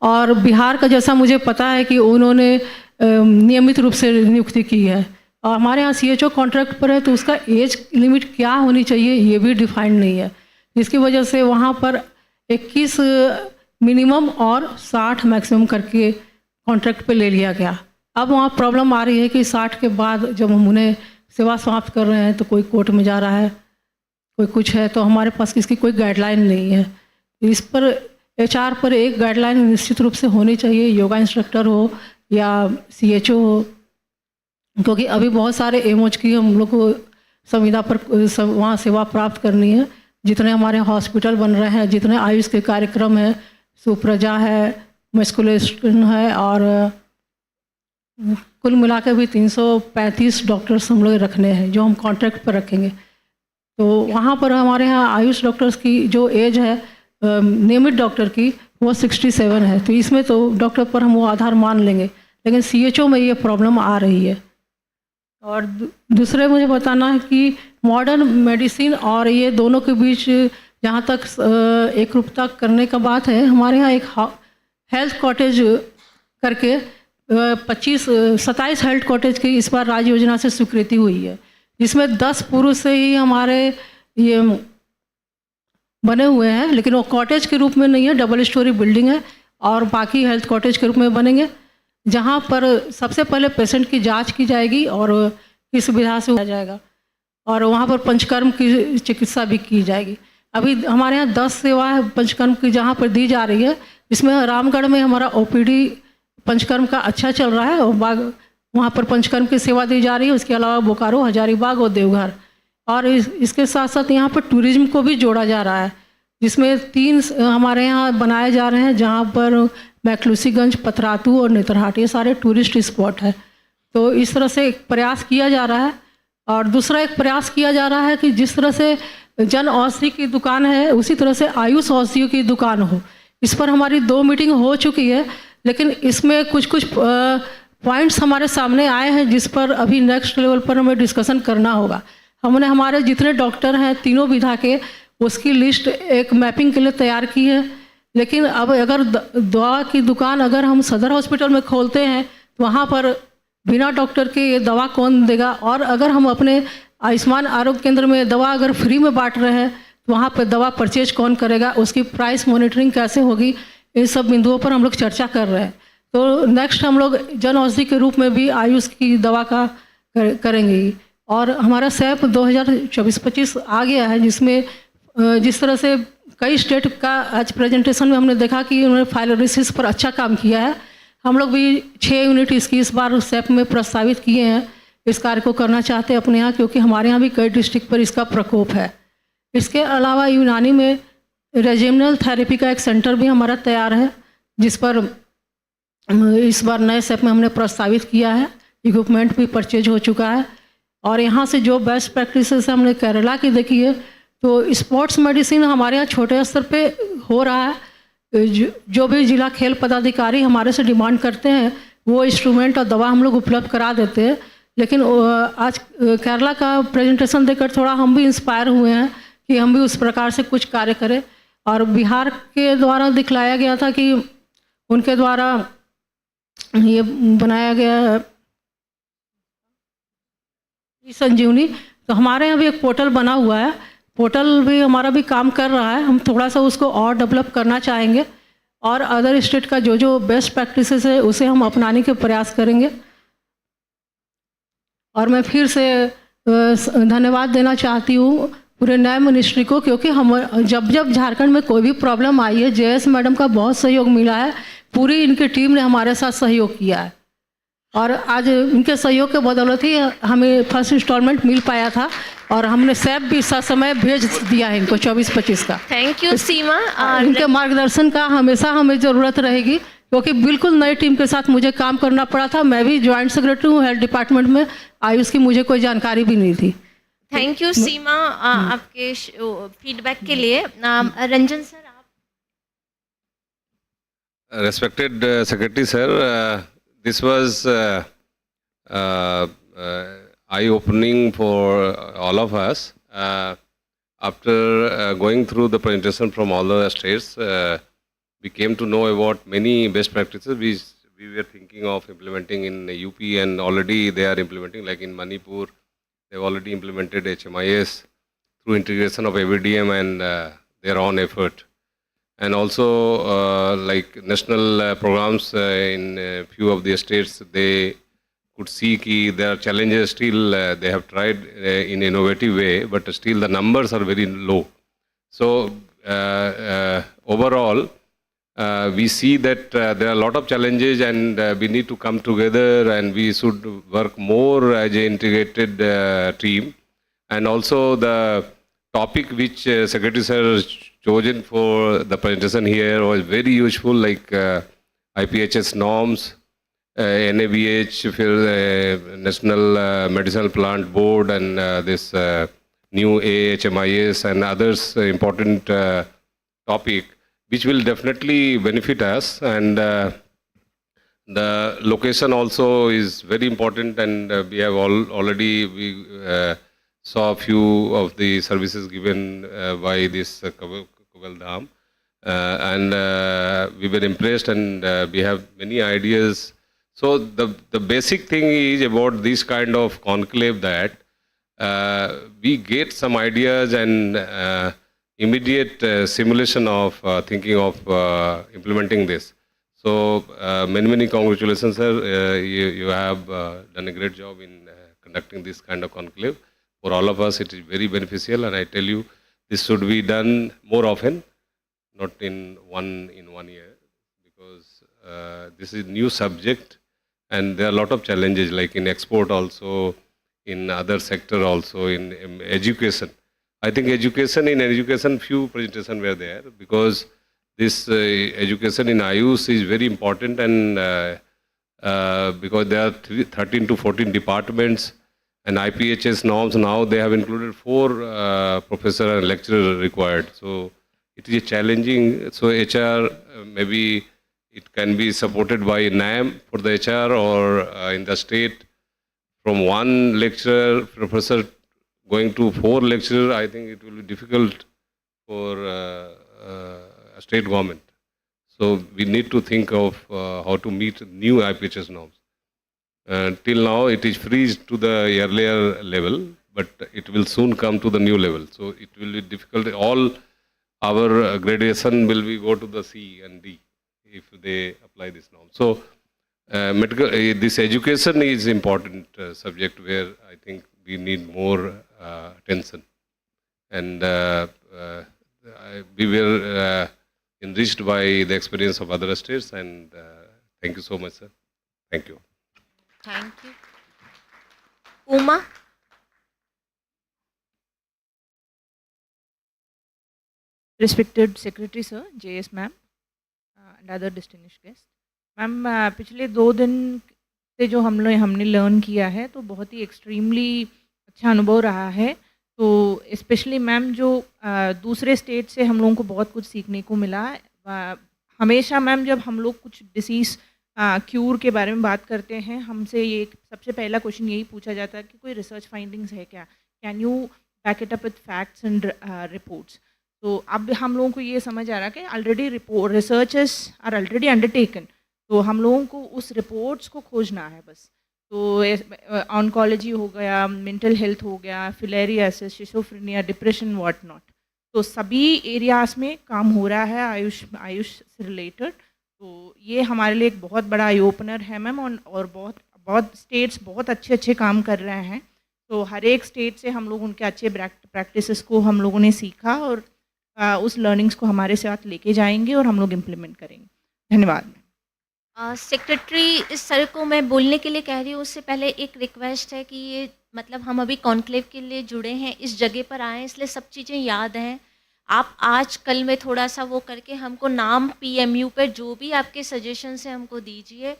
और बिहार का जैसा मुझे पता है कि उन्होंने नियमित रूप से नियुक्ति की है और हमारे यहाँ सीएचओ कॉन्ट्रैक्ट पर है तो उसका एज लिमिट क्या होनी चाहिए ये भी डिफाइंड नहीं है, जिसकी वजह से वहाँ पर 21 मिनिमम और 60 मैक्सिमम करके कॉन्ट्रैक्ट पे ले लिया गया। अब वहाँ प्रॉब्लम आ रही है कि 60 के बाद जब हम उन्हें सेवा समाप्त कर रहे हैं तो कोई कोर्ट में जा रहा है, कोई कुछ है, तो हमारे पास इसकी कोई गाइडलाइन नहीं है। इस पर HR पर एक गाइडलाइन निश्चित रूप से होनी चाहिए, योगा इंस्ट्रक्टर हो या CHO हो, क्योंकि अभी बहुत सारे एमओज की हम लोग को संविदा पर वहाँ सेवा प्राप्त करनी है। जितने हमारे हॉस्पिटल बन रहे हैं, जितने आयुष के कार्यक्रम हैं, सुप्रजा है, मस्कुलेशन है, और कुल मिला के भी 335 डॉक्टर्स हम लोग रखने हैं जो हम कॉन्ट्रैक्ट पर रखेंगे। तो वहाँ पर हमारे यहाँ आयुष डॉक्टर्स की जो एज है नियमित डॉक्टर की वो 67 है, तो इसमें तो डॉक्टर पर हम वो आधार मान लेंगे, लेकिन CHO में ये प्रॉब्लम आ रही है। और दूसरे मुझे बताना है कि मॉडर्न मेडिसिन और ये दोनों के बीच जहाँ तक एक रूपता करने का बात है, हमारे यहाँ एक हेल्थ कॉटेज करके 27 हेल्थ कॉटेज की इस बार राज्य योजना से स्वीकृति हुई है, जिसमें 10 पुरुष से ही हमारे ये बने हुए हैं, लेकिन वो कॉटेज के रूप में नहीं है, डबल स्टोरी बिल्डिंग है, और बाकी हेल्थ कॉटेज के रूप में बनेंगे, जहाँ पर सबसे पहले पेशेंट की जांच की जाएगी और किस सुविधा से हो जाएगा, और वहाँ पर पंचकर्म की चिकित्सा भी की जाएगी। अभी हमारे यहाँ 10 सेवा है पंचकर्म की जहाँ पर दी जा रही है, जिसमें रामगढ़ में हमारा OPD पंचकर्म का अच्छा चल रहा है और वहाँ पर पंचकर्म की सेवा दी जा रही है। उसके अलावा बोकारो, हजारीबाग और देवघर, और इसके साथ साथ यहाँ पर टूरिज्म को भी जोड़ा जा रहा है, जिसमें 3 हमारे यहाँ बनाए जा रहे हैं, जहाँ पर मैकलूसीगंज, पतरातू और नेतरहाट ये सारे टूरिस्ट स्पॉट है। तो इस तरह से एक प्रयास किया जा रहा है। और दूसरा एक प्रयास किया जा रहा है कि जिस तरह से जन औषधि की दुकान है, उसी तरह से आयुष औषधियों की दुकान हो। इस पर हमारी 2 मीटिंग हो चुकी है, लेकिन इसमें कुछ पॉइंट्स हमारे सामने आए हैं जिस पर अभी नेक्स्ट लेवल पर हमें डिस्कशन करना होगा। हमने हमारे जितने डॉक्टर हैं तीनों विधा के, उसकी लिस्ट एक मैपिंग के लिए तैयार की है, लेकिन अब अगर दवा की दुकान अगर हम सदर हॉस्पिटल में खोलते हैं तो वहाँ पर बिना डॉक्टर के ये दवा कौन देगा, और अगर हम अपने आयुष्मान आरोग्य केंद्र में दवा अगर फ्री में बांट रहे हैं तो वहाँ पर दवा परचेज कौन करेगा, उसकी प्राइस मॉनिटरिंग कैसे होगी, इन सब बिंदुओं पर हम लोग चर्चा कर रहे हैं। तो नेक्स्ट हम लोग जन औषधि के रूप में भी आयुष की दवा का करेंगे। और हमारा सैप 2024-25 आ गया है, जिसमें जिस तरह से कई स्टेट का आज प्रेजेंटेशन में हमने देखा कि उन्होंने फाइलोरिसिस पर अच्छा काम किया है। हम लोग भी 6 यूनिट इसकी इस बार सैप में प्रस्तावित किए हैं। इस कार्य को करना चाहते हैं अपने यहाँ, क्योंकि हमारे यहाँ भी कई डिस्ट्रिक्ट पर इसका प्रकोप है। इसके अलावा यूनानी में रेजिमिनल थेरेपी का एक सेंटर भी हमारा तैयार है, जिस पर इस बार नए सैप में हमने प्रस्तावित किया है। इक्विपमेंट भी परचेज हो चुका है। और यहाँ से जो बेस्ट प्रैक्टिसेस हमने केरला की देखी है, तो स्पोर्ट्स मेडिसिन हमारे यहाँ छोटे स्तर पे हो रहा है। जो भी जिला खेल पदाधिकारी हमारे से डिमांड करते हैं वो इंस्ट्रूमेंट और दवा हम लोग उपलब्ध करा देते हैं। लेकिन आज केरला का प्रेजेंटेशन देखकर थोड़ा हम भी इंस्पायर हुए हैं कि हम भी उस प्रकार से कुछ कार्य करें। और बिहार के द्वारा दिखलाया गया था कि उनके द्वारा ये बनाया गया है संजीवनी, तो हमारे यहाँ भी एक पोर्टल बना हुआ है। पोर्टल भी हमारा भी काम कर रहा है। हम थोड़ा सा उसको और डेवलप करना चाहेंगे और अदर स्टेट का जो बेस्ट प्रैक्टिसेस है उसे हम अपनाने के प्रयास करेंगे। और मैं फिर से धन्यवाद देना चाहती हूँ पूरे नए मिनिस्ट्री को, क्योंकि हम जब झारखंड में कोई भी प्रॉब्लम आई है, JS मैडम का बहुत सहयोग मिला है। पूरी इनकी टीम ने हमारे साथ सहयोग किया है और आज इनके सहयोग के बदौलत ही हमें फर्स्ट इंस्टॉलमेंट मिल पाया था और हमने सैप भी समय भेज दिया है इनको 24-25 का। थैंक यू सीमा। इनके मार्गदर्शन का हमेशा हमें ज़रूरत रहेगी, क्योंकि बिल्कुल नई टीम के साथ मुझे काम करना पड़ा था। मैं भी जॉइंट सेक्रेटरी हूँ हेल्थ डिपार्टमेंट में, आयुष की मुझे कोई जानकारी भी नहीं थी। थैंक यू सीमा आपके फीडबैक के लिए। रंजन सर, आप। Respected Secretary Sir, this was eye-opening for all of us. After going through the presentation from all the states, we came to know about many best practices we were thinking of implementing in UP, and already they are implementing, like in Manipur, they've already implemented HMIS through integration of AVDM and their own effort. and also like national programs in few of the states, they could see ki there are challenges still. They have tried in innovative way, but still the numbers are very low. So overall, we see that there are a lot of challenges, and we need to come together, and we should work more as an integrated team. And also the topic which Secretary Sir has chosen for the presentation here was very useful, like IPHS norms, NABH, National Medicinal Plant Board, and this new AHMIS and others important topic, which will definitely benefit us. And the location also is very important, and we have already saw a few of the services given by this Kaivalyadhama, and we were impressed, and we have many ideas. So the basic thing is about this kind of conclave that we get some ideas and immediate simulation of thinking of implementing this. So many congratulations, sir. You have done a great job in conducting this kind of conclave. For all of us, it is very beneficial, and I tell you, this should be done more often, not in one year, because this is new subject, and there are a lot of challenges, like in export also, in other sector also, in education. I think education, few presentations were there, because this education in Ayush is very important, and because there are 13 to 14 departments, and IPHS norms now they have included 4 professor and lecturer required. So it is challenging. So HR, maybe it can be supported by NAM for the HR, or in the state, from 1 lecturer, professor going to 4 lecturers. I think it will be difficult for a state government. So we need to think of how to meet new IPHS norms. Till now, it is freeze to the earlier level, but it will soon come to the new level. So it will be difficult. All our gradation will be go to the C and D if they apply this norm. So medical, this education is important subject where I think we need more attention. And we were enriched by the experience of other states, and thank you so much, sir. Thank you. Thank you. Uma? Respected Secretary Sir, JS Ma'am, and other distinguished guests. Ma'am पिछले 2 दिन से जो हमने learn किया है, तो बहुत ही extremely अच्छा अनुभव रहा है. तो स्पेशली मैम जो दूसरे स्टेट से हम लोगों को बहुत कुछ सीखने को मिला. हमेशा मैम जब हम लोग कुछ डिसीज़ क्यूर के बारे में बात करते हैं, हमसे ये सबसे पहला क्वेश्चन यही पूछा जाता है कि कोई रिसर्च फाइंडिंग्स है क्या, can you back it up with facts and reports. तो अब हम लोगों को ये समझ आ रहा है कि already researches are already undertaken, तो हम लोगों को उस रिपोर्ट्स को खोजना है बस. तो ऑन्कोलॉजी हो गया, मेंटल हेल्थ हो गया, filariasis, schizophrenia, depression, what not, तो सभी एरियाज़ में काम हो रहा है आयुष से रिलेटेड. तो ये हमारे लिए एक बहुत बड़ा आई ओपनर है मैम, और बहुत स्टेट्स बहुत अच्छे काम कर रहे हैं. तो हर एक स्टेट से हम लोग उनके अच्छे प्रैक्टिसेस को हम लोगों ने सीखा, और उस लर्निंग्स को हमारे साथ लेके जाएंगे और हम लोग इम्प्लीमेंट करेंगे. धन्यवाद. सेक्रेटरी सर को मैं बोलने के लिए कह रही हूँ, उससे पहले एक रिक्वेस्ट है कि ये मतलब हम अभी कॉन्क्लेव के लिए जुड़े हैं, इस जगह पर आए हैं, इसलिए सब चीज़ें याद हैं. आप आज कल में थोड़ा सा वो करके हमको नाम PMU पर जो भी आपके सजेशंस हैं हमको दीजिए.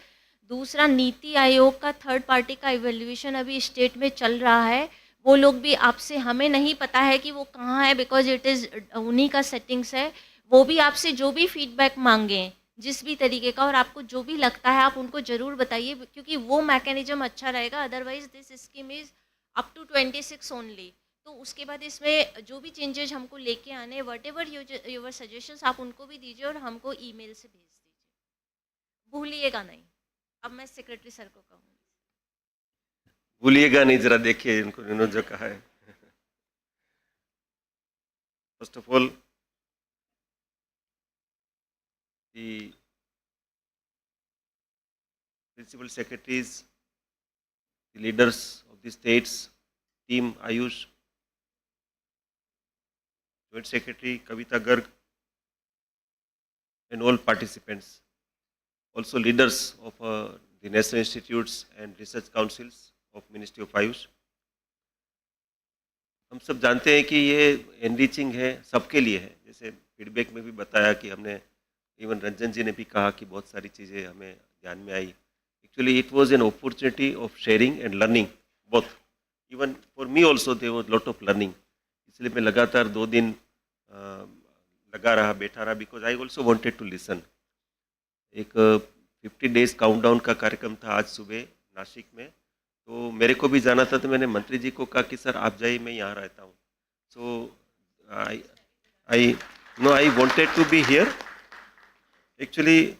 दूसरा, नीति आयोग का 3rd पार्टी का इवेल्युएशन अभी स्टेट में चल रहा है. वो लोग भी आपसे, हमें नहीं पता है कि वो कहाँ है, बिकॉज इट इज़ उन्हीं का सेटिंग्स है. वो भी आपसे जो भी फीडबैक मांगें जिस भी तरीके का, और आपको जो भी लगता है आप उनको ज़रूर बताइए, क्योंकि वो मैकेनिज्म अच्छा रहेगा. Otherwise this scheme is up to 26 only. तो उसके बाद इसमें जो भी चेंजेस हमको लेके आने, वट एवर योर सजेशंस आप उनको भी दीजिए और हमको ईमेल से भेज दीजिए, भूलिएगा नहीं. अब मैं सेक्रेटरी सर को कहूँगी. भूलिएगा नहीं, जरा देखिए इन्होंने जो कहा है. First of all the principal secretaries, the leaders of the states, team Ayush, Joint Secretary Kavita Garg, and all participants. Also leaders of the National Institutes and Research Councils of Ministry of Ayush. हम सब जानते हैं कि ये enriching है, सबके लिए है. जैसे फीडबैक में भी बताया कि हमने, इवन रंजन जी ने भी कहा कि बहुत सारी चीज़ें हमें ध्यान में आई. Actually, it was an opportunity of sharing and learning both. Even for me also there was lot of learning. इसलिए मैं लगातार 2 दिन लगा रहा, बैठा रहा, because I also wanted to listen. एक 50 days काउंटडाउन का कार्यक्रम था आज सुबह नासिक में, तो मेरे को भी जाना था, तो मैंने मंत्री जी को कहा कि सर आप जाइए, मैं यहाँ रहता हूँ. So I wanted to be here. Actually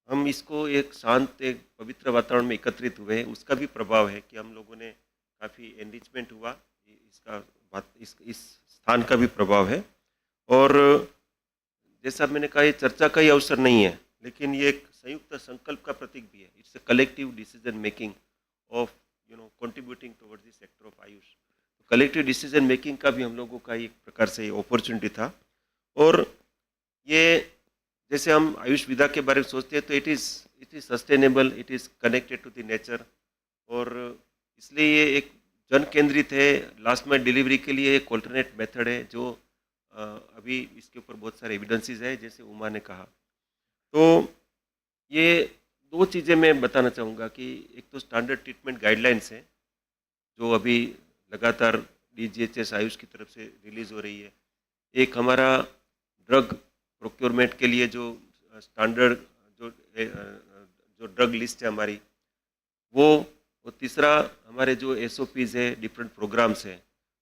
हम इसको एक शांत, एक पवित्र वातावरण में एकत्रित हुए हैं, उसका भी प्रभाव है कि हम लोगों ने काफ़ी एनरिचमेंट हुआ, इसका इस स्थान का भी प्रभाव है. और जैसा मैंने कहा, ये चर्चा का ही अवसर नहीं है, लेकिन ये एक संयुक्त संकल्प का प्रतीक भी है. It's a collective decision making of contributing towards the sector of Ayush. Collective decision making का भी हम लोगों का एक प्रकार से अपॉर्चुनिटी था. और ये जैसे हम आयुष विधा के बारे में सोचते हैं तो it is sustainable, it is connected to the nature, और इसलिए ये एक जन केंद्रित है. लास्ट माइल डिलीवरी के लिए एक ऑल्टरनेट मेथड है, जो अभी इसके ऊपर बहुत सारे एविडेंसेस है, जैसे उमा ने कहा. तो ये 2 चीज़ें मैं बताना चाहूँगा कि एक तो स्टैंडर्ड ट्रीटमेंट गाइडलाइंस है, जो अभी लगातार DGHS आयुष की तरफ से रिलीज़ हो रही है. एक हमारा ड्रग प्रोक्योरमेंट के लिए जो स्टैंडर्ड जो ड्रग लिस्ट है हमारी, वो, और तीसरा हमारे जो SOPs है, डिफरेंट प्रोग्राम्स हैं,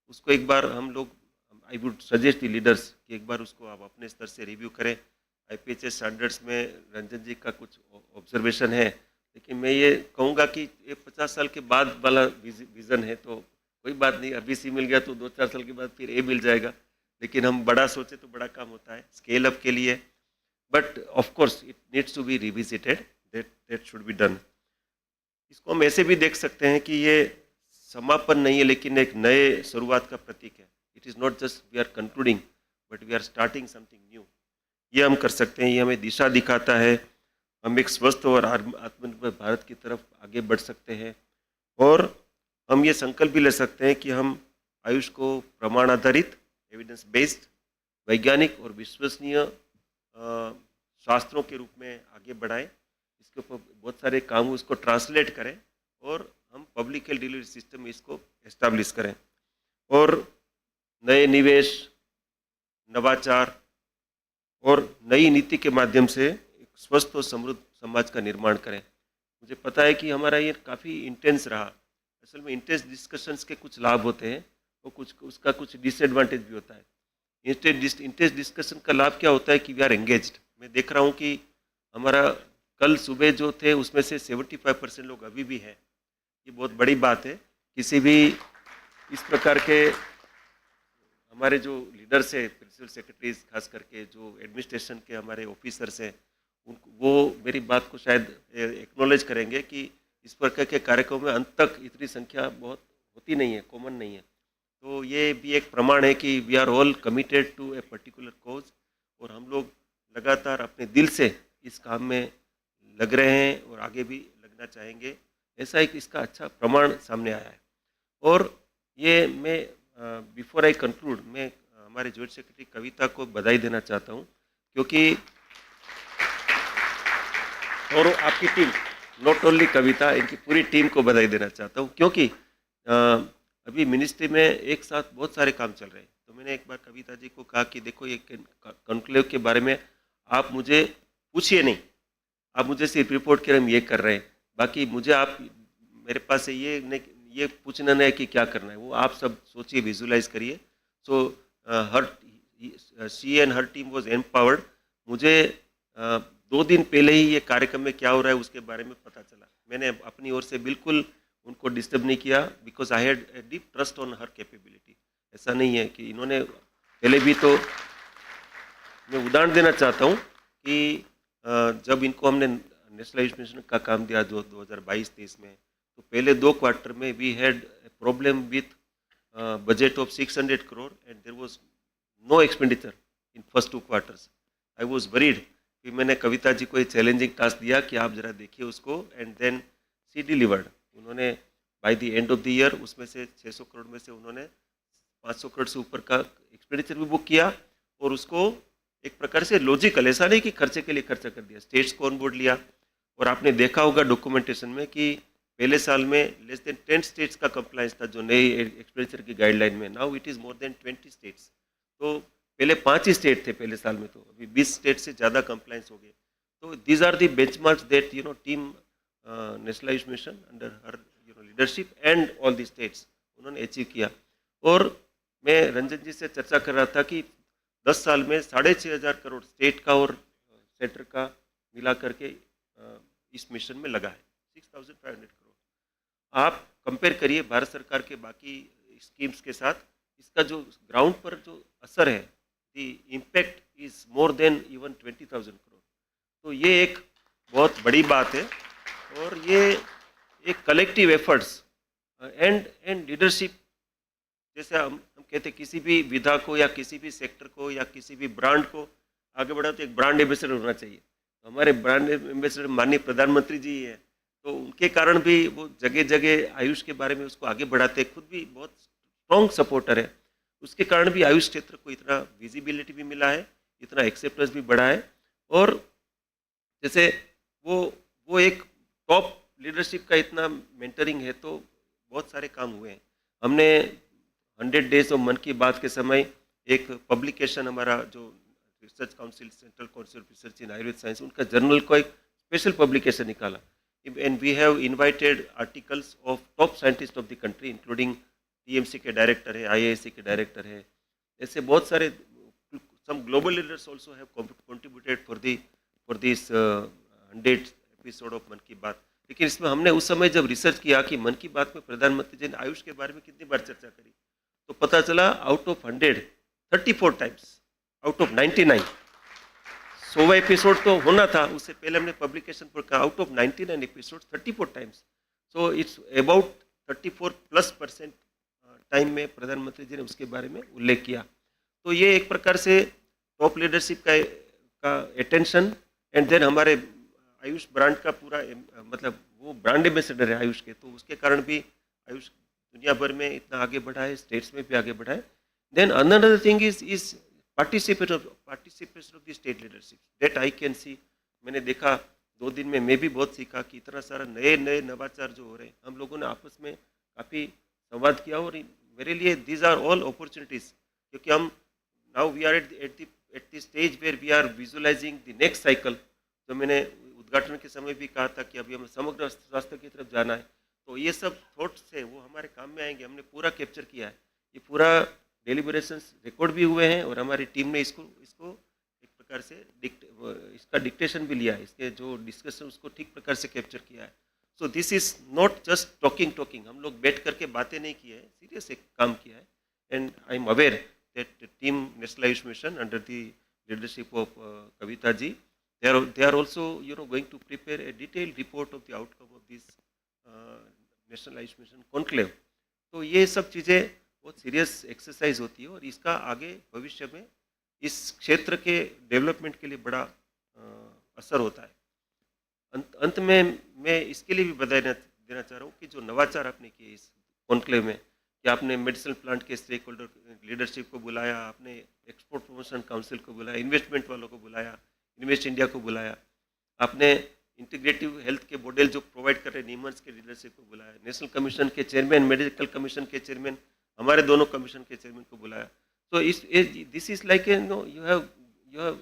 उसको एक बार हम लोग, I would suggest the leaders कि एक बार उसको आप अपने स्तर से रिव्यू करें. IPHS स्टैंडर्ड्स में रंजन जी का कुछ ऑब्जर्वेशन है, लेकिन मैं ये कहूँगा कि ये 50 साल के बाद वाला विज़न है, तो कोई बात नहीं, अभी सी मिल गया तो 2-4 साल के बाद फिर ए मिल जाएगा. लेकिन हम बड़ा सोचे तो बड़ा काम होता है, स्केल अप के लिए. But of course it needs to be revisited, that should be done. इसको हम ऐसे भी देख सकते हैं कि ये समापन नहीं है, लेकिन एक नए शुरुआत का प्रतीक है. It is not just we are concluding, but we are starting something new. ये हम कर सकते हैं, ये हमें दिशा दिखाता है. हम एक स्वस्थ और आत्मनिर्भर भारत की तरफ आगे बढ़ सकते हैं. और हम ये संकल्प भी ले सकते हैं कि हम आयुष को प्रमाण आधारित, एविडेंस बेस्ड, वैज्ञानिक और विश्वसनीय शास्त्रों के रूप में आगे बढ़ाएं. इसके ऊपर बहुत सारे काम, उसको ट्रांसलेट करें, और हम पब्लिक हेल्थ डिलीवरी सिस्टम में इसको एस्टैब्लिश करें. और नए निवेश, नवाचार और नई नीति के माध्यम से एक स्वस्थ और समृद्ध समाज का निर्माण करें. मुझे पता है कि हमारा ये काफ़ी इंटेंस रहा. असल में इंटेंस डिस्कशंस के कुछ लाभ होते हैं, और कुछ उसका कुछ डिसएडवांटेज भी होता है. इंटेंस डिस्कशन का लाभ क्या होता है कि वी आर एंगेज्ड. मैं देख रहा हूँ कि हमारा कल सुबह जो थे उसमें से 75% लोग अभी भी हैं. ये बहुत बड़ी बात है. किसी भी इस प्रकार के हमारे जो लीडर्स हैं, प्रिंसिपल सेक्रेटरीज, खास करके जो एडमिनिस्ट्रेशन के हमारे ऑफिसर्स हैं, वो मेरी बात को शायद एक्नॉलेज करेंगे कि इस प्रकार के कार्यक्रमों में अंत तक इतनी संख्या बहुत होती नहीं है, कॉमन नहीं है. तो ये भी एक प्रमाण है कि we are all committed to a particular cause, और हम लोग लगातार अपने दिल से इस काम में लग रहे हैं और आगे भी लगना चाहेंगे. ऐसा एक इसका अच्छा प्रमाण सामने आया है. और ये मैं बिफोर आई कंक्लूड, मैं हमारे जॉइंट सेक्रेटरी कविता को बधाई देना चाहता हूँ, क्योंकि, और आपकी टीम, नॉट ओनली कविता, इनकी पूरी टीम को बधाई देना चाहता हूँ, क्योंकि अभी मिनिस्ट्री में एक साथ बहुत सारे काम चल रहे हैं. तो मैंने एक बार कविता जी को कहा कि देखो, ये कॉन्क्लेव के बारे में आप मुझे पूछिए नहीं, आप मुझे सिर्फ रिपोर्ट करें, हम ये कर रहे हैं. बाकी मुझे आप, मेरे पास से ये पूछना नहीं है कि क्या करना है, वो आप सब सोचिए, विजुलाइज करिए. So she and her team was empowered. मुझे 2 दिन पहले ही ये कार्यक्रम में क्या हो रहा है उसके बारे में पता चला. मैंने अपनी ओर से बिल्कुल उनको डिस्टर्ब नहीं किया, because I had a deep trust on her capability. ऐसा नहीं है कि इन्होंने पहले भी, तो मैं उदाहरण देना चाहता हूँ कि जब इनको हमने नेशनल आयुष मिशन का काम दिया जो 2022-23 में, तो पहले 2 क्वार्टर में we had problem with budget of 600 crore and there was no expenditure in first 2 quarters. I was worried कि मैंने कविता जी को एक चैलेंजिंग टास्क दिया कि आप जरा देखिए उसको, एंड देन सी डिलीवर्ड. उन्होंने by the end of the year उसमें से 600 करोड़ में से उन्होंने 500 करोड़ से ऊपर का एक्सपेंडिचर भी बुक किया, और उसको एक प्रकार से लॉजिकल, ऐसा नहीं कि खर्चे के लिए खर्चा कर दिया, स्टेट्स को ऑन बोर्ड लिया. और आपने देखा होगा डॉक्यूमेंटेशन में कि पहले साल में लेस देन 10 स्टेट्स का कंप्लायंस था जो नई एक्सपेंडिचर की गाइडलाइन में. Now it is more than 20 states. तो पहले 5 ही स्टेट थे पहले साल में, तो अभी 20 स्टेट से ज़्यादा कंप्लायंस हो गए. तो these are the benchmarks that team national Ayush mission under her leadership and all the states उन्होंने अचीव किया. और मैं रंजन जी से चर्चा कर रहा था कि 10 साल में 6,500 करोड़ स्टेट का और सेंटर का मिला करके इस मिशन में लगा है, 6,500 करोड़. आप कंपेयर करिए भारत सरकार के बाकी स्कीम्स के साथ, इसका जो ग्राउंड पर जो असर है, the impact is more than even 20,000 crore. तो ये एक बहुत बड़ी बात है, और ये एक कलेक्टिव एफर्ट्स एंड लीडरशिप. जैसे हम कहते किसी भी विधा को या किसी भी सेक्टर को या किसी भी ब्रांड को आगे बढ़ा तो एक ब्रांड एम्बेसडर होना चाहिए. हमारे ब्रांड एम्बेसडर माननीय प्रधानमंत्री जी हैं, तो उनके कारण भी वो जगह जगह आयुष के बारे में उसको आगे बढ़ाते हैं, खुद भी बहुत स्ट्रॉन्ग सपोर्टर है. उसके कारण भी आयुष क्षेत्र को इतना विजिबिलिटी भी मिला है, इतना एक्सेप्टेंस भी बढ़ा है. और जैसे वो एक टॉप लीडरशिप का इतना मेंटरिंग है, तो बहुत सारे काम हुए हैं. हमने 100 डेज ऑफ मन की बात के समय एक पब्लिकेशन, हमारा जो research council, central council of research in Ayurveda science, उनका जर्नल को एक स्पेशल पब्लिकेशन निकाला. And we have invited articles of top scientist of the country, including TMC के डायरेक्टर है, आईआईएससी के डायरेक्टर है. ऐसे बहुत सारे some global leaders also have contributed for this 100 episode of Mann Ki बात. लेकिन इसमें हमने उस समय जब रिसर्च किया कि मन की बात में प्रधानमंत्री जी ने आयुष के बारे में कितनी बार चर्चा करी, तो पता चला out of 100 34 times out of 99. 100 episode तो होना था, उससे पहले हमने पब्लिकेशन पर कहा out of 99 episode 34 times. So it's about 34+% time में प्रधानमंत्री जी ने उसके बारे में उल्लेख किया. तो ये एक प्रकार से टॉप लीडरशिप का अटेंशन. एंड देन हमारे आयुष ब्रांड का पूरा मतलब वो ब्रांड एम्बेसडर है आयुष के, तो उसके कारण भी आयुष दुनिया भर में इतना आगे बढ़ा है, स्टेट्स में भी आगे बढ़ा है. Then another thing is participation of the state leadership that I can see. मैंने देखा 2 दिन में मैं भी बहुत सीखा कि इतना सारा नए नवाचार जो हो रहे हैं, हम लोगों ने आपस में काफ़ी संवाद किया. और मेरे लिए दीज आर ऑल अपॉर्चुनिटीज़, क्योंकि हम now we are at the stage where we are visualizing the next cycle. जो मैंने उद्घाटन के समय भी कहा था कि अभी हमें समग्र स्वास्थ्य की तरफ जाना है, तो ये सब थॉट्स है वो हमारे काम में आएंगे. हमने पूरा कैप्चर किया है, ये पूरा डेलिब्रेशंस रिकॉर्ड भी हुए हैं, और हमारी टीम ने इसको एक प्रकार से इसका डिक्टेशन भी लिया है, इसके जो डिस्कशन उसको ठीक प्रकार से कैप्चर किया है. So this is not just talking. हम लोग बैठ करके बातें नहीं की है, सीरियस एक काम किया है. And I am aware that team national Ayush mission under the leadership of Kavita ji, they are also going to prepare a detailed report of the outcome of this National AYUSH Mission Conclave. तो ये सब चीज़ें बहुत serious exercise होती है, और इसका आगे भविष्य में इस क्षेत्र के डेवलपमेंट के लिए बड़ा असर होता है. अंत में मैं इसके लिए भी बधाई देना चाह रहा हूँ कि जो नवाचार आपने किए इस कॉन्क्लेव में, कि आपने मेडिसिनल प्लांट के स्टेक होल्डर लीडरशिप को बुलाया, आपने एक्सपोर्ट प्रमोशन काउंसिल को बुलाया, इन्वेस्टमेंट वालों को बुलाया, इन्वेस्ट इंडिया को बुलाया, आपने इंटीग्रेटिव हेल्थ के मॉडल जो प्रोवाइड कर रहे निमंस के लीडरशिप को बुलाया, नेशनल कमीशन के चेयरमैन, मेडिकल कमीशन के चेयरमैन, हमारे दोनों कमीशन के चेयरमैन को बुलाया. तो this is like you have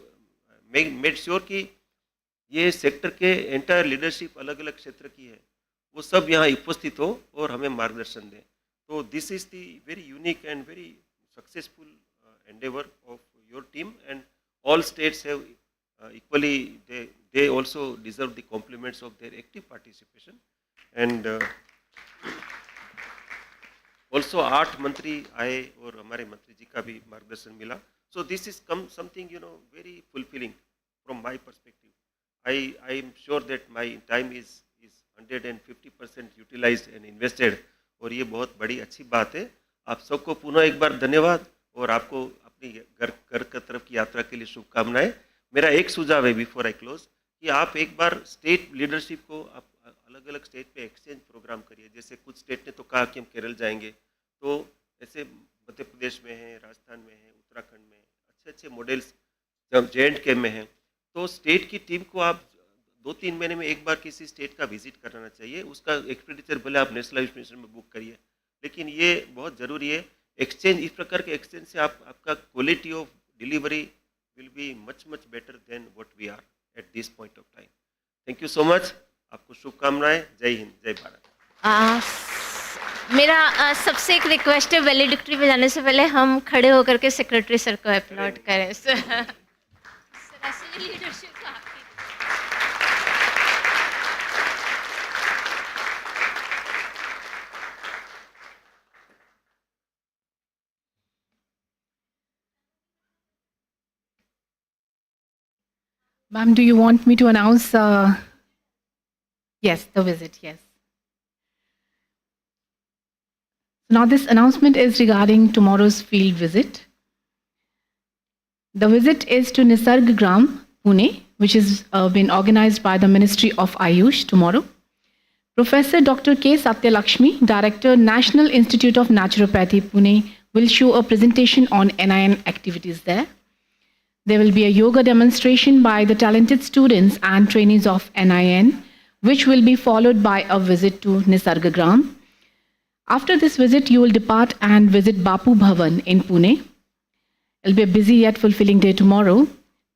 made sure कि ये सेक्टर के एंटायर लीडरशिप अलग अलग क्षेत्र की है, वो सब यहाँ उपस्थित हो और हमें मार्गदर्शन दें. तो this is the very unique and very successful Endeavour of your team, and all states have equally they also deserve the compliments of their active participation. And also 8 मंत्री आए और हमारे मंत्री जी का भी मार्गदर्शन मिला. So this is something very fulfilling from my perspective. I am sure that my time is 150% utilized and invested, और ये बहुत बड़ी अच्छी बात है. आप सबको पुनः एक बार धन्यवाद और आपको अपनी घर की तरफ की यात्रा के लिए शुभकामनाएं. मेरा एक सुझाव है बिफोर आई क्लोज कि आप एक बार स्टेट लीडरशिप को आप अलग अलग स्टेट पे एक्सचेंज प्रोग्राम करिए. जैसे कुछ स्टेट ने तो कहा कि हम केरल जाएंगे, तो ऐसे मध्य प्रदेश में है, राजस्थान में है, उत्तराखंड में अच्छे अच्छे मॉडल्स J&K में हैं. तो स्टेट की टीम को आप 2-3 महीने में एक बार किसी स्टेट का विजिट कराना चाहिए. उसका एक्सपेंडिचर भले आप नेशनल आयुष मिशन में बुक करिए, लेकिन ये बहुत ज़रूरी है. एक्सचेंज, इस प्रकार के एक्सचेंज से आपका quality of delivery will be much better than what we are at this point of time. Thank you so much. आपको शुभकामनाएं. जय हिंद, जय भारत. मेरा सबसे एक रिक्वेस्ट है, वैलिडिक्टरी पे जाने से पहले हम खड़े होकर के सेक्रेटरी सर को अपलॉड करें. सर असली लीडरशिप तो आपकी. Ma'am, do you want me to announce? Yes, the visit, yes. Now this announcement is regarding tomorrow's field visit. The visit is to Nisarg Gram, Pune, which is been organized by the Ministry of Ayush tomorrow. Professor Dr. K. Satyalakshmi, Director, National Institute of Naturopathy, Pune, will show a presentation on NIN activities there. There will be a yoga demonstration by the talented students and trainees of NIN, which will be followed by a visit to Nisarg Gram. After this visit, you will depart and visit Bapu Bhavan in Pune. It'll be a busy yet fulfilling day tomorrow.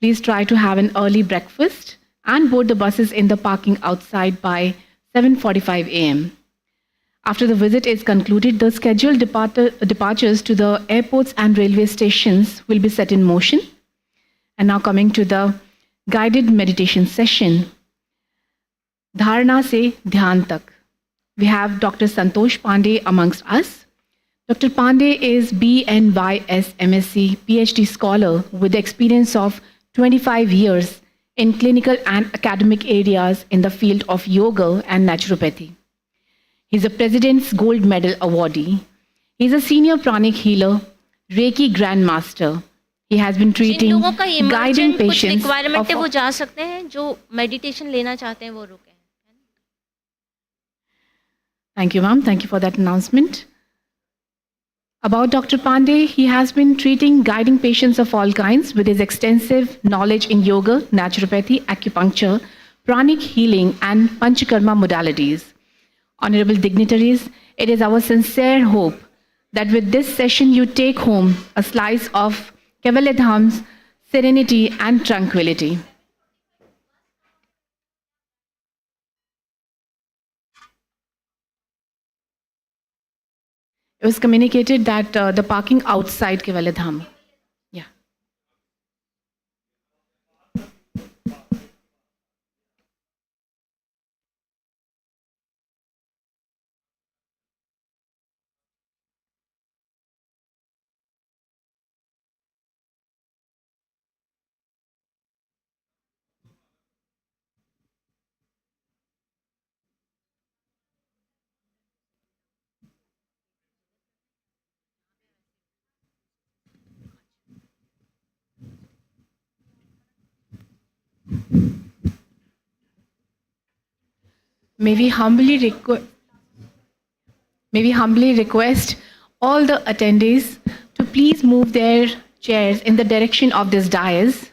Please try to have an early breakfast and board the buses in the parking outside by 7:45 a.m. After the visit is concluded, the scheduled departures to the airports and railway stations will be set in motion. And now coming to the guided meditation session. Dharana se Dhyan tak. We have Dr. Santosh Pandey amongst us. Dr. Pandey is BNYS MSc PhD scholar with experience of 25 years in clinical and academic areas in the field of yoga and naturopathy. He's a President's Gold Medal awardee. He's a senior pranic healer, Reiki Grandmaster. He has been treating, जिन लोगों का guiding emergent कुछ patients requirement है of वो जा सकते हैं, जो meditation लेना चाहते हैं वो रुकें. Thank you, ma'am. Thank you for that announcement. About Dr. Pandey, he has been treating, guiding patients of all kinds with his extensive knowledge in yoga, naturopathy, acupuncture, pranic healing, and panchakarma modalities. Honorable dignitaries, it is our sincere hope that with this session you take home a slice of Kaivalyadhama's serenity and tranquility. It was communicated that the parking outside Kaivalyadhama. Yeah. May we humbly request all the attendees to please move their chairs in the direction of this dais.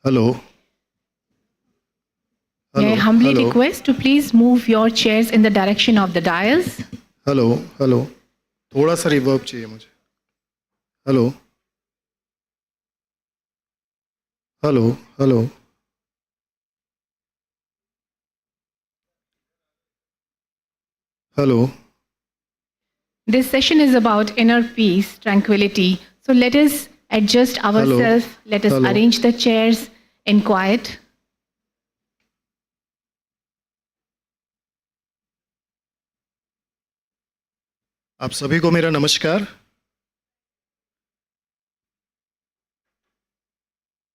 Hello. May I humbly request to please move your chairs in the direction of the dais. Hello hello, थोड़ा सा reverb चाहिए मुझे. Hello hello hello hello This session is about inner peace, tranquility. So let us adjust ourselves. Let us Hello. arrange the chairs in quiet. आप सभी को मेरा नमस्कार।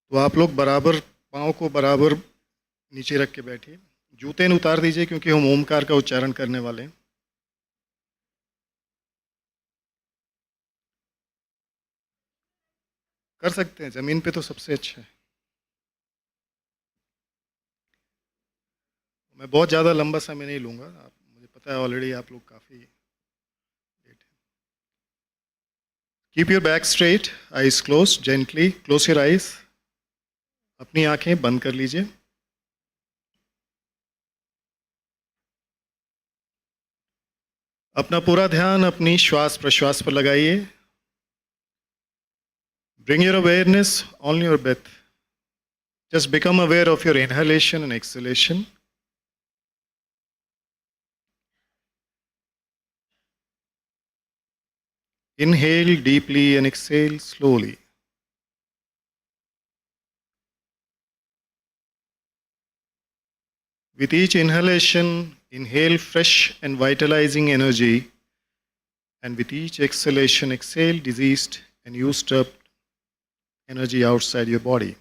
तो आप लोग बराबर पाँव को बराबर नीचे रख के बैठिए। जूते न उतार दीजिए क्योंकि हम ओमकार का उच्चारण करने वाले हैं। कर सकते हैं, जमीन पे तो सबसे अच्छा है। मैं बहुत ज़्यादा लंबा समय नहीं लूँगा, मुझे पता है ऑलरेडी आप लोग काफ़ी लेट हैं। Keep your back straight, eyes close, gently close your eyes. अपनी आंखें बंद कर लीजिए। अपना पूरा ध्यान अपनी श्वास प्रश्वास पर लगाइए। Bring your awareness on your breath. Just become aware of your inhalation and exhalation. Inhale deeply and exhale slowly. With each inhalation, inhale fresh and vitalizing energy, and with each exhalation, exhale diseased and used up energy outside your body.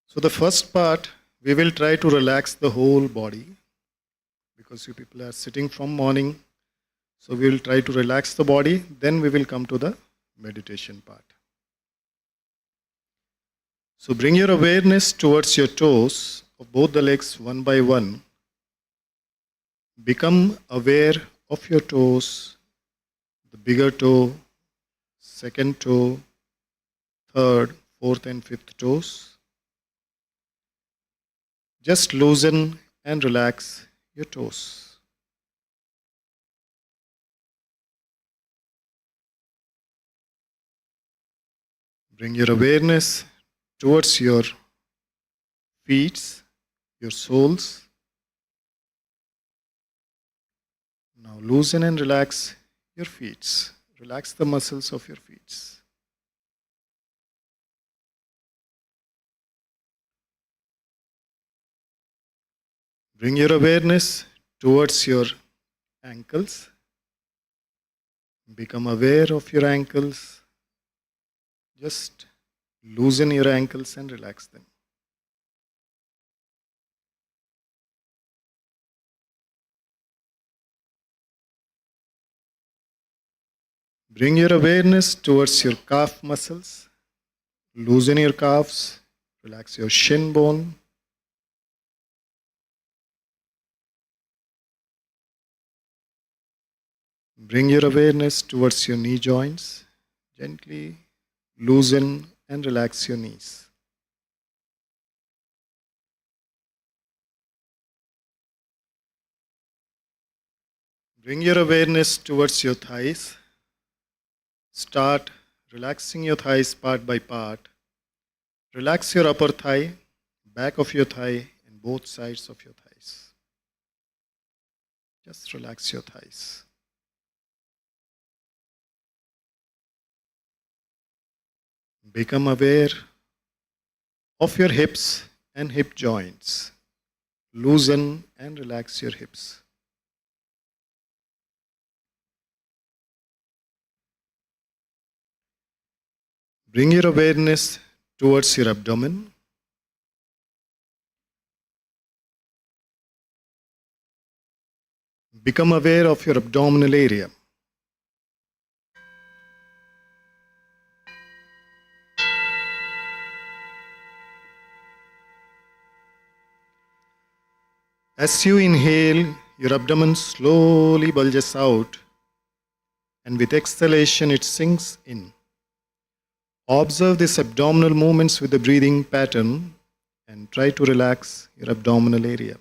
So the first part, we will try to relax the whole body because you people are sitting from morning. So we will try to relax the body, then we will come to the meditation part. So bring your awareness towards your toes of both the legs one by one. Become aware of your toes, the bigger toe, second toe, third, fourth and fifth toes. Just loosen and relax your toes. Bring your awareness towards your feet, your soles. Now loosen and relax your feet. Relax the muscles of your feet. Bring your awareness towards your ankles. Become aware of your ankles. Just loosen your ankles and relax them. Bring your awareness towards your calf muscles. Loosen your calves. Relax your shin bone. Bring your awareness towards your knee joints. Gently loosen and relax your knees. Bring your awareness towards your thighs. Start relaxing your thighs part by part. Relax your upper thigh, back of your thigh, and both sides of your thighs. Just relax your thighs. Become aware of your hips and hip joints. Loosen and relax your hips. Bring your awareness towards your abdomen. Become aware of your abdominal area. As you inhale, your abdomen slowly bulges out, and with exhalation, it sinks in. Observe these abdominal movements with the breathing pattern and try to relax your abdominal area.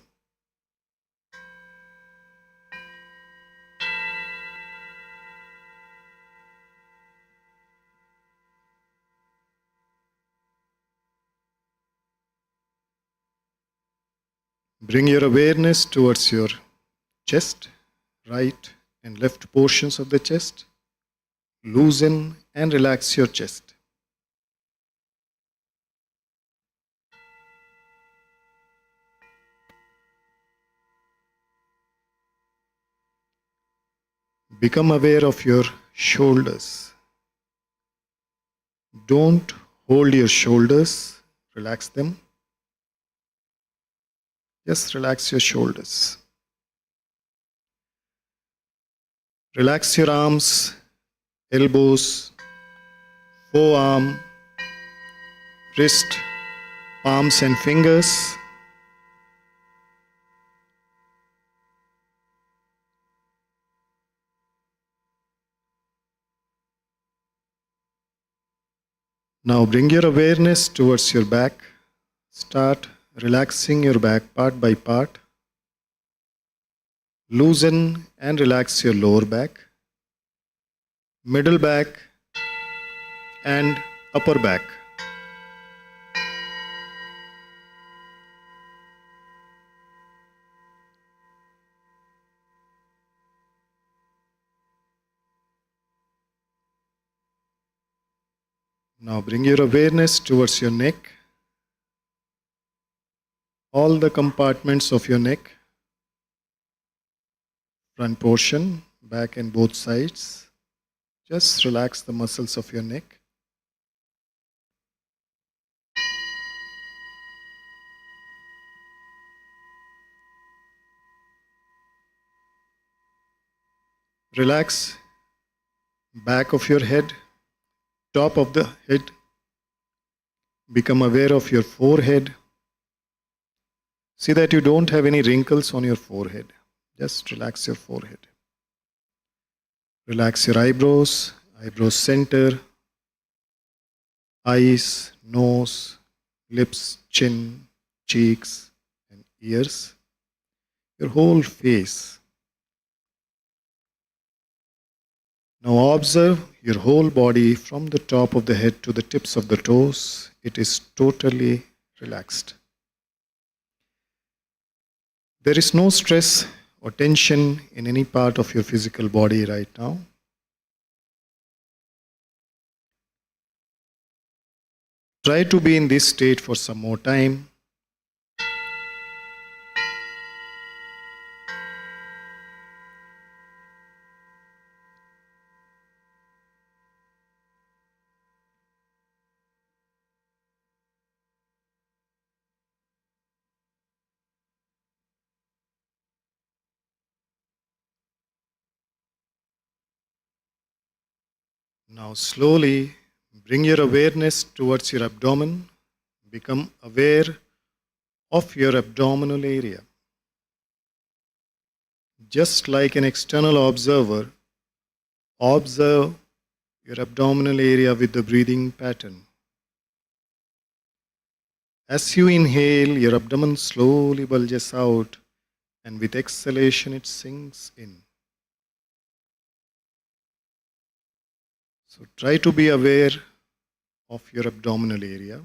Bring your awareness towards your chest, right and left portions of the chest. Loosen and relax your chest. Become aware of your shoulders. Don't hold your shoulders, relax them. Just relax your shoulders. Relax your arms, elbows, forearm, wrist, palms and fingers. Now bring your awareness towards your back. Start relaxing your back part by part. Loosen and relax your lower back, middle back and upper back. Now bring your awareness towards your neck, all the compartments of your neck, front portion, back and both sides. Just relax the muscles of your neck. Relax back of your head, top of the head. Become aware of your forehead. See that you don't have any wrinkles on your forehead. Just relax your forehead. Relax your eyebrows, eyebrow center, eyes, nose, lips, chin, cheeks, and ears. Your whole face. Now observe your whole body from the top of the head to the tips of the toes. It is totally relaxed. There is no stress or tension in any part of your physical body right now. Try to be in this state for some more time. Now slowly bring your awareness towards your abdomen. Become aware of your abdominal area. Just like an external observer, observe your abdominal area with the breathing pattern. As you inhale, your abdomen slowly bulges out, and with exhalation it sinks in. So try to be aware of your abdominal area.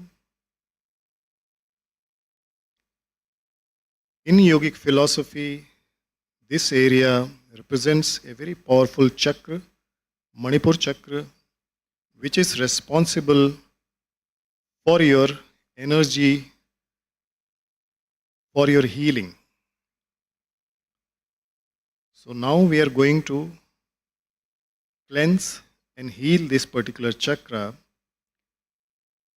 In yogic philosophy, this area represents a very powerful chakra, Manipur chakra, which is responsible for your energy, for your healing. So now we are going to cleanse and heal this particular chakra.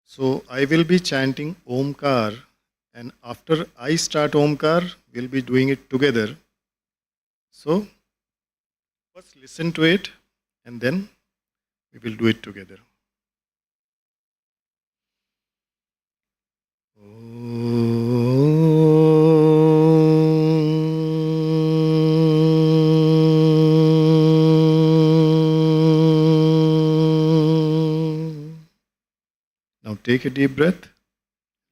So I will be chanting Omkar, and after I start Omkar, we'll be doing it together. So first listen to it and then we will do it together. Now take a deep breath.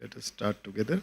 Let us start together.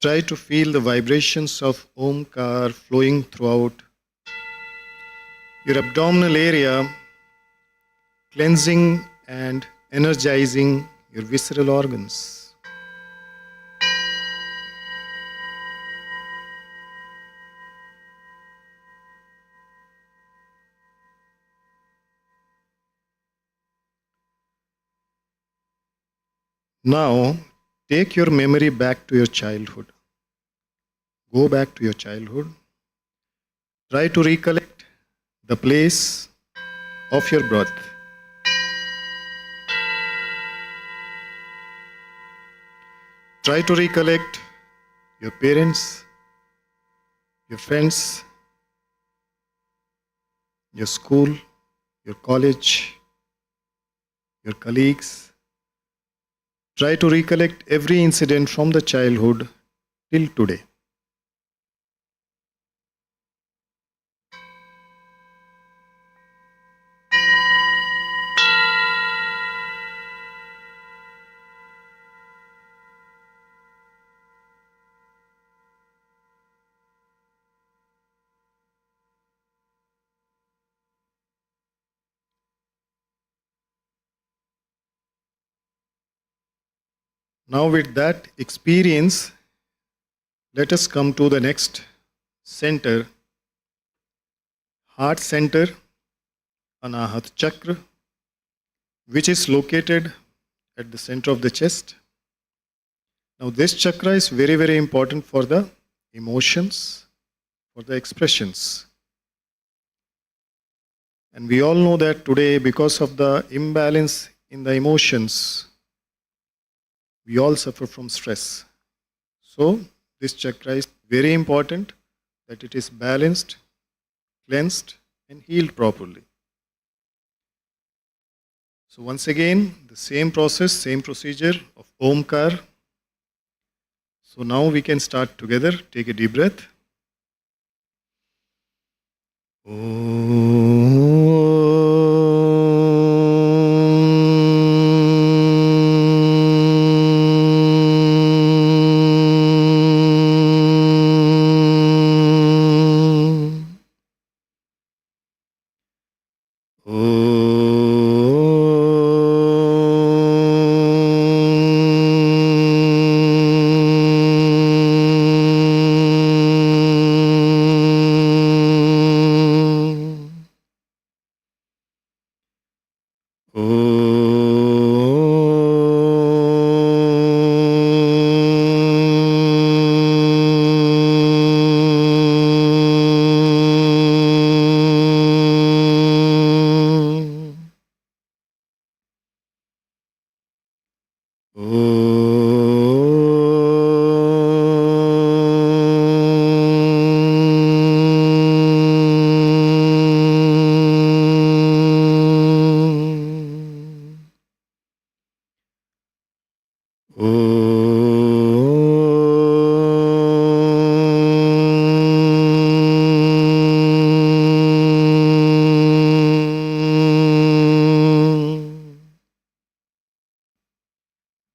Try to feel the vibrations of Omkar flowing throughout your abdominal area, cleansing and energizing your visceral organs. Now, take your memory back to your childhood. Go back to your childhood. Try to recollect the place of your birth. Try to recollect your parents, your friends, your school, your college, your colleagues. Try to recollect every incident from the childhood till today. Now with that experience, let us come to the next center, heart center, Anahat Chakra, which is located at the center of the chest. Now this chakra is very, very important for the emotions, for the expressions. And we all know that today, because of the imbalance in the emotions, we all suffer from stress. So this chakra is very important that it is balanced, cleansed and healed properly. So once again, the same process, same procedure of Omkar. So now we can start together. Take a deep breath.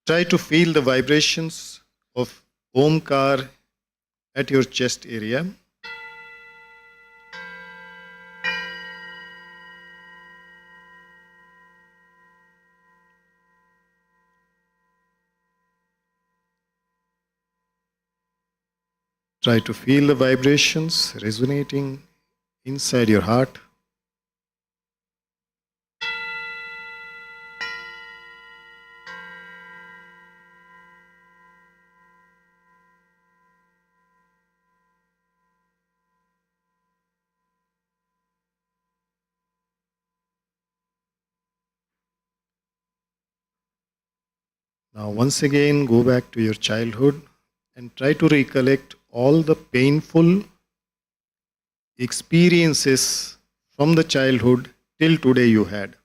Try to feel the vibrations of Omkar at your chest area. Try to feel the vibrations resonating inside your heart. Now once again go back to your childhood and try to recollect all the painful experiences from the childhood till today you had.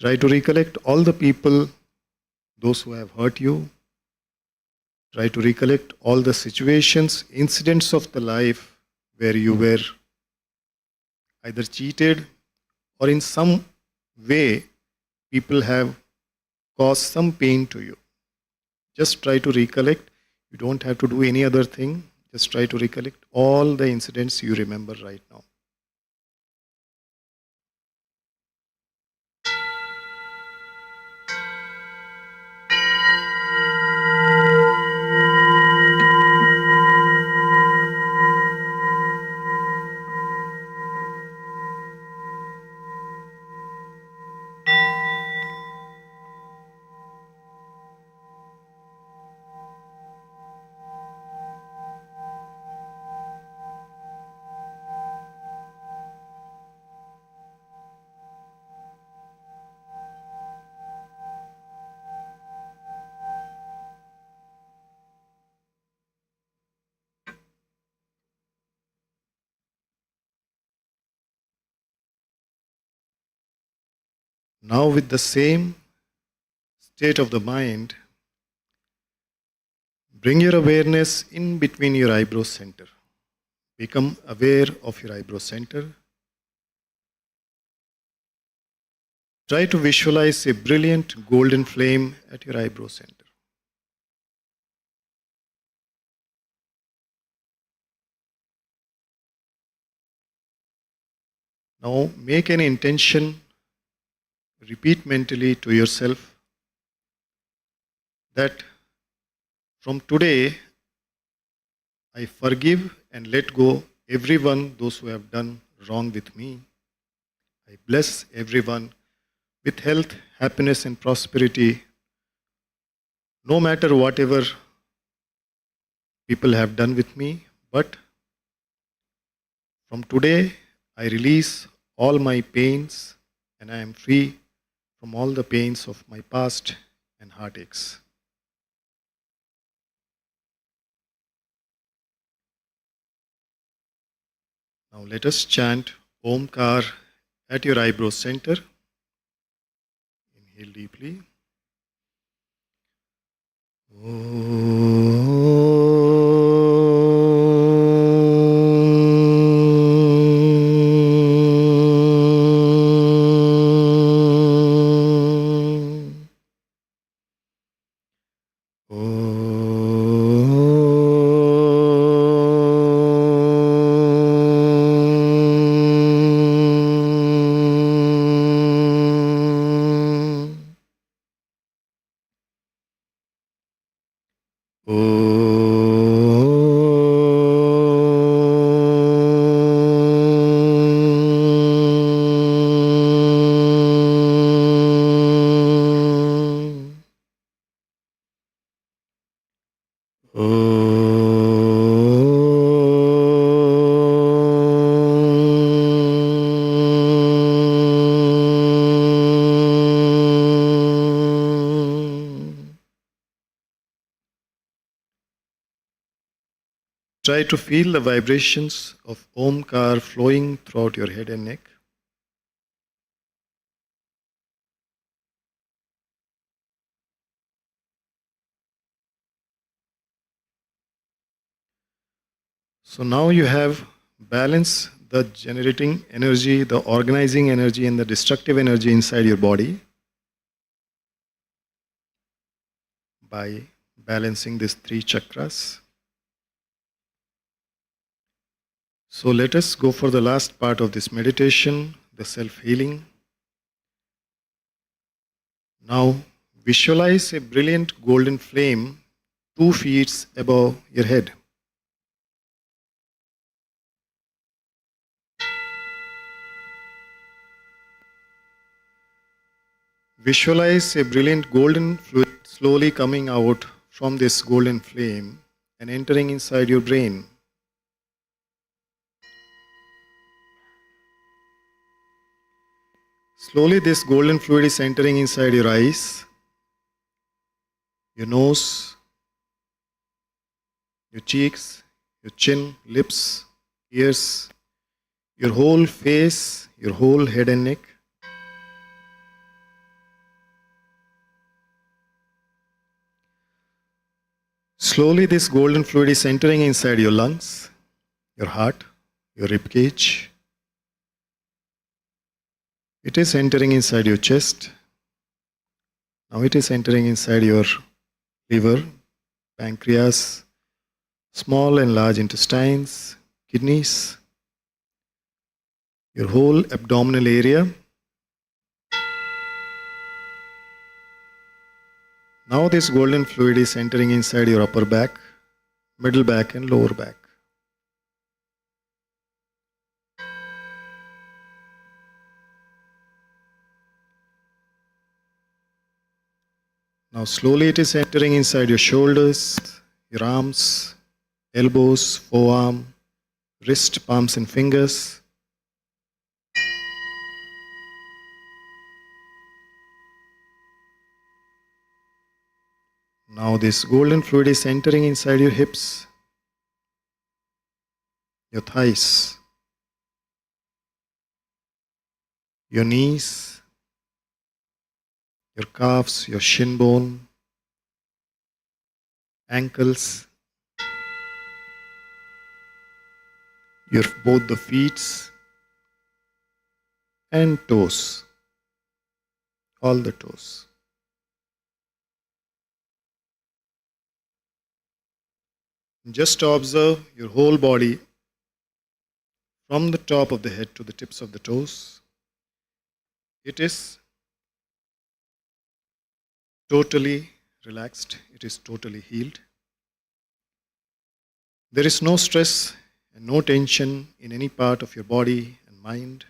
Try to recollect all the people, those who have hurt you. Try to recollect all the situations, incidents of the life where you were either cheated or in some way people have caused some pain to you. Just try to recollect You don't have to do any other thing. Just try to recollect all the incidents you remember right now. Now with the same state of the mind, bring your awareness in between your eyebrow center. Become aware of your eyebrow center. Try to visualize a brilliant golden flame at your eyebrow center. Now make an intention, repeat mentally to yourself that from today I forgive and let go everyone, those who have done wrong with me. I bless everyone with health, happiness and prosperity, no matter whatever people have done with me. But from today I release all my pains and I am free from all the pains of my past and heartaches. Now let us chant Omkar at your eyebrow center. Inhale deeply. Try to feel the vibrations of Omkar flowing throughout your head and neck. So now you have balanced the generating energy, the organizing energy and the destructive energy inside your body by balancing these three chakras. So let us go for the last part of this meditation, the self-healing. Now visualize a brilliant golden flame 2 feet above your head. Visualize a brilliant golden fluid slowly coming out from this golden flame and entering inside your brain. Slowly this golden fluid is entering inside your eyes, your nose, your cheeks, your chin, lips, ears, your whole face, your whole head and neck. Slowly this golden fluid is entering inside your lungs, your heart, your rib cage. It is entering inside your chest. Now it is entering inside your liver, pancreas, small and large intestines, kidneys, your whole abdominal area. Now this golden fluid is entering inside your upper back, middle back and lower back. Now slowly it is entering inside your shoulders, your arms, elbows, forearm, wrist, palms and fingers. Now this golden fluid is entering inside your hips, your thighs, your knees, your calves, your shin bone, ankles, your both the feet and toes, all the toes. Just observe your whole body from the top of the head to the tips of the toes. It is totally relaxed. It is totally healed. There is no stress and no tension in any part of your body and mind.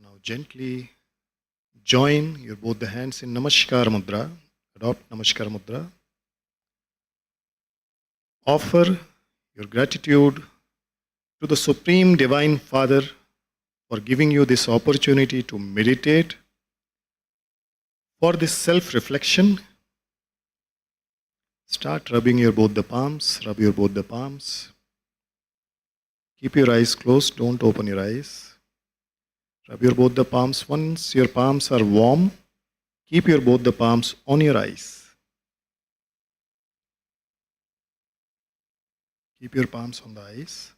Now gently join your both the hands in Namaskar Mudra. Adopt Namaskar Mudra. Offer your gratitude to the Supreme Divine Father for giving you this opportunity to meditate, for this self-reflection. Start rubbing your both the palms. Rub your both the palms. Keep your eyes closed. Don't open your eyes. Rub your both the palms. Once your palms are warm, keep your both the palms on your eyes. Keep your palms on the eyes.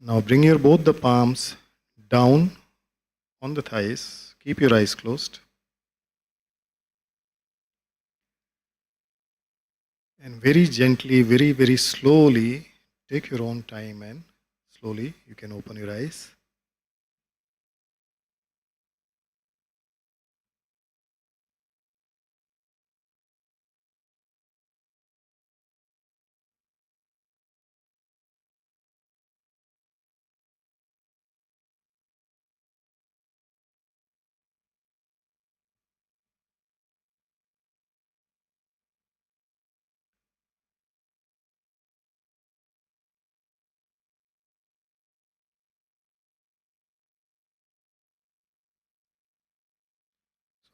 Now bring your both the palms down on the thighs. Keep your eyes closed. And very gently, very, very slowly, take your own time and slowly you can open your eyes.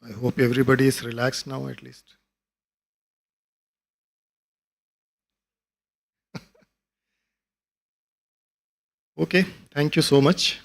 I hope everybody is relaxed now at least. Okay, thank you so much.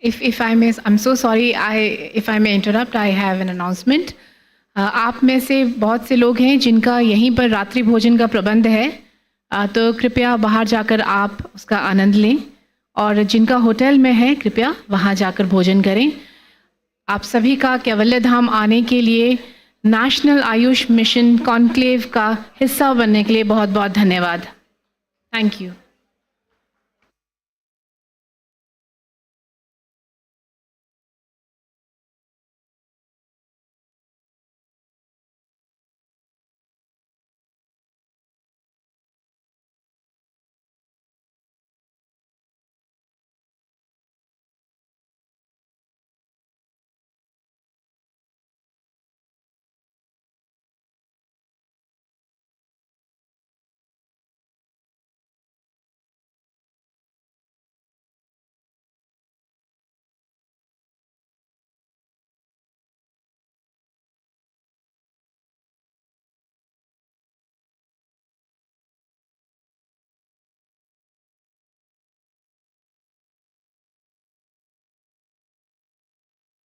If I may, I'm so sorry, if I may interrupt, I have an announcement. आप में से बहुत से लोग हैं जिनका यहीं पर रात्रि भोजन का प्रबंध है, तो कृपया बाहर जाकर आप उसका आनंद लें, और जिनका होटल में है कृपया वहाँ जाकर भोजन करें। आप सभी का कैवल्य धाम आने के लिए, नेशनल आयुष मिशन कॉन्क्लेव का हिस्सा बनने के लिए बहुत बहुत धन्यवाद। Thank you.